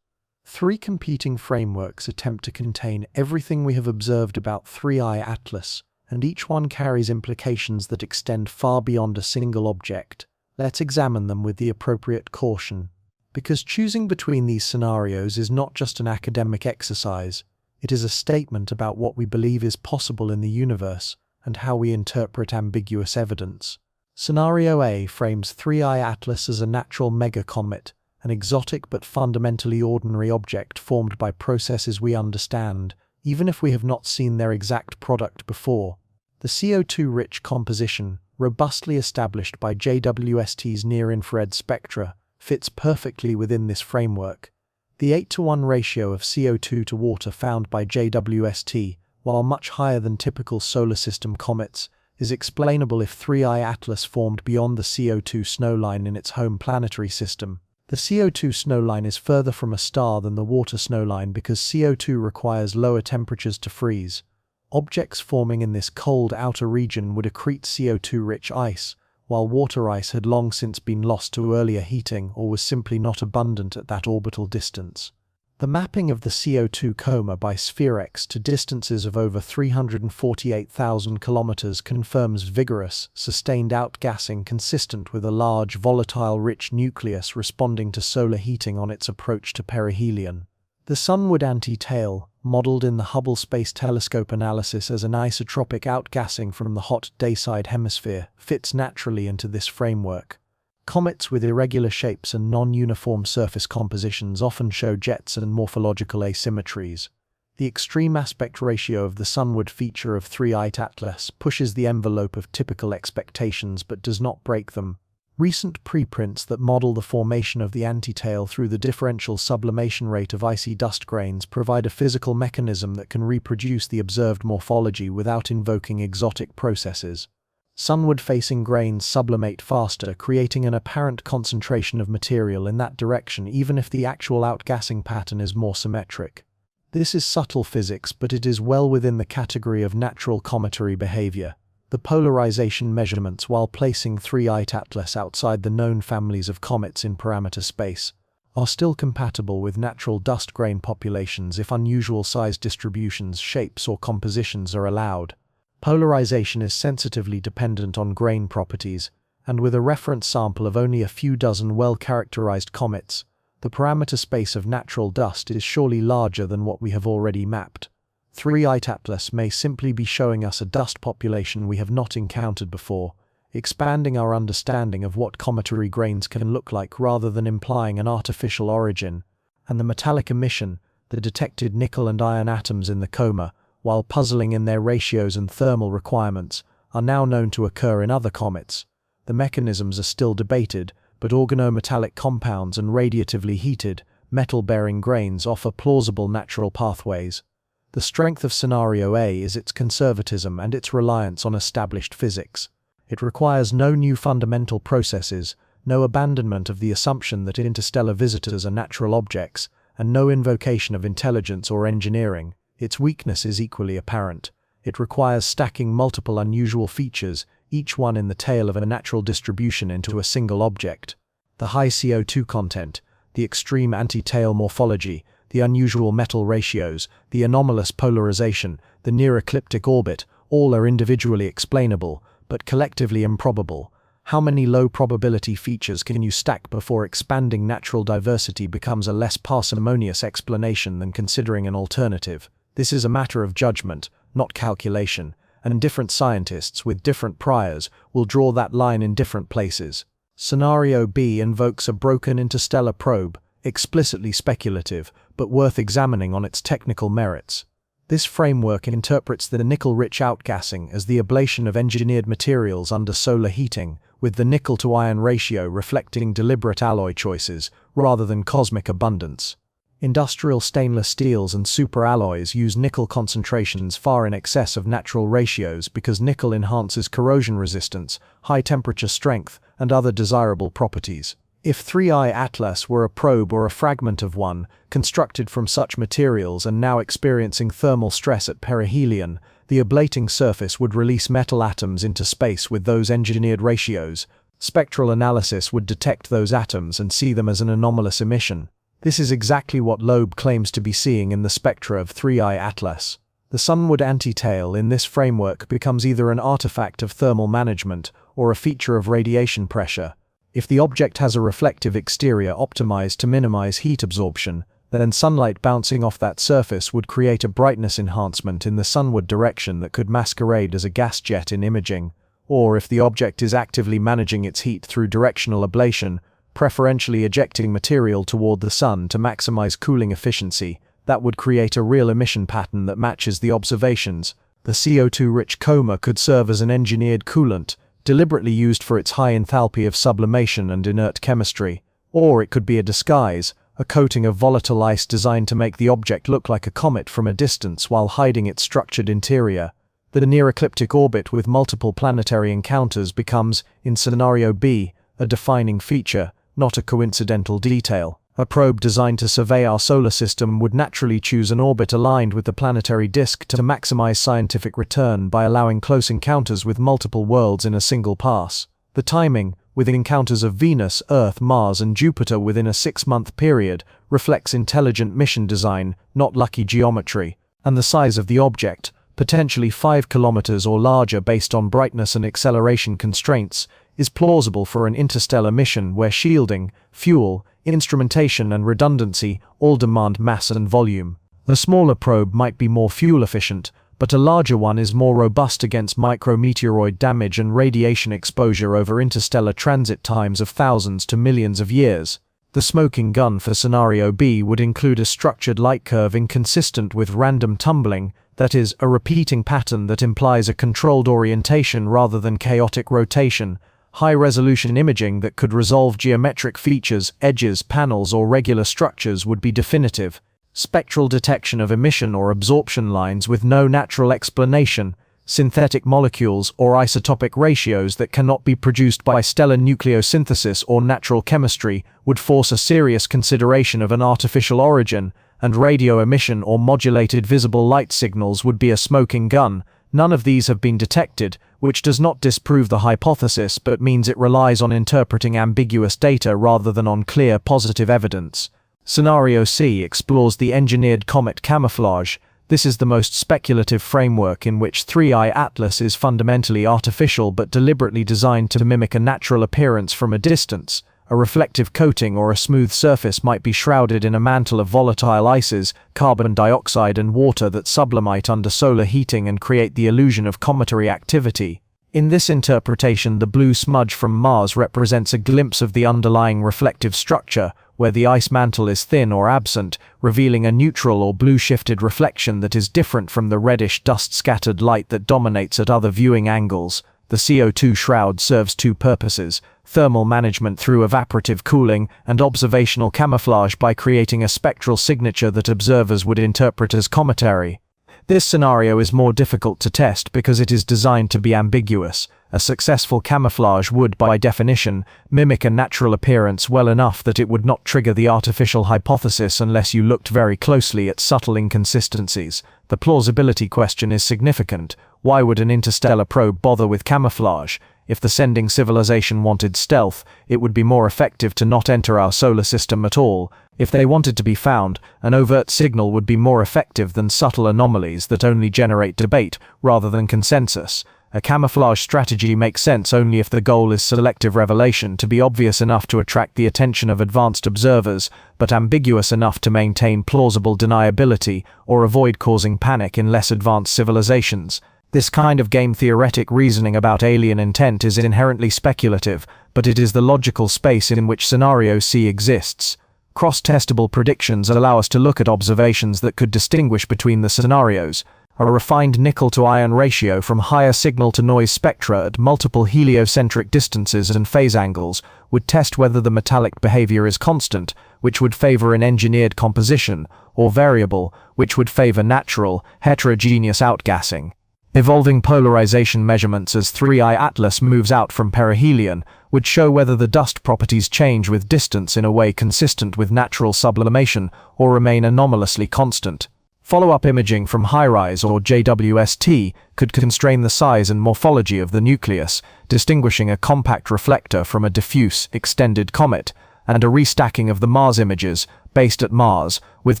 Three competing frameworks attempt to contain everything we have observed about 3i Atlas, and each one carries implications that extend far beyond a single object. Let's examine them with the appropriate caution. Because choosing between these scenarios is not just an academic exercise, It is a statement about what we believe is possible in the universe and how we interpret ambiguous evidence. Scenario A frames 3I Atlas as a natural megacomet, an exotic but fundamentally ordinary object formed by processes we understand, even if we have not seen their exact product before. The CO2-rich composition, robustly established by JWST's near-infrared spectra, fits perfectly within this framework. The 8:1 ratio of CO2 to water found by JWST, while much higher than typical solar system comets, is explainable if 3I Atlas formed beyond the CO2 snowline in its home planetary system. The CO2 snowline is further from a star than the water snowline because CO2 requires lower temperatures to freeze. Objects forming in this cold outer region would accrete CO2-rich ice, while water ice had long since been lost to earlier heating or was simply not abundant at that orbital distance. The mapping of the CO2 coma by SphereX to distances of over 348,000 kilometers confirms vigorous, sustained outgassing consistent with a large, volatile-rich nucleus responding to solar heating on its approach to perihelion. The sunward anti-tail, modeled in the Hubble Space Telescope analysis as an isotropic outgassing from the hot dayside hemisphere, fits naturally into this framework. Comets with irregular shapes and non-uniform surface compositions often show jets and morphological asymmetries. The extreme aspect ratio of the sunward feature of 3I Atlas pushes the envelope of typical expectations but does not break them. Recent preprints that model the formation of the antitail through the differential sublimation rate of icy dust grains provide a physical mechanism that can reproduce the observed morphology without invoking exotic processes. Sunward-facing grains sublimate faster, creating an apparent concentration of material in that direction even if the actual outgassing pattern is more symmetric. This is subtle physics, but it is well within the category of natural cometary behavior. The polarization measurements while placing 3I Atlas outside the known families of comets in parameter space are still compatible with natural dust grain populations if unusual size distributions, shapes, or compositions are allowed. Polarization is sensitively dependent on grain properties, and with a reference sample of only a few dozen well-characterized comets, the parameter space of natural dust is surely larger than what we have already mapped. 3I Atlas may simply be showing us a dust population we have not encountered before, expanding our understanding of what cometary grains can look like rather than implying an artificial origin. And the metallic emission, the detected nickel and iron atoms in the coma, while puzzling in their ratios and thermal requirements, are now known to occur in other comets. The mechanisms are still debated, but organometallic compounds and radiatively heated, metal-bearing grains offer plausible natural pathways. The strength of Scenario A is its conservatism and its reliance on established physics. It requires no new fundamental processes, no abandonment of the assumption that interstellar visitors are natural objects, and no invocation of intelligence or engineering. Its weakness is equally apparent. It requires stacking multiple unusual features, each one in the tail of a natural distribution, into a single object. The high CO2 content, the extreme anti-tail morphology, the unusual metal ratios, the anomalous polarization, the near-ecliptic orbit, all are individually explainable, but collectively improbable. How many low-probability features can you stack before expanding natural diversity becomes a less parsimonious explanation than considering an alternative? This is a matter of judgment, not calculation, and different scientists with different priors will draw that line in different places. Scenario B invokes a broken interstellar probe, explicitly speculative, but worth examining on its technical merits. This framework interprets the nickel-rich outgassing as the ablation of engineered materials under solar heating, with the nickel-to-iron ratio reflecting deliberate alloy choices, rather than cosmic abundance. Industrial stainless steels and superalloys use nickel concentrations far in excess of natural ratios because nickel enhances corrosion resistance, high temperature strength, and other desirable properties. If 3I Atlas were a probe or a fragment of one, constructed from such materials and now experiencing thermal stress at perihelion, the ablating surface would release metal atoms into space with those engineered ratios. Spectral analysis would detect those atoms and see them as an anomalous emission. This is exactly what Loeb claims to be seeing in the spectra of 3I Atlas. The sunward anti-tail in this framework becomes either an artifact of thermal management or a feature of radiation pressure. If the object has a reflective exterior optimized to minimize heat absorption, then sunlight bouncing off that surface would create a brightness enhancement in the sunward direction that could masquerade as a gas jet in imaging, or if the object is actively managing its heat through directional ablation, preferentially ejecting material toward the sun to maximize cooling efficiency, that would create a real emission pattern that matches the observations. The CO2-rich coma could serve as an engineered coolant, deliberately used for its high enthalpy of sublimation and inert chemistry, or it could be a disguise, a coating of volatile ice designed to make the object look like a comet from a distance while hiding its structured interior. The near-ecliptic orbit with multiple planetary encounters becomes, in scenario B, a defining feature, not a coincidental detail. A probe designed to survey our solar system would naturally choose an orbit aligned with the planetary disk to maximize scientific return by allowing close encounters with multiple worlds in a single pass. The timing, with encounters of Venus, Earth, Mars, and Jupiter within a 6-month period, reflects intelligent mission design, not lucky geometry. And the size of the object, potentially 5 kilometers or larger based on brightness and acceleration constraints, is plausible for an interstellar mission where shielding, fuel, instrumentation, and redundancy all demand mass and volume. A smaller probe might be more fuel efficient, but a larger one is more robust against micrometeoroid damage and radiation exposure over interstellar transit times of thousands to millions of years. The smoking gun for scenario B would include a structured light curve inconsistent with random tumbling, that is, a repeating pattern that implies a controlled orientation rather than chaotic rotation, high-resolution imaging that could resolve geometric features, edges, panels, or regular structures would be definitive. Spectral detection of emission or absorption lines with no natural explanation, synthetic molecules or isotopic ratios that cannot be produced by stellar nucleosynthesis or natural chemistry would force a serious consideration of an artificial origin, and radio emission or modulated visible light signals would be a smoking gun. None of these have been detected, which does not disprove the hypothesis but means it relies on interpreting ambiguous data rather than on clear positive evidence. Scenario C explores the engineered comet camouflage. This is the most speculative framework in which 3I Atlas is fundamentally artificial but deliberately designed to mimic a natural appearance from a distance. A reflective coating or a smooth surface might be shrouded in a mantle of volatile ices, carbon dioxide and water that sublimate under solar heating and create the illusion of cometary activity. In this interpretation, the blue smudge from Mars represents a glimpse of the underlying reflective structure, where the ice mantle is thin or absent, revealing a neutral or blue-shifted reflection that is different from the reddish dust-scattered light that dominates at other viewing angles. The CO2 shroud serves two purposes: thermal management through evaporative cooling, and observational camouflage by creating a spectral signature that observers would interpret as cometary. This scenario is more difficult to test because it is designed to be ambiguous. A successful camouflage would, by definition, mimic a natural appearance well enough that it would not trigger the artificial hypothesis unless you looked very closely at subtle inconsistencies. The plausibility question is significant. Why would an interstellar probe bother with camouflage? If the sending civilization wanted stealth, it would be more effective to not enter our solar system at all. If they wanted to be found, an overt signal would be more effective than subtle anomalies that only generate debate rather than consensus. A camouflage strategy makes sense only if the goal is selective revelation, to be obvious enough to attract the attention of advanced observers, but ambiguous enough to maintain plausible deniability or avoid causing panic in less advanced civilizations. This kind of game-theoretic reasoning about alien intent is inherently speculative, but it is the logical space in which scenario C exists. Cross-testable predictions allow us to look at observations that could distinguish between the scenarios. A refined nickel-to-iron ratio from higher signal-to-noise spectra at multiple heliocentric distances and phase angles would test whether the metallic behavior is constant, which would favor an engineered composition, or variable, which would favor natural, heterogeneous outgassing. Evolving polarization measurements as 3I Atlas moves out from perihelion would show whether the dust properties change with distance in a way consistent with natural sublimation or remain anomalously constant. Follow-up imaging from HiRISE or JWST could constrain the size and morphology of the nucleus, distinguishing a compact reflector from a diffuse, extended comet, and a restacking of the Mars images, based at Mars, with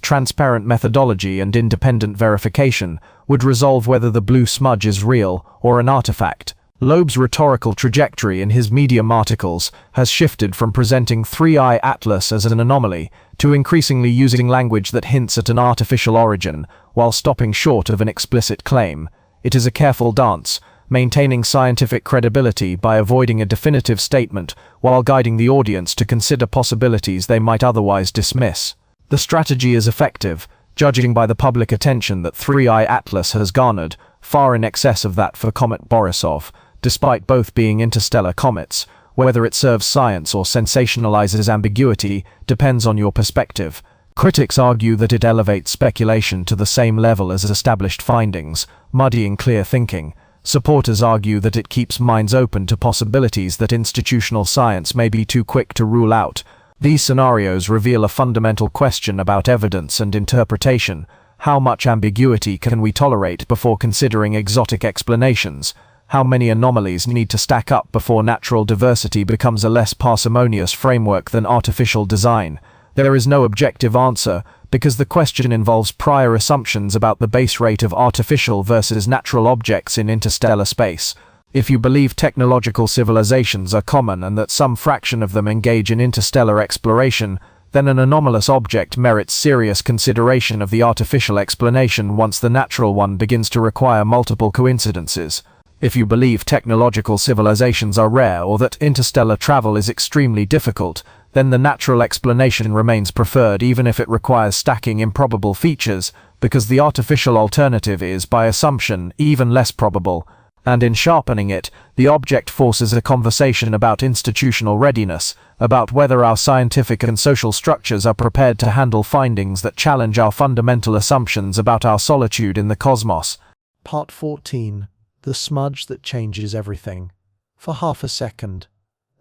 transparent methodology and independent verification, would resolve whether the blue smudge is real or an artifact. Loeb's rhetorical trajectory in his Medium articles has shifted from presenting three-eye atlas as an anomaly to increasingly using language that hints at an artificial origin, while stopping short of an explicit claim. It is a careful dance, maintaining scientific credibility by avoiding a definitive statement while guiding the audience to consider possibilities they might otherwise dismiss. The strategy is effective, judging by the public attention that Three-Eye Atlas has garnered, far in excess of that for Comet Borisov, despite both being interstellar comets. Whether it serves science or sensationalizes ambiguity depends on your perspective. Critics argue that it elevates speculation to the same level as established findings, muddying clear thinking. Supporters argue that it keeps minds open to possibilities that institutional science may be too quick to rule out. These scenarios reveal a fundamental question about evidence and interpretation. How much ambiguity can we tolerate before considering exotic explanations? How many anomalies need to stack up before natural diversity becomes a less parsimonious framework than artificial design? There is no objective answer, because the question involves prior assumptions about the base rate of artificial versus natural objects in interstellar space. If you believe technological civilizations are common and that some fraction of them engage in interstellar exploration, then an anomalous object merits serious consideration of the artificial explanation once the natural one begins to require multiple coincidences. If you believe technological civilizations are rare or that interstellar travel is extremely difficult, then the natural explanation remains preferred even if it requires stacking improbable features, because the artificial alternative is, by assumption, even less probable. And in sharpening it, the object forces a conversation about institutional readiness, about whether our scientific and social structures are prepared to handle findings that challenge our fundamental assumptions about our solitude in the cosmos. Part 14. The smudge that changes everything. For half a second,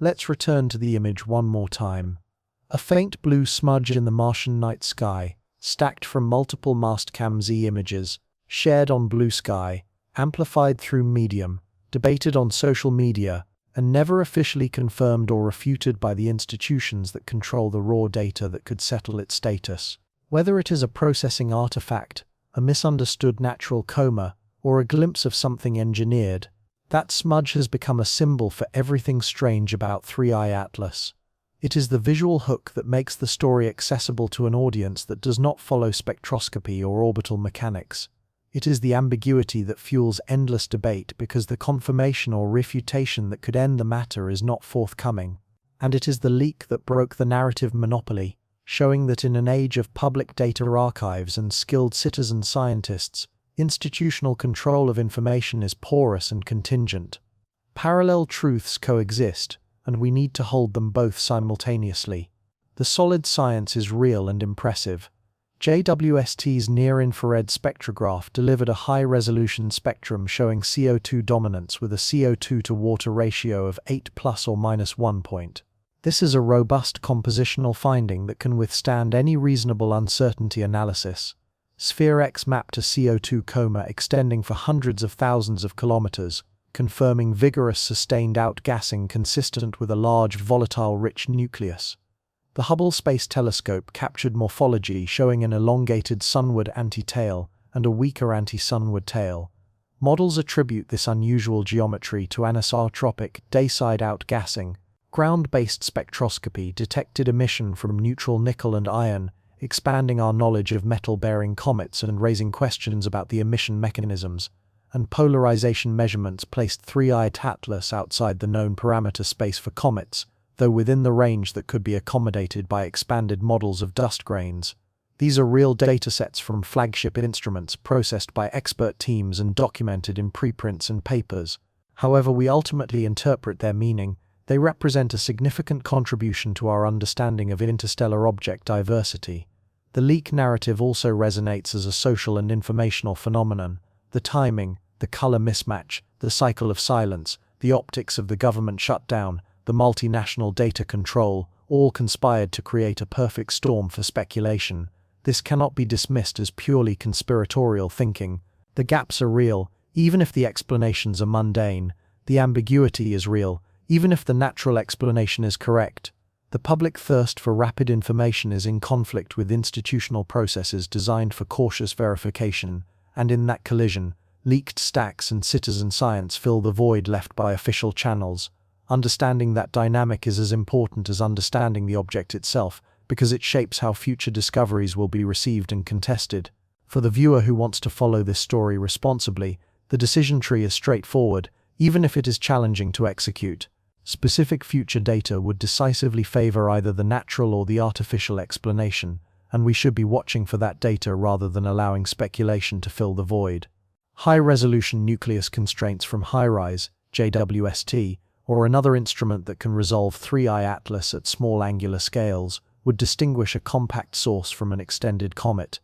let's return to the image one more time. A faint blue smudge in the Martian night sky, stacked from multiple Mastcam Z images, shared on blue sky, amplified through Medium, debated on social media, and never officially confirmed or refuted by the institutions that control the raw data that could settle its status. Whether it is a processing artifact, a misunderstood natural coma, or a glimpse of something engineered, that smudge has become a symbol for everything strange about Three-Eye Atlas. It is the visual hook that makes the story accessible to an audience that does not follow spectroscopy or orbital mechanics. It is the ambiguity that fuels endless debate because the confirmation or refutation that could end the matter is not forthcoming. And it is the leak that broke the narrative monopoly, showing that in an age of public data archives and skilled citizen scientists, institutional control of information is porous and contingent. Parallel truths coexist, and we need to hold them both simultaneously. The solid science is real and impressive. JWST's near-infrared spectrograph delivered a high-resolution spectrum showing CO2 dominance with a CO2-to-water ratio of 8 plus or minus 1 point. This is a robust compositional finding that can withstand any reasonable uncertainty analysis. Sphere X mapped a CO2 coma extending for hundreds of thousands of kilometers, confirming vigorous sustained outgassing consistent with a large volatile-rich nucleus. The Hubble Space Telescope captured morphology showing an elongated sunward anti-tail and a weaker anti-sunward tail. Models attribute this unusual geometry to anisotropic day-side outgassing. Ground-based spectroscopy detected emission from neutral nickel and iron, expanding our knowledge of metal-bearing comets and raising questions about the emission mechanisms, and polarization measurements placed Three-Eye Atlas outside the known parameter space for comets, though within the range that could be accommodated by expanded models of dust grains. These are real datasets from flagship instruments processed by expert teams and documented in preprints and papers. However we ultimately interpret their meaning, they represent a significant contribution to our understanding of interstellar object diversity. The leak narrative also resonates as a social and informational phenomenon. The timing, the color mismatch, the cycle of silence, the optics of the government shutdown, the multinational data control, all conspired to create a perfect storm for speculation. This cannot be dismissed as purely conspiratorial thinking. The gaps are real, even if the explanations are mundane. The ambiguity is real, even if the natural explanation is correct. The public thirst for rapid information is in conflict with institutional processes designed for cautious verification, and in that collision, Leaked stacks and citizen science fill the void left by official channels. Understanding that dynamic is as important as understanding the object itself, because it shapes how future discoveries will be received and contested. For the viewer who wants to follow this story responsibly, the decision tree is straightforward, even if it is challenging to execute. Specific future data would decisively favor either the natural or the artificial explanation, and we should be watching for that data rather than allowing speculation to fill the void. High-resolution nucleus constraints from HiRISE, JWST, or another instrument that can resolve 3I atlas at small angular scales, would distinguish a compact source from an extended comet.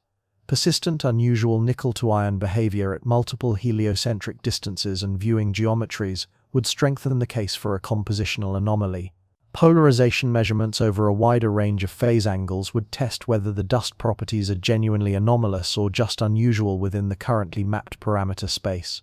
Persistent, unusual nickel-to-iron behavior at multiple heliocentric distances and viewing geometries would strengthen the case for a compositional anomaly. Polarization measurements over a wider range of phase angles would test whether the dust properties are genuinely anomalous or just unusual within the currently mapped parameter space.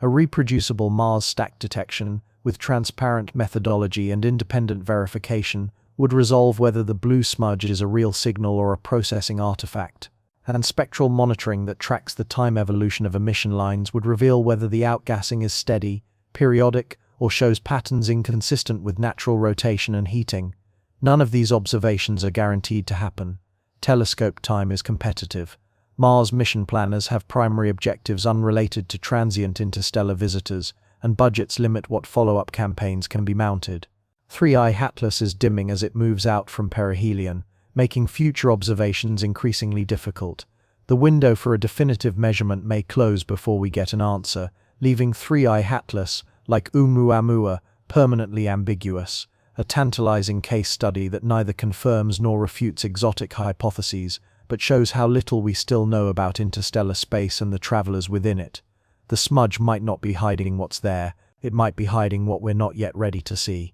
A reproducible Mars stack detection, with transparent methodology and independent verification, would resolve whether the blue smudge is a real signal or a processing artifact. And spectral monitoring that tracks the time evolution of emission lines would reveal whether the outgassing is steady, periodic, or shows patterns inconsistent with natural rotation and heating. None of these observations are guaranteed to happen. Telescope time is competitive. Mars mission planners have primary objectives unrelated to transient interstellar visitors, and budgets limit what follow-up campaigns can be mounted. 3I Atlas is dimming as it moves out from perihelion, making future observations increasingly difficult. The window for a definitive measurement may close before we get an answer, leaving 3I Atlas, like ʻOumuamua, permanently ambiguous, a tantalizing case study that neither confirms nor refutes exotic hypotheses, but shows how little we still know about interstellar space and the travelers within it. The smudge might not be hiding what's there, it might be hiding what we're not yet ready to see.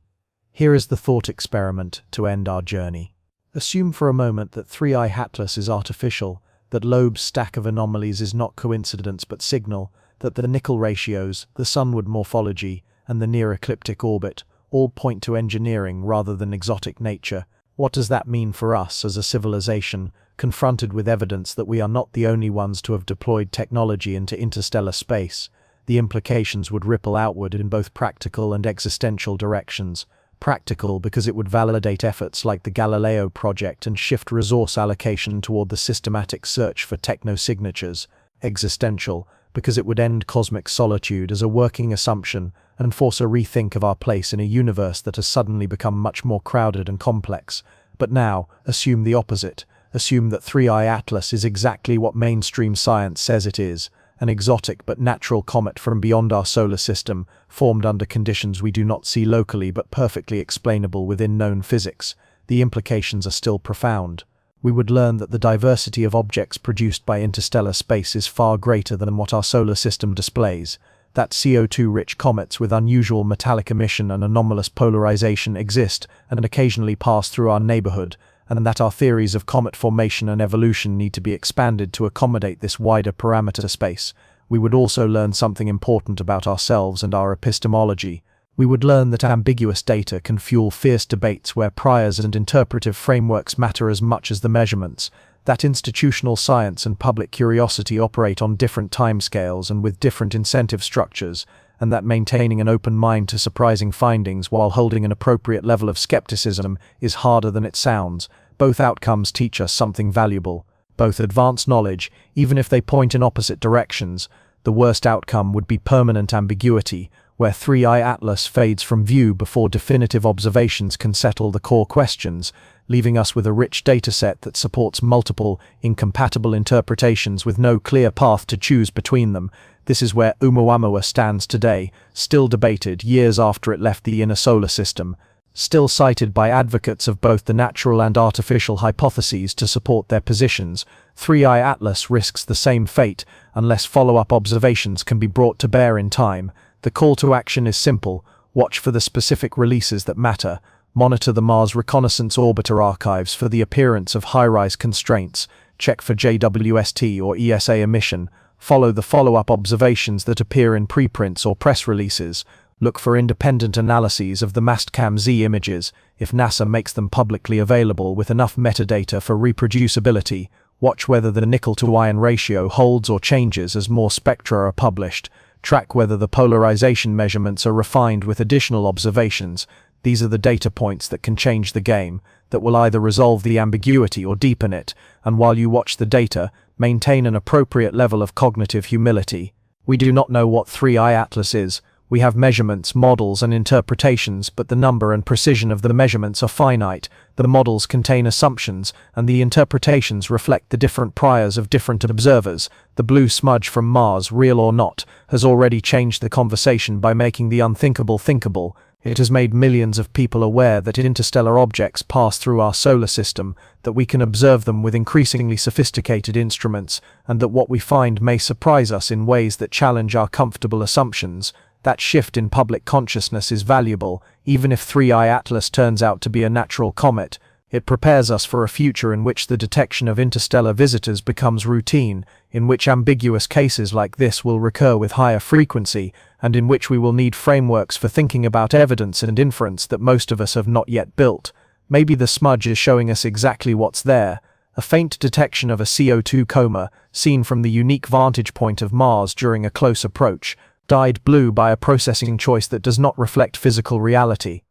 Here is the thought experiment to end our journey. Assume for a moment that 3I Atlas is artificial, that Loeb's stack of anomalies is not coincidence but signal, that the nickel ratios, the sunward morphology, and the near-ecliptic orbit all point to engineering rather than exotic nature. What does that mean for us as a civilization, confronted with evidence that we are not the only ones to have deployed technology into interstellar space? The implications would ripple outward in both practical and existential directions. Practical because it would validate efforts like the Galileo project and shift resource allocation toward the systematic search for techno-signatures. Existential because it would end cosmic solitude as a working assumption and force a rethink of our place in a universe that has suddenly become much more crowded and complex. But now, assume the opposite. Assume that 3I Atlas is exactly what mainstream science says it is, an exotic but natural comet from beyond our solar system, formed under conditions we do not see locally but perfectly explainable within known physics. The implications are still profound. We would learn that the diversity of objects produced by interstellar space is far greater than what our solar system displays, that CO2-rich comets with unusual metallic emission and anomalous polarization exist and occasionally pass through our neighborhood, and that our theories of comet formation and evolution need to be expanded to accommodate this wider parameter space. We would also learn something important about ourselves and our epistemology. We would learn that ambiguous data can fuel fierce debates where priors and interpretive frameworks matter as much as the measurements, that institutional science and public curiosity operate on different timescales and with different incentive structures, and that maintaining an open mind to surprising findings while holding an appropriate level of skepticism is harder than it sounds. Both outcomes teach us something valuable. Both advance knowledge, even if they point in opposite directions. The worst outcome would be permanent ambiguity, where 3I Atlas fades from view before definitive observations can settle the core questions, leaving us with a rich dataset that supports multiple, incompatible interpretations with no clear path to choose between them. This is where ʻOumuamua stands today, still debated years after it left the inner solar system, still cited by advocates of both the natural and artificial hypotheses to support their positions. 3I Atlas risks the same fate unless follow-up observations can be brought to bear in time. The call to action is simple: watch for the specific releases that matter, monitor the Mars Reconnaissance Orbiter archives for the appearance of HiRISE constraints, check for JWST or ESA emission, follow the follow-up observations that appear in preprints or press releases, look for independent analyses of the Mastcam-Z images if NASA makes them publicly available with enough metadata for reproducibility, Watch whether the nickel-to-iron ratio holds or changes as more spectra are published. Track whether the polarization measurements are refined with additional observations. These are the data points that can change the game, that will either resolve the ambiguity or deepen it, and while you watch the data, maintain an appropriate level of cognitive humility. We do not know what 3i Atlas is. We have measurements, models, and interpretations, but the number and precision of the measurements are finite. The models contain assumptions, and the interpretations reflect the different priors of different observers. The blue smudge from Mars, real or not, has already changed the conversation by making the unthinkable thinkable. It has made millions of people aware that interstellar objects pass through our solar system, that we can observe them with increasingly sophisticated instruments, and that what we find may surprise us in ways that challenge our comfortable assumptions. That shift in public consciousness is valuable, even if 3i Atlas turns out to be a natural comet. It prepares us for a future in which the detection of interstellar visitors becomes routine, in which ambiguous cases like this will recur with higher frequency, and in which we will need frameworks for thinking about evidence and inference that most of us have not yet built. Maybe the smudge is showing us exactly what's there, a faint detection of a CO2 coma, seen from the unique vantage point of Mars during a close approach, dyed blue by a processing choice that does not reflect physical reality.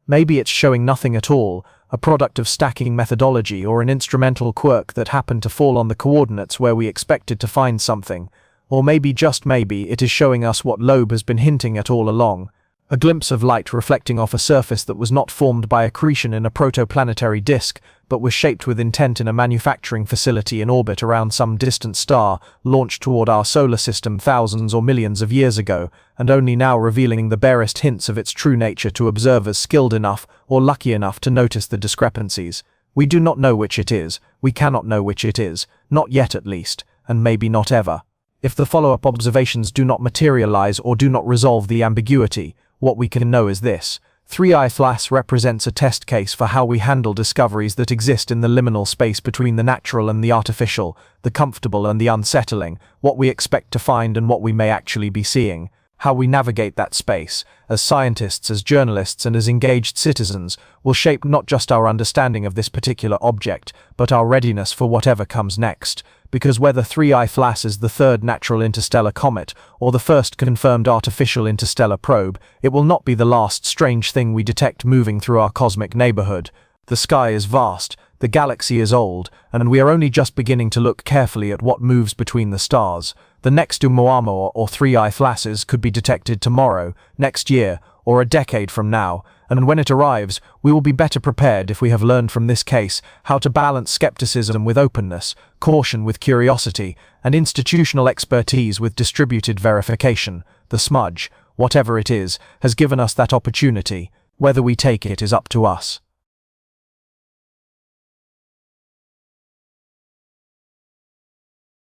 Maybe it's showing nothing at all, a product of stacking methodology or an instrumental quirk that happened to fall on the coordinates where we expected to find something. Or maybe, just maybe, it is showing us what Loeb has been hinting at all along. A glimpse of light reflecting off a surface that was not formed by accretion in a protoplanetary disk, but was shaped with intent in a manufacturing facility in orbit around some distant star, launched toward our solar system thousands or millions of years ago, and only now revealing the barest hints of its true nature to observers skilled enough or lucky enough to notice the discrepancies. We do not know which it is, we cannot know which it is, not yet at least, and maybe not ever. If the follow-up observations do not materialize or do not resolve the ambiguity, what we can know is this: 3i Atlas represents a test case for how we handle discoveries that exist in the liminal space between the natural and the artificial, the comfortable and the unsettling, what we expect to find and what we may actually be seeing. How we navigate that space, as scientists, as journalists, and as engaged citizens, will shape not just our understanding of this particular object, but our readiness for whatever comes next. Because whether 3i Atlas is the third natural interstellar comet, or the first confirmed artificial interstellar probe, it will not be the last strange thing we detect moving through our cosmic neighborhood. The sky is vast, the galaxy is old, and we are only just beginning to look carefully at what moves between the stars. The next ʻOumuamua or 3i Atlases could be detected tomorrow, next year, or a decade from now, and when it arrives, we will be better prepared if we have learned from this case how to balance skepticism with openness, caution with curiosity, and institutional expertise with distributed verification. The smudge, whatever it is, has given us that opportunity. Whether we take it is up to us.